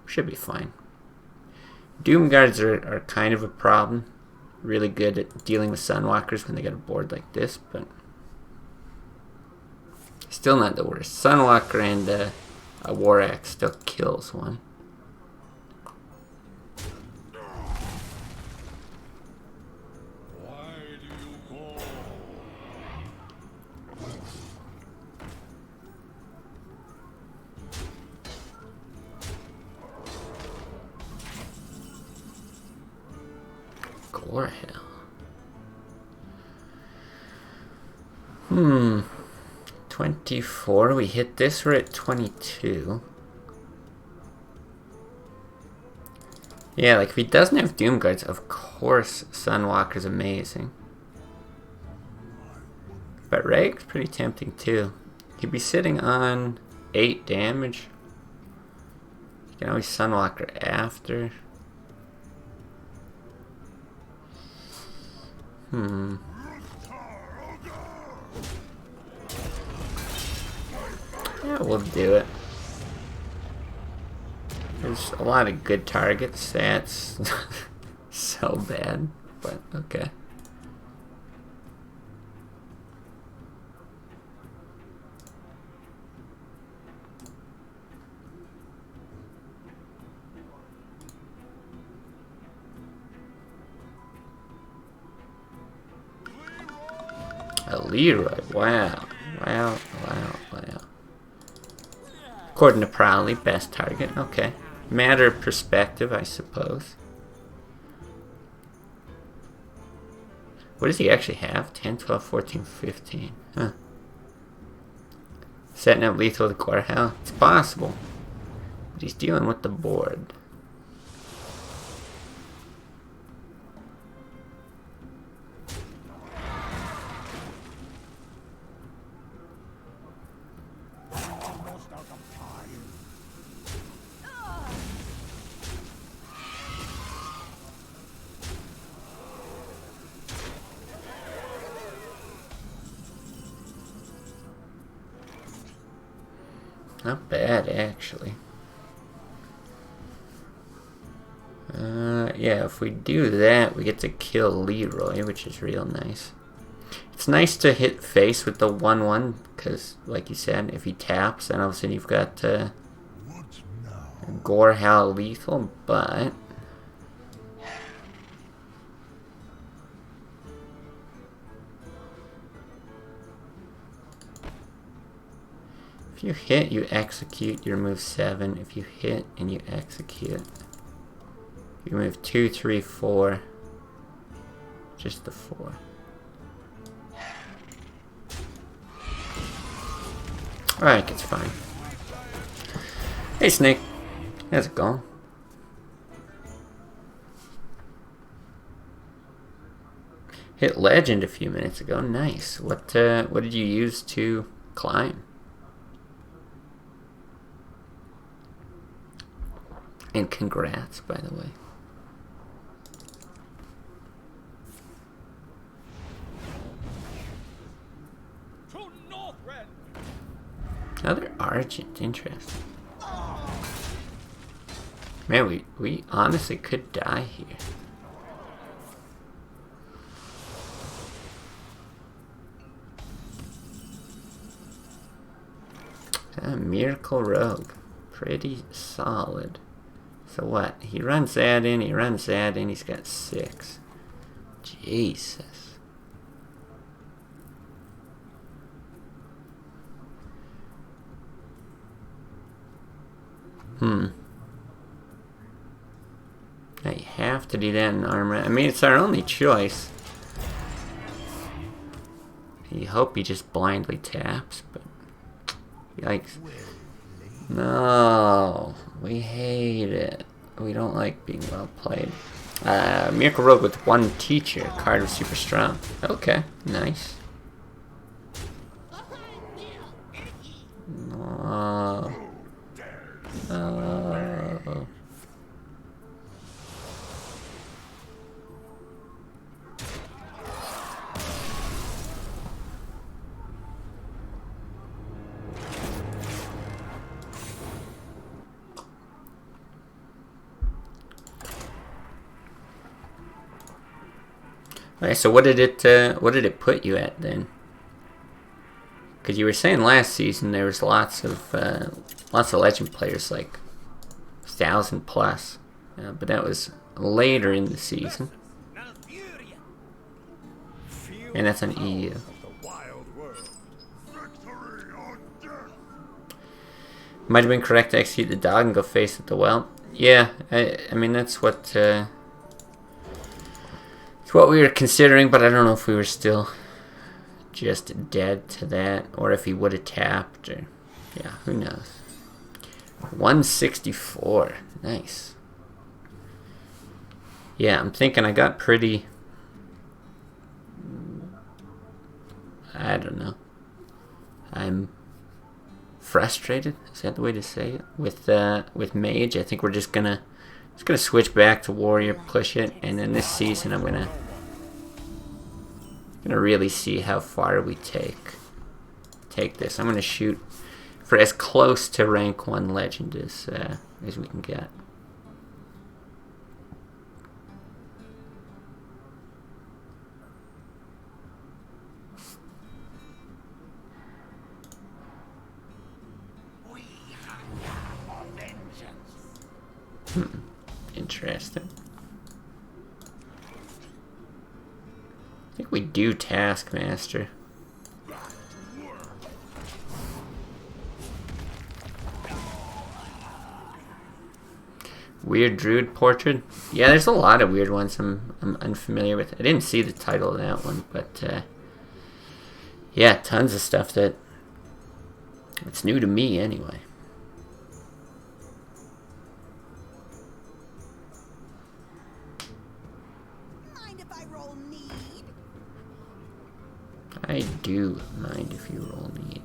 Should be fine. Doom Guards are kind of a problem. Really good at dealing with Sunwalkers when they get a board like this, but still not the worst. Sunwalker and a War Axe still kills one. Why do you call? Gore hell. 24. We hit this. We're at 22. Yeah, like if he doesn't have Doom Guards, of course Sunwalker's amazing. But Rag's pretty tempting too. He'd be sitting on 8 damage. You can always Sunwalker after. Yeah, we'll do it. There's a lot of good targets. That's so bad, but okay. A Leroy, wow. Wow. According to Prowley, best target, okay. Matter of perspective, I suppose. What does he actually have? 10, 12, 14, 15. Huh. Setting up lethal with Gore Hell? It's possible. But he's dealing with the board. Not bad, actually. Yeah, if we do that, we get to kill Leroy, which is real nice. It's nice to hit face with the 1/1, because, like you said, if he taps, then all of a sudden you've got Gore Hell lethal, but if you hit, you execute, you remove 7. If you hit and you execute, you remove 2, 3, 4. Just the 4. Alright, it's fine. Hey Snake, how's it going? Hit legend a few minutes ago, nice. What did you use to climb? And congrats, by the way. Another Argent, interesting. Man, we honestly could die here. Miracle Rogue. Pretty solid. So what? He runs that in, he's got 6. Jesus. Now you have to do that in armor. I mean, it's our only choice. You hope he just blindly taps, but yikes. No, we hate it. We don't like being well played. Miracle Rogue with 1 teacher. Card was super strong. Okay, nice. No. No. Alright, so what did it put you at then? Because you were saying last season there was lots of legend players, like 1,000 plus, but that was later in the season, and that's on EU. Might have been correct to execute the dog and go face at the well. Yeah, I mean that's what it's what we were considering, but I don't know if we were still just dead to that, or if he would have tapped, or yeah, who knows. 164, nice. Yeah, I'm thinking I got pretty, I don't know, I'm frustrated, is that the way to say it, with Mage. I think we're just gonna switch back to Warrior, push it, and then this season I'm gonna really see how far we take this. I'm gonna shoot for as close to rank 1 legend as we can get. Interesting. I think we do Taskmaster. Weird Druid portrait? Yeah, there's a lot of weird ones I'm unfamiliar with. I didn't see the title of that one, but yeah, tons of stuff that it's new to me anyway. I do mind if you roll need.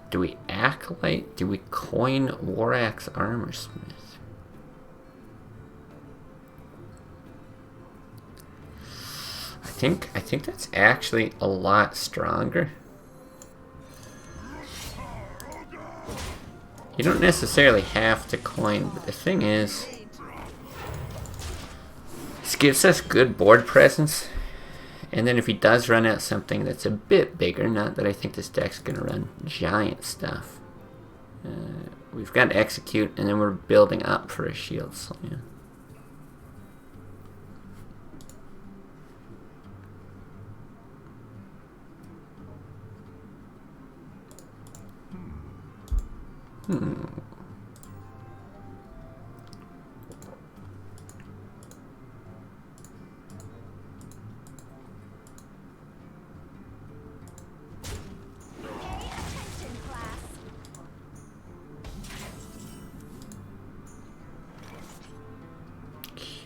Do we Acolyte? Do we coin Warax Armorsmith? I think that's actually a lot stronger. You don't necessarily have to coin, but the thing is, this gives us good board presence, and then if he does run out something that's a bit bigger, not that I think this deck's going to run giant stuff, we've got Execute, and then we're building up for a Shield Slam.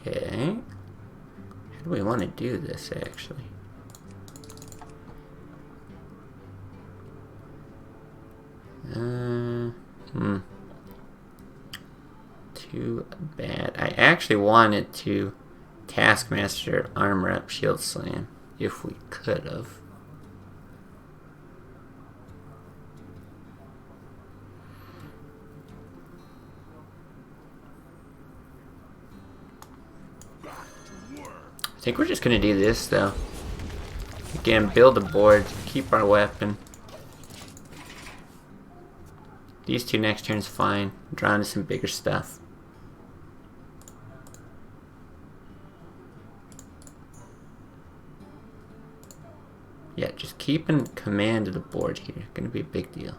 Okay. How do we want to do this, actually? Too bad. I actually wanted to Taskmaster Armor Up Shield Slam, if we could have. I think we're just gonna do this though. Again, build a board, keep our weapon. These two next turns fine. Draw into some bigger stuff. Yeah, just keeping command of the board here. Gonna be a big deal.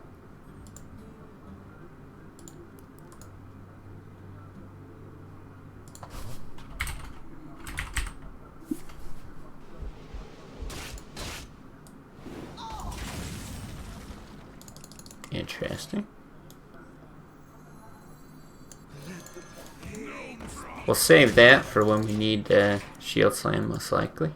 Interesting. We'll save that for when we need Shield Slam, most likely.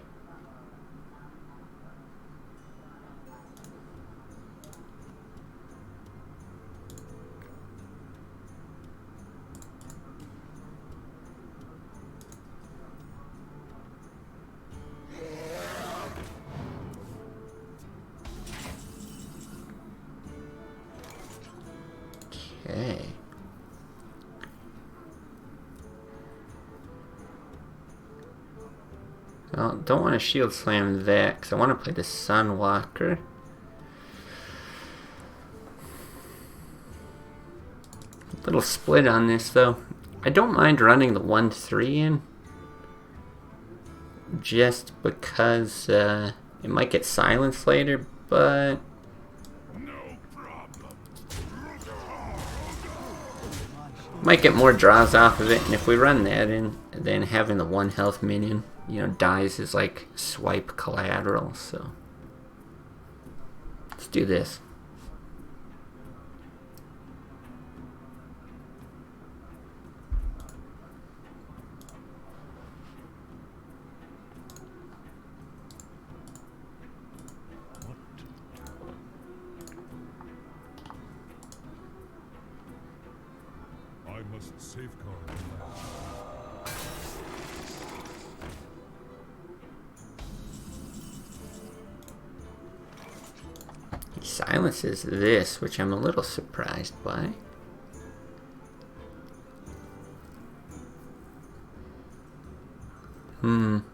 Okay. Well, don't want to shield slam that because I want to play the Sunwalker. Little split on this though. I don't mind running the 1-3 in, just because it might get silenced later, but might get more draws off of it. And if we run that in, then having the 1 health minion, you know, dies is like swipe collateral. So let's do this. Safeguard. He silences this, which I'm a little surprised by. You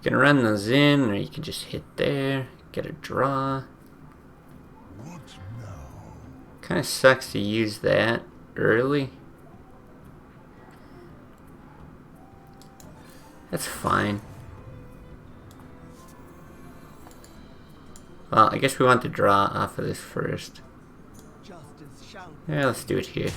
can run those in, or you can just hit there, get a draw. What now? Kind of sucks to use that early. That's fine. Well, I guess we want to draw off of this first. Justice shall Yeah, let's do it here.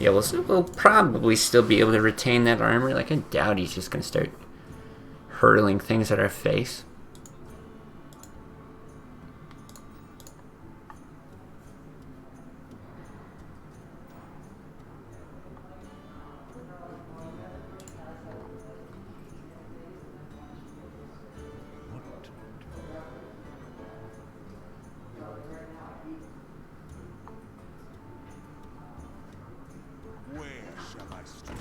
Yeah, we'll probably still be able to retain that armor. Like, I doubt he's just going to start hurling things at our face. Where shall I strike?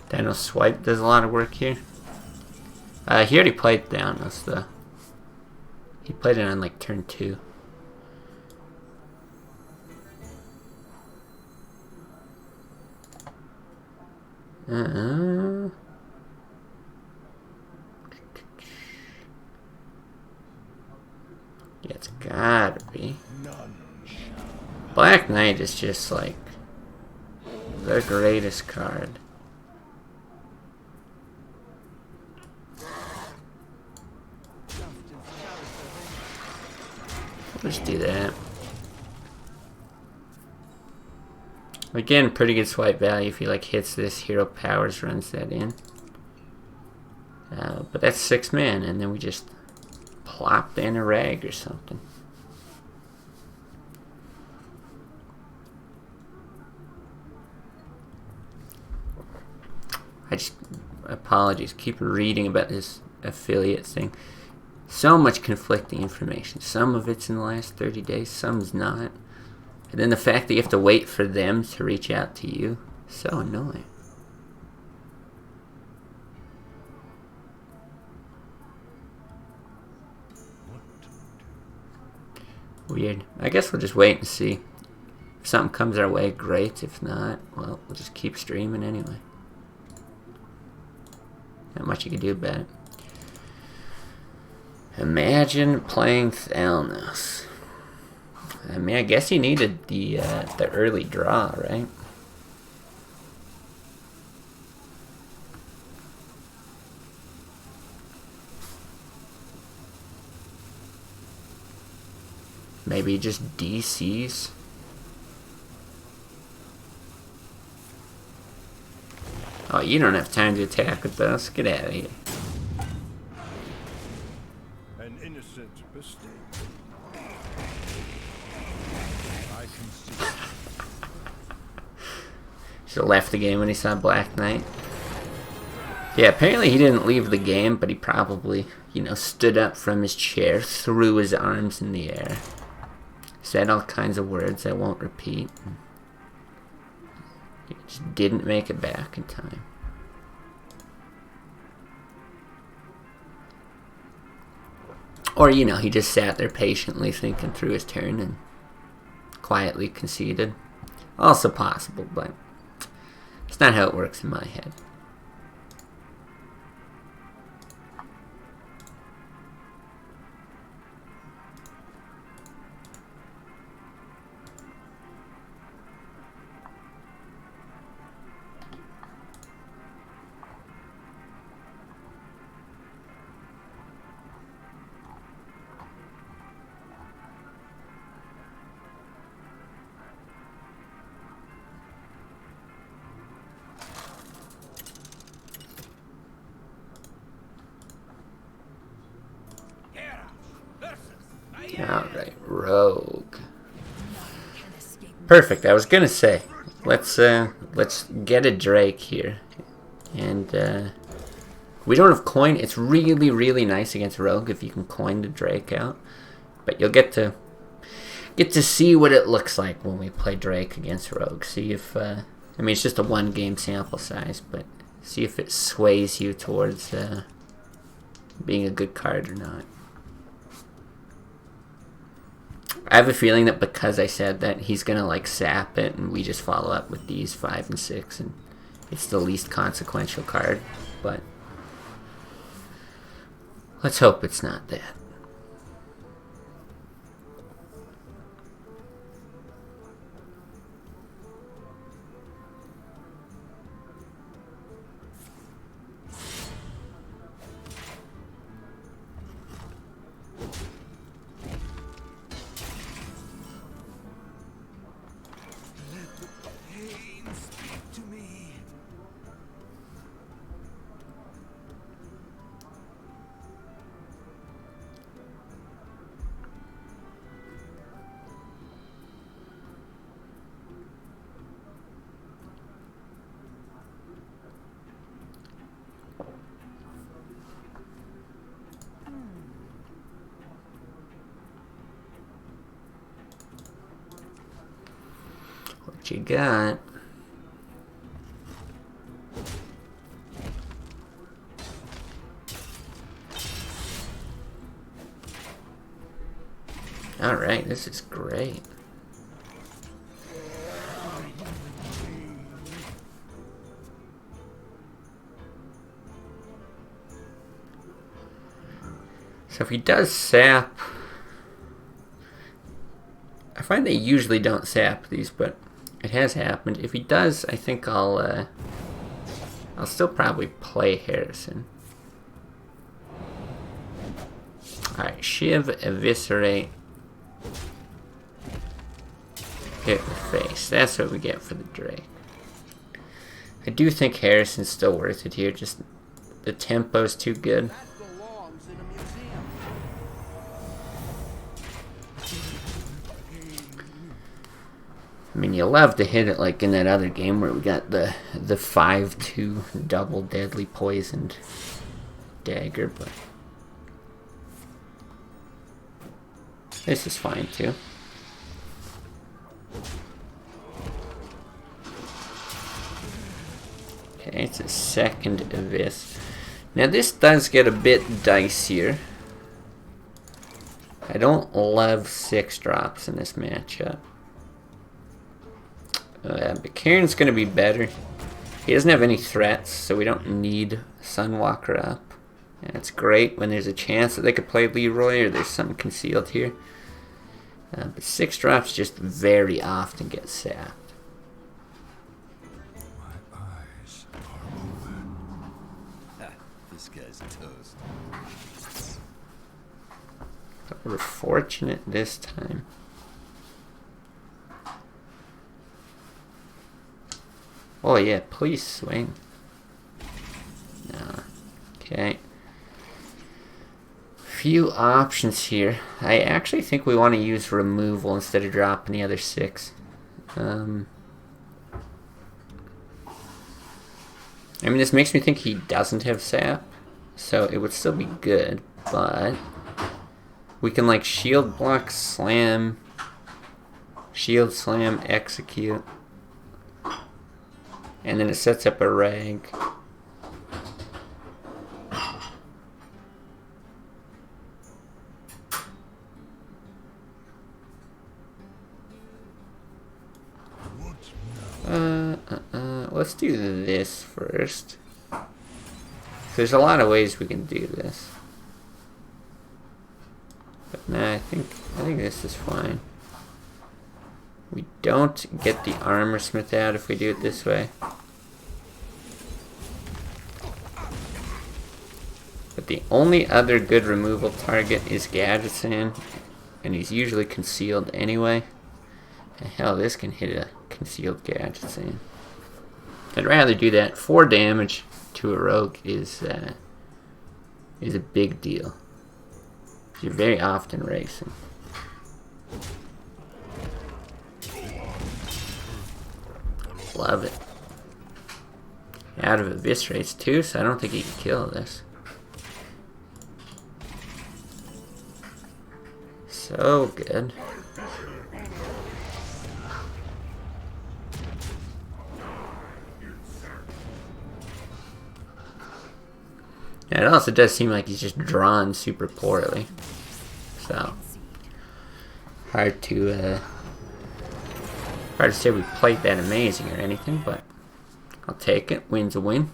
Daniel Swipe does a lot of work here. He already played down. That's the. He played it on like turn 2. Yeah, it's gotta be. Black Knight is just like the greatest card. Let's do that. Again, pretty good swipe value if he like hits this, Hero Powers runs that in. But that's 6 man, and then we just plop in a rag or something. Apologies, keep reading about this affiliate thing. So much conflicting information. Some of it's in the last 30 days, some's not. And then the fact that you have to wait for them to reach out to you, so annoying. Weird. I guess we'll just wait and see. If something comes our way, great. If not, well, we'll just keep streaming anyway. Not much you can do about it. Imagine playing Thalnos. I mean, I guess he needed the early draw, right? Maybe he just DCs. Oh, you don't have time to attack with us. Get out of here. An innocent mistake. I can see. Should have left the game when he saw Black Knight. Yeah, apparently he didn't leave the game, but he probably, you know, stood up from his chair, threw his arms in the air, said all kinds of words I won't repeat. He just didn't make it back in time. Or, you know, he just sat there patiently thinking through his turn and quietly conceded. Also possible, but it's not how it works in my head. Alright, rogue. Perfect, I was gonna say, let's get a Drake here. And we don't have coin. It's really, really nice against rogue if you can coin the Drake out. But you'll get to see what it looks like when we play Drake against rogue. See if I mean, it's just a 1 game sample size, but see if it sways you towards being a good card or not. I have a feeling that because I said that, he's gonna like sap it, and we just follow up with these 5 and 6, and it's the least consequential card. But let's hope it's not that. What you got? Alright, this is great. So if he does sap, I find they usually don't sap these, but it has happened. If he does, I think I'll still probably play Harrison. Alright, Shiv, Eviscerate, hit the face. That's what we get for the Drake. I do think Harrison's still worth it here, just the tempo's too good. That belongs in a museum. I mean, you love to hit it like in that other game where we got the 5/2 double deadly poisoned dagger, but this is fine too. Okay, it's a second Abyss. Now this does get a bit dicier. I don't love 6 drops in this matchup. But Kieran's going to be better. He doesn't have any threats, so we don't need Sunwalker up. And it's great when there's a chance that they could play Leroy or there's something concealed here. But 6 drops just very often get sapped. My eyes are open. Ha, this guy's toast. But we're fortunate this time. Oh yeah, please swing. No. Okay. Few options here. I actually think we want to use removal instead of dropping the other 6. I mean, this makes me think he doesn't have sap, so it would still be good, but we can like shield block, slam, shield slam, execute. And then it sets up a rag. Let's do this first. There's a lot of ways we can do this. But nah, I think this is fine. We don't get the armor smith out if we do it this way. But the only other good removal target is Gadgetzan, and he's usually concealed anyway. And hell, this can hit a concealed Gadgetzan. I'd rather do that. 4 damage to a rogue is a big deal. You're very often racing. Love it. Out of eviscerates too, so I don't think he can kill this. So good. And it also does seem like he's just drawn super poorly. So hard to say we played that amazing or anything, but I'll take it. Win's a win.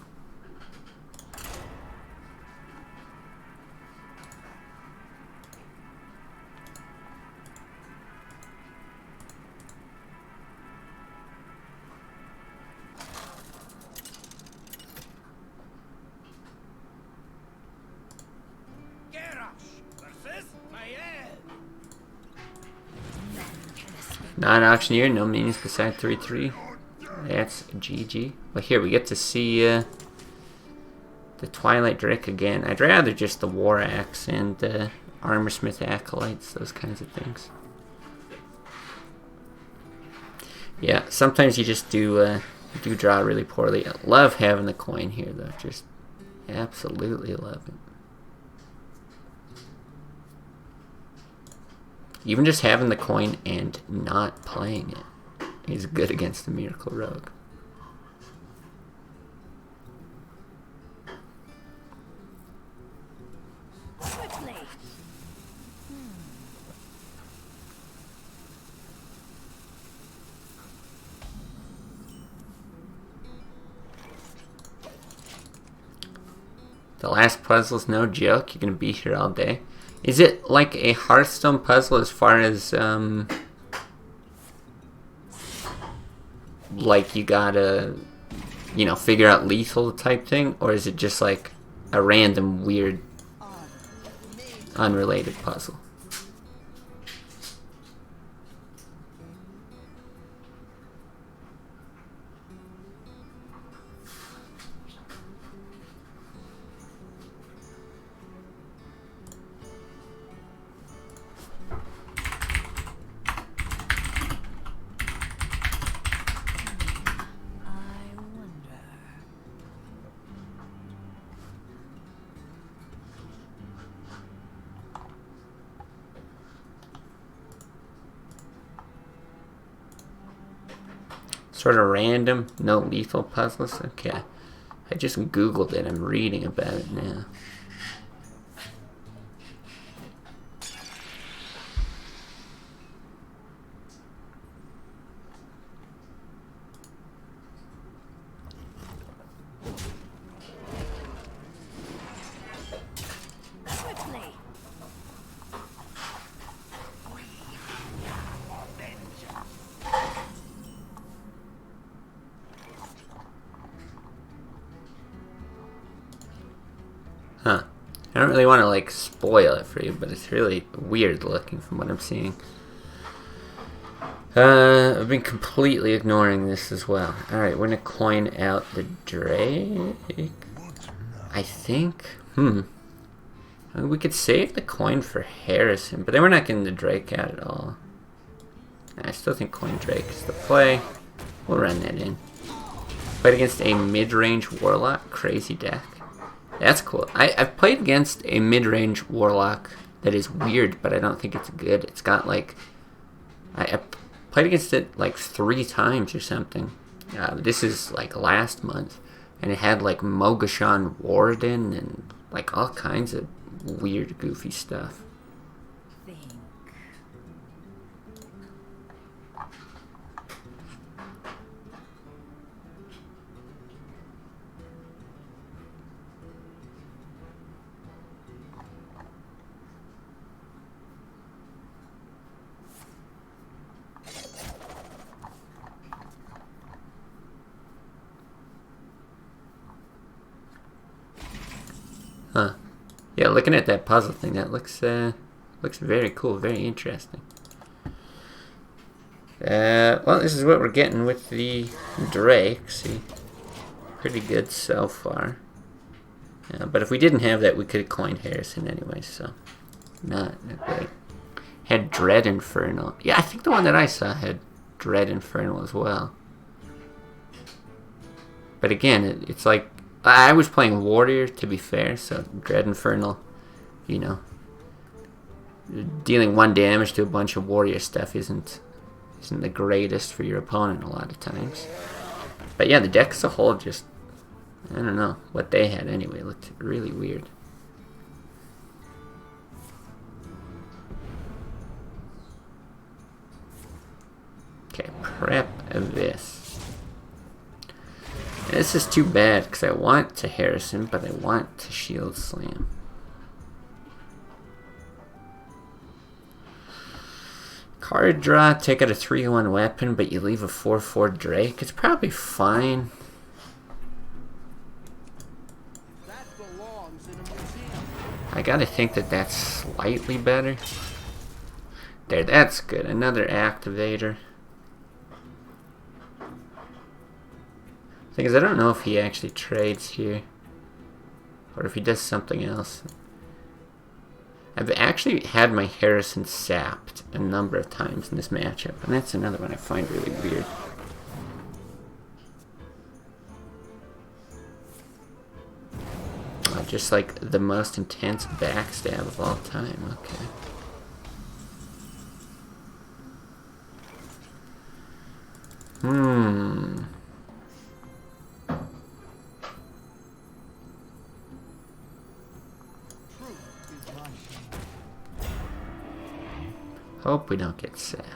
Non-auctioneer, no minions beside 3/3. That's GG. Well, here we get to see the Twilight Drake again. I'd rather just the War Axe and Armorsmith Acolytes, those kinds of things. Yeah, sometimes you just do draw really poorly. I love having the coin here, though. Just absolutely love it. Even just having the coin and not playing it is good against the Miracle Rogue. Quickly. The last puzzle's no joke. You're gonna be here all day. Is it like a Hearthstone puzzle as far as, like you gotta, you know, figure out lethal type thing? Or is it just like a random, weird, unrelated puzzle? Sort of random, no lethal puzzles. Okay. I just Googled it. I'm reading about it now. Quickly. Huh. I don't really want to like spoil it for you, but it's really weird looking from what I'm seeing. I've been completely ignoring this as well. Alright, we're gonna coin out the Drake. I think. I mean, we could save the coin for Harrison, but then we're not getting the Drake out at all. I still think coin Drake is the play. We'll run that in. Played against a mid-range Warlock. Crazy deck. That's cool. I've played against a mid-range Warlock that is weird, but I don't think it's good. It's got like... I played against it like 3 times or something. This is like last month, and it had like Mogashan Warden and like all kinds of weird, goofy stuff. Think. Huh. Yeah, looking at that puzzle thing, that looks very cool, very interesting. Well, this is what we're getting with the Drake. See, pretty good so far. But if we didn't have that, we could have coined Harrison anyway, so not great. Had Dread Infernal. Yeah, I think the one that I saw had Dread Infernal as well. But again, it's like, I was playing Warrior, to be fair, so Dread Infernal, you know, dealing 1 damage to a bunch of Warrior stuff isn't the greatest for your opponent a lot of times. But yeah, the deck as a whole just, I don't know, what they had anyway looked really weird. Okay, prep of this. This is too bad, because I want to Harrison, but I want to Shield Slam. Card draw, take out a 3-1 weapon, but you leave a 4-4 Drake. It's probably fine. That belongs in a museum. I gotta think that that's slightly better. There, that's good. Another activator. Thing is, I don't know if he actually trades here, or if he does something else. I've actually had my Harrison sapped a number of times in this matchup, and that's another one I find really weird. Just like the most intense backstab of all time, okay. Hope we don't get sapped.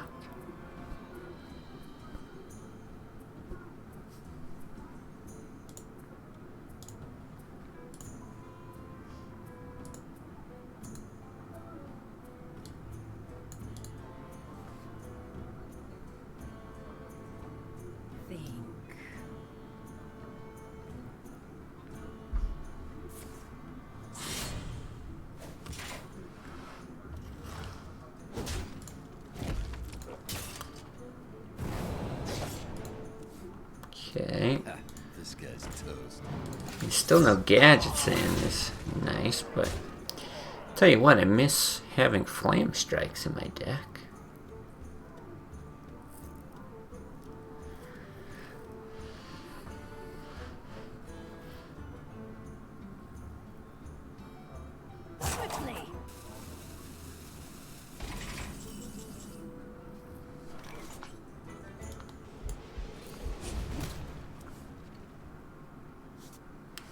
Think. Okay. This guy's toast. There's still no gadgets in this. Nice, but tell you what, I miss having flame strikes in my deck. Quickly.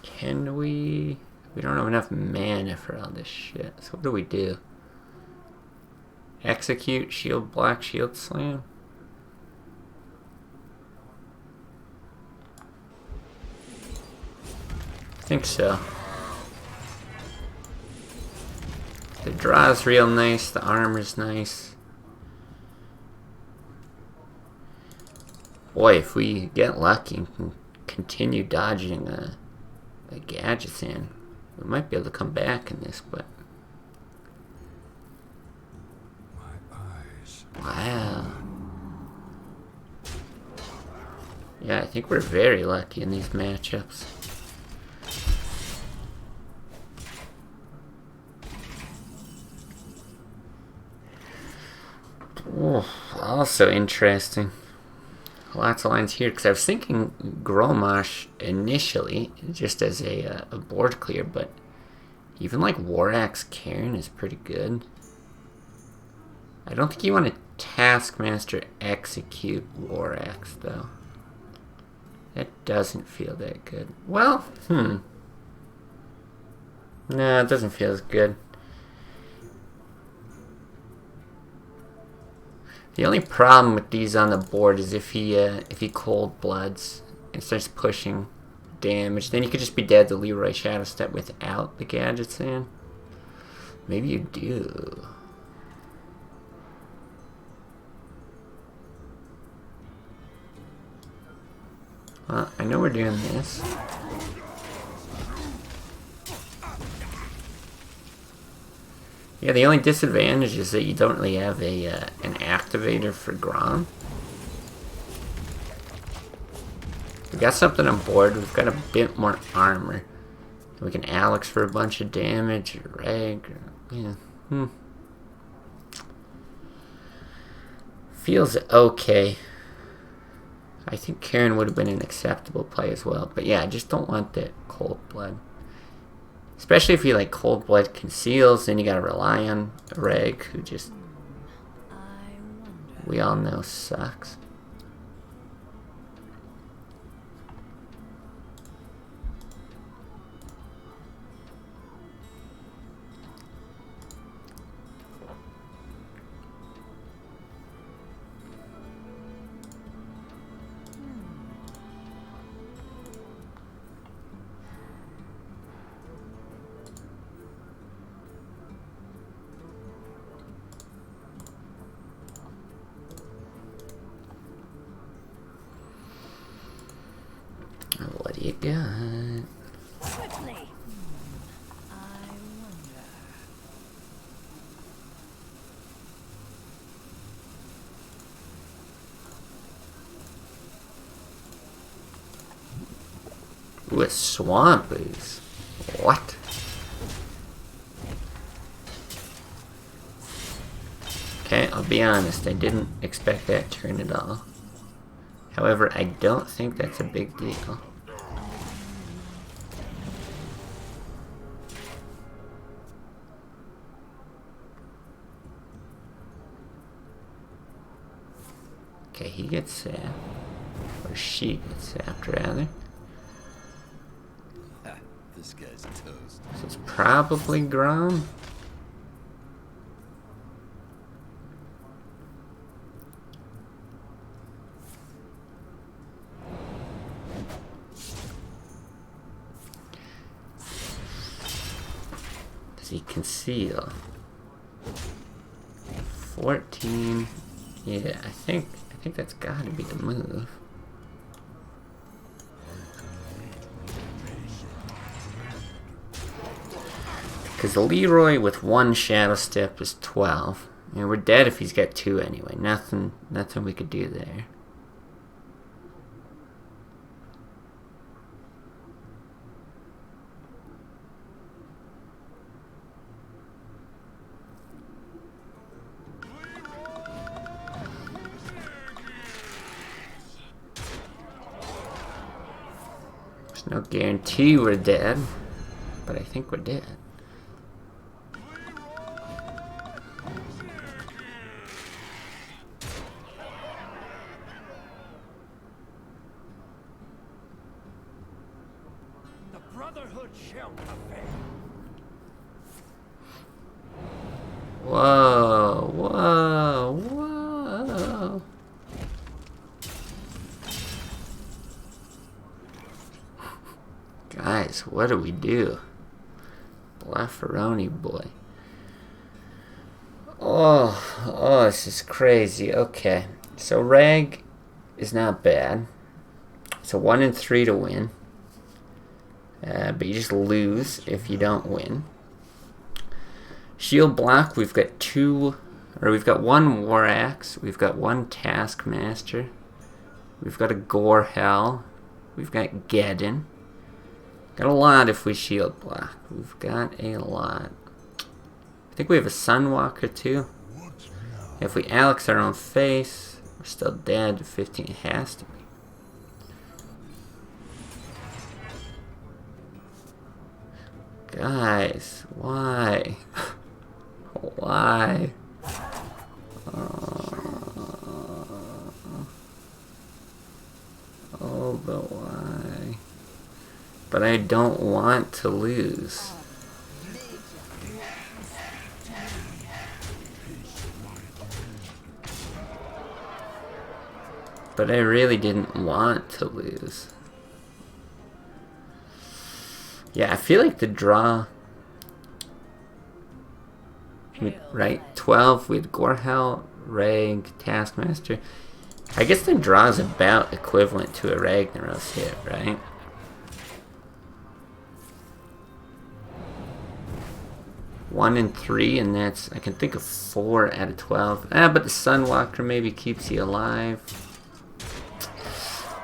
Can we? We don't have enough mana for all this shit. So what do we do? Execute, shield block, shield slam? I think so. The draw's real nice, the armor's nice. Boy, if we get lucky and can continue dodging the gadgets in, we might be able to come back in this, but My eyes. wow. Yeah, I think we're very lucky in these matchups. Oh, also interesting. Lots of lines here, because I was thinking Gromash initially, just as a board clear, but even like War Axe Cairn is pretty good. I don't think you want to Taskmaster execute War Axe, though. That doesn't feel that good. Well, No, it doesn't feel as good. The only problem with these on the board is if he cold bloods and starts pushing damage, then you could just be dead to Leroy Shadow Step without the gadgets in. Maybe you do. Well, I know we're doing this. Yeah, the only disadvantage is that you don't really have a an activator for Grom. We got something on board. We've got a bit more armor. We can Alex for a bunch of damage, or Reg. Yeah. Feels okay. I think Karen would have been an acceptable play as well. But yeah, I just don't want that cold blood. Especially if you like cold blood conceals, then you gotta rely on a Reg who just we all know sucks. What do you got? Quickly. I wonder. Ooh, a swamp ooze. What? Okay, I'll be honest, I didn't expect that turn at all. However, I don't think that's a big deal. Okay, he gets sapped. Or she gets sapped, rather. This guy's toast. So it's probably Grom. Does he conceal? 14. Yeah, I think that's gotta be the move. Because Leroy with one Shadow Step is 12. And we're dead if he's got 2 anyway. Nothing we could do there. There's no guarantee we're dead, but I think we're dead. The Brotherhood shall prevail. Whoa, whoa, whoa. Guys, what do we do? Blaffaroni boy. Oh, this is crazy. Okay, so Rag is not bad. It's a 1 in 3 to win. But you just lose if you don't win. Shield block, we've got 1 War Axe, we've got 1 Taskmaster, we've got a Gore Hell, we've got Geddon. Got a lot if we shield block. We've got a lot. I think we have a Sunwalker too. If we Alex our own face, we're still dead. 15 it has to be. Guys, why? Why? Oh, but why? but I don't want to lose. But I really didn't want to lose. Yeah, I feel like the draw... Right, 12 with Gorhel, Reg, Taskmaster. I guess the draw is about equivalent to a Ragnaros hit, right? One and 3, and that's... I can think of 4 out of 12. Ah, but the Sunwalker maybe keeps you alive.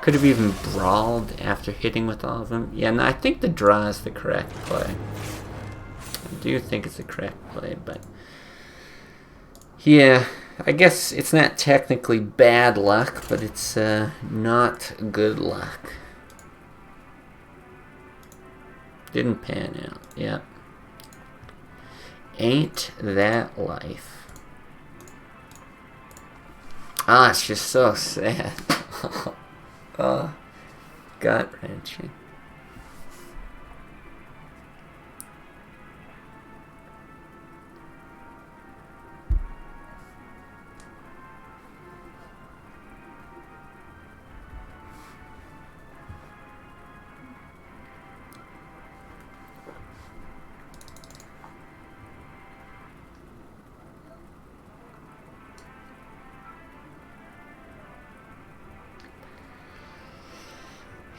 Could have even brawled after hitting with all of them. Yeah, no, I think the draw is the correct play. I do think it's the correct play, but... Yeah, I guess it's not technically bad luck, but it's not good luck. Didn't pan out, yep. Ain't that life. Ah, it's just so sad. Oh, gut-wrenching.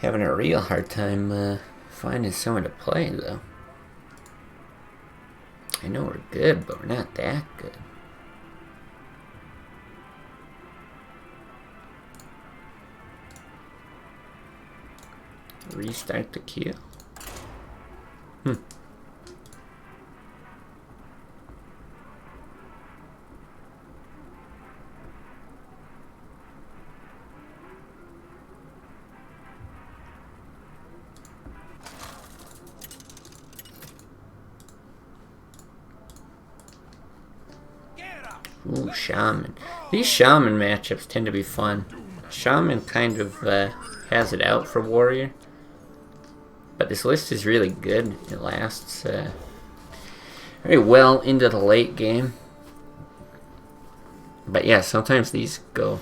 Having a real hard time finding someone to play, though. I know we're good, but we're not that good. Restart the queue. Ooh, Shaman. These Shaman matchups tend to be fun. Shaman kind of has it out for Warrior. But this list is really good. It lasts very well into the late game. But yeah, sometimes these go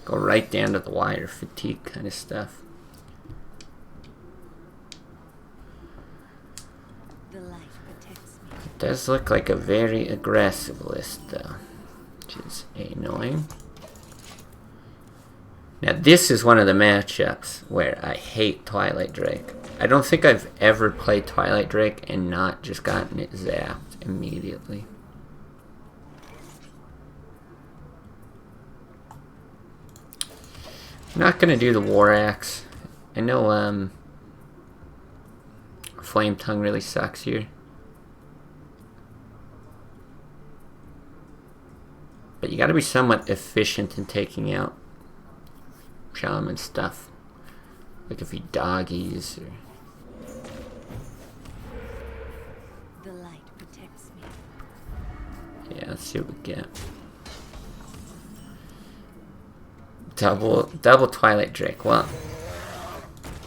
right down to the wire. Fatigue kind of stuff. It does look like a very aggressive list, though. Which is annoying. Now this is one of the matchups where I hate Twilight Drake. I don't think I've ever played Twilight Drake and not just gotten it zapped immediately. I'm not gonna do the War Axe. I know Flame Tongue really sucks here. But you gotta be somewhat efficient in taking out Shaman stuff. Like if he doggies or... The light protects me. Yeah, let's see what we get. Double Twilight Drake. Well,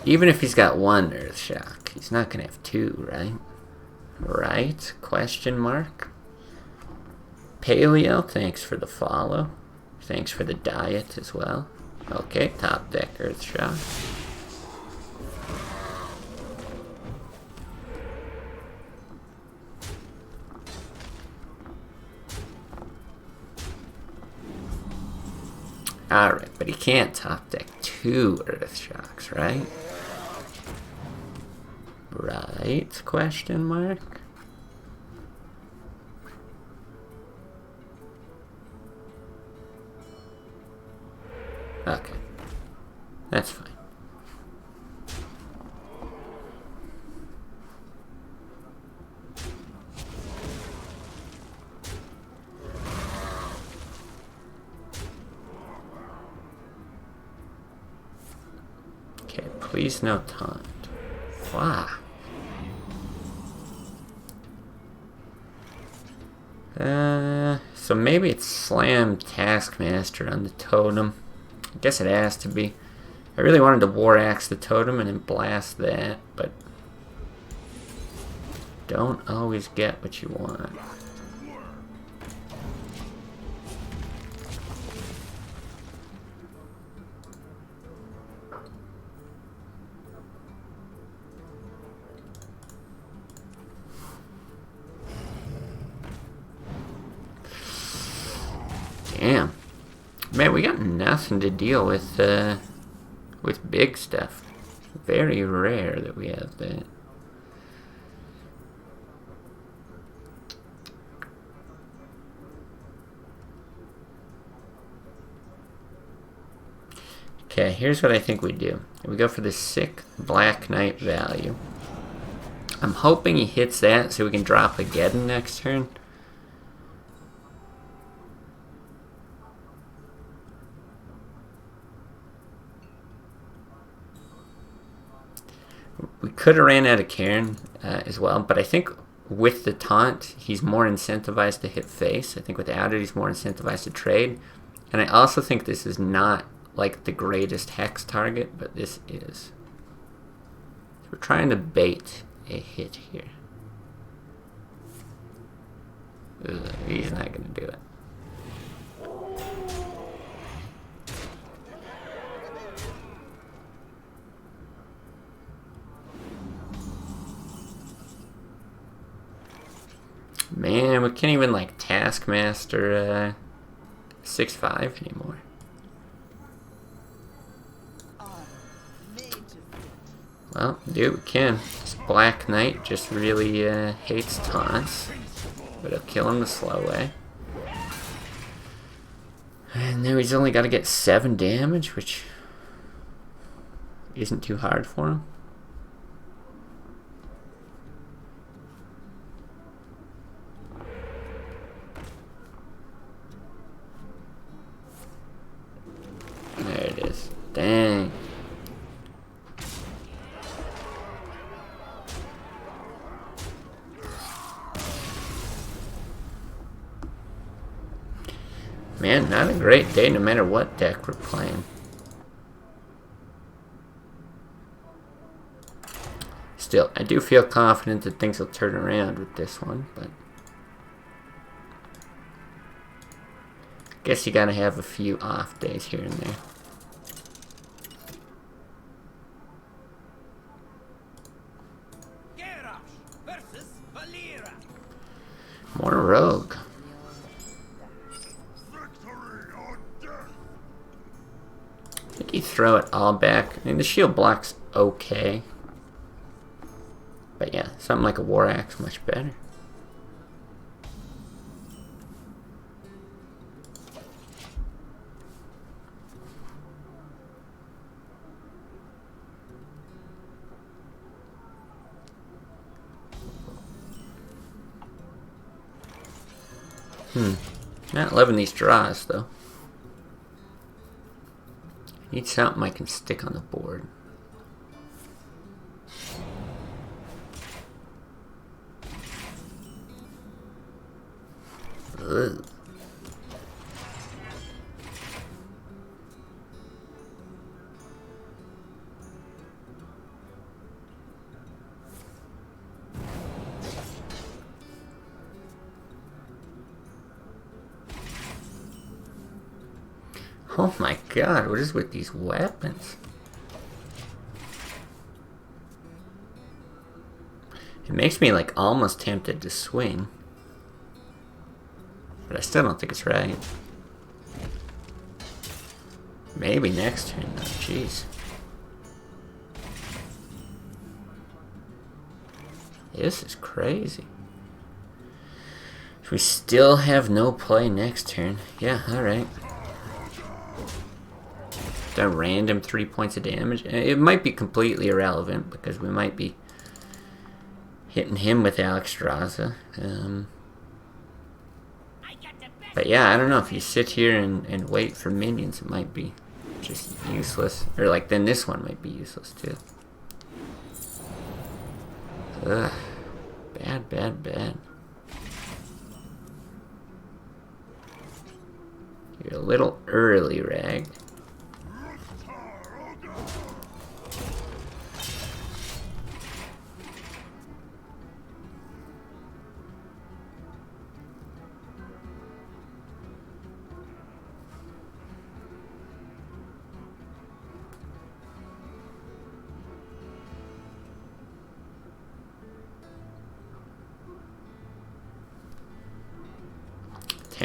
even if he's got one Earth Shock, he's not gonna have two, right? Right? Question mark? Paleo, thanks for the follow. Thanks for the diet as well. Okay, top deck Earth Shock. Alright, but he can't top deck 2 Earth Shocks, right? Right? Question mark? Okay. That's fine. Okay, please no taunt. Wow. So maybe it's Slam Taskmaster on the totem. I guess it has to be. I really wanted to War Axe the totem and then blast that, but don't always get what you want. Damn. Man, we got nothing to deal with big stuff. Very rare that we have that. Okay, here's what I think we do. We go for the sick Black Knight value. I'm hoping he hits that so we can drop a Geddon next turn. We could have ran out of Cairn as well, but I think with the taunt, he's more incentivized to hit face. I think without it, he's more incentivized to trade. And I also think this is not like the greatest hex target, but this is. So we're trying to bait a hit here. Ugh, he's not going to do it. Man, we can't even like Taskmaster 6/5 anymore. Well, dude, we can. This Black Knight just really hates taunts, but it'll kill him the slow way. And now he's only got to get 7 damage, which isn't too hard for him. There it is. Dang. Man, not a great day no matter what deck we're playing. Still, I do feel confident that things will turn around with this one, but guess you gotta have a few off days here and there. More rogue. I think you throw it all back. I mean, the shield block's okay. But yeah, something like a War Axe much better. Not loving these draws, though. Need something I can stick on the board. Ugh. Oh my god, what is with these weapons? It makes me like almost tempted to swing. But I still don't think it's right. Maybe next turn though, jeez. This is crazy. We still have no play next turn. Yeah, alright. A random 3 points of damage. It might be completely irrelevant because we might be hitting him with Alexstrasza. But yeah, I don't know. If you sit here and wait for minions, it might be just useless. Or like, then this one might be useless too. Ugh. Bad, bad, bad. You're a little early, Rag.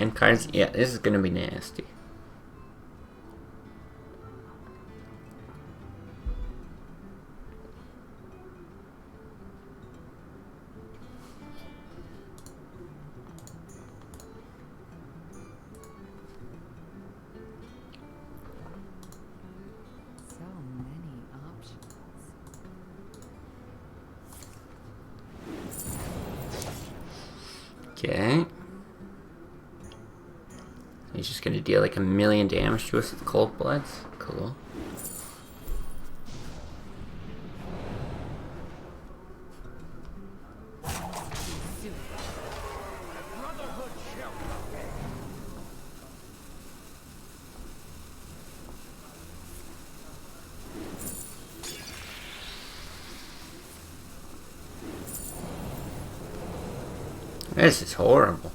end cards. Yeah, this is gonna be nasty. So many options. Okay. He's just gonna deal like 1,000,000 damage to us with cold bloods. Cool. This is horrible.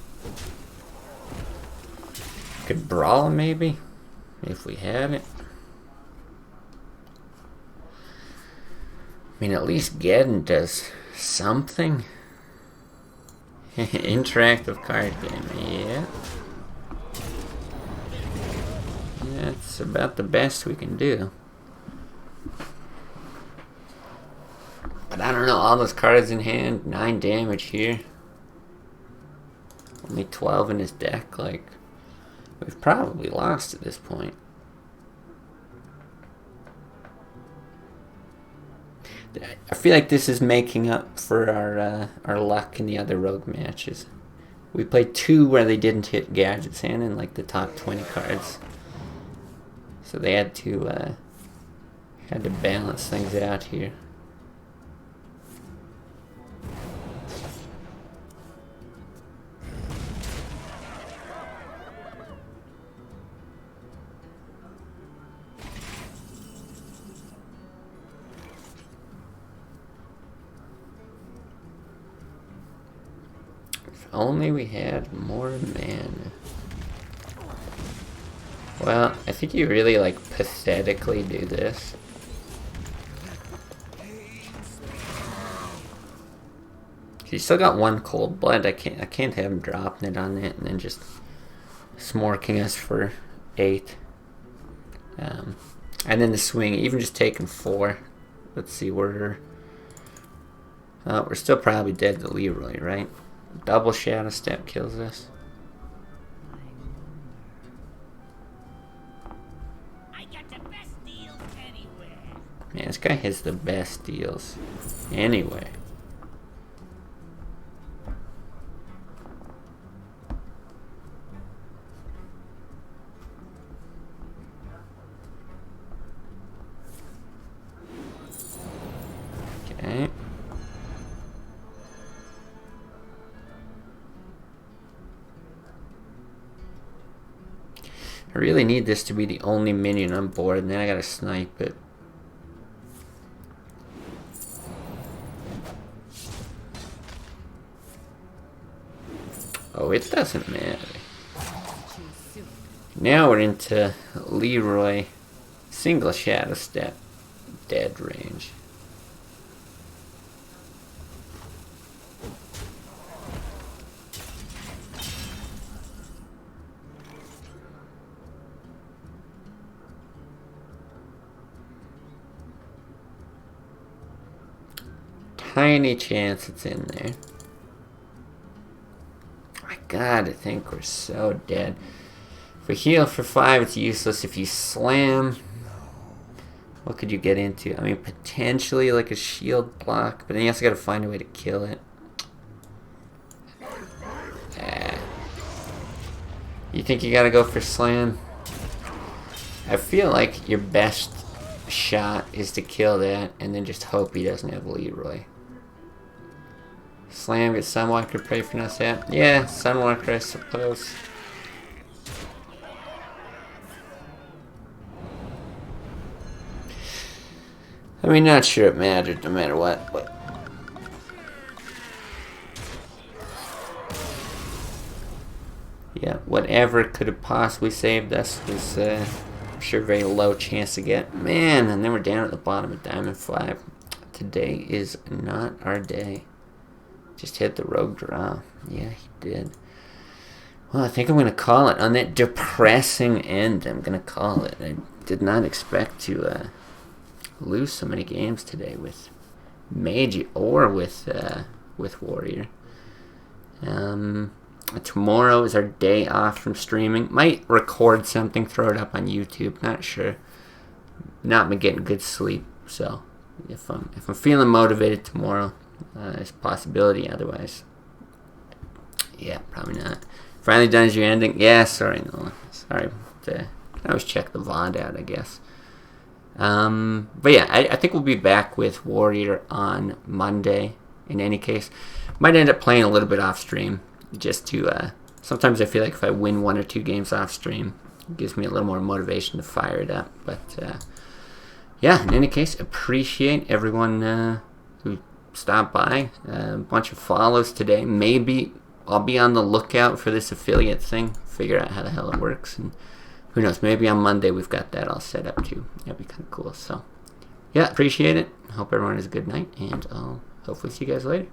Could brawl maybe, if we had it. I mean, at least Geddon does something. Interactive card game, yeah. That's about the best we can do. But I don't know, all those cards in hand, 9 damage here. Only 12 in his deck, like, we've probably lost at this point. I feel like this is making up for our luck in the other rogue matches. We played 2 where they didn't hit gadgets in like the top 20 cards. So they had to balance things out here. If only we had more mana. Well, I think you really like pathetically do this. He's still got 1 cold blood. I can't have him dropping it on it and then just smorking us for 8. And then the swing, even just taking 4. Let's see, we're still probably dead to Leroy, right? Double Shadow Step kills us. I got the best deals anywhere. Man, this guy has the best deals anyway. Okay. I really need this to be the only minion on board, and then I gotta snipe it. Oh, it doesn't matter. Now we're into Leroy single Shadow Step dead range. Tiny chance it's in there. My God, I think we're so dead. If we heal for 5, it's useless. If you slam, what could you get into? I mean, potentially like a shield block, but then you also got to find a way to kill it. You think you got to go for slam? I feel like your best shot is to kill that and then just hope he doesn't have Leroy. Slam, get Sunwalker, pray for us out. Yeah, Sunwalker, I suppose. I mean, not sure it mattered no matter what, but... yeah, whatever could have possibly saved us was, I'm sure, very low chance to get. Man, and then we're down at the bottom of Diamond 5. Today is not our day. Just hit the rogue draw. Yeah, he did. Well, I think I'm going to call it. On that depressing end, I'm going to call it. I did not expect to lose so many games today with Mage or with Warrior. Tomorrow is our day off from streaming. Might record something, throw it up on YouTube. Not sure. Not been getting good sleep, so if I'm feeling motivated tomorrow, there's a possibility. Otherwise, yeah, probably not. Finally done as your ending? Yeah, sorry, no, sorry. I always check the VOD out, I guess. But yeah, I think we'll be back with Warrior on Monday. In any case, might end up playing a little bit off stream, just to. Sometimes I feel like if I win 1 or 2 games off stream, it gives me a little more motivation to fire it up. But yeah, in any case, appreciate everyone who stopped by. A bunch of follows today. Maybe I'll be on the lookout for this affiliate thing. Figure out how the hell it works, and who knows? Maybe on Monday we've got that all set up too. That'd be kind of cool. So yeah, appreciate it. Hope everyone has a good night, and I'll hopefully see you guys later.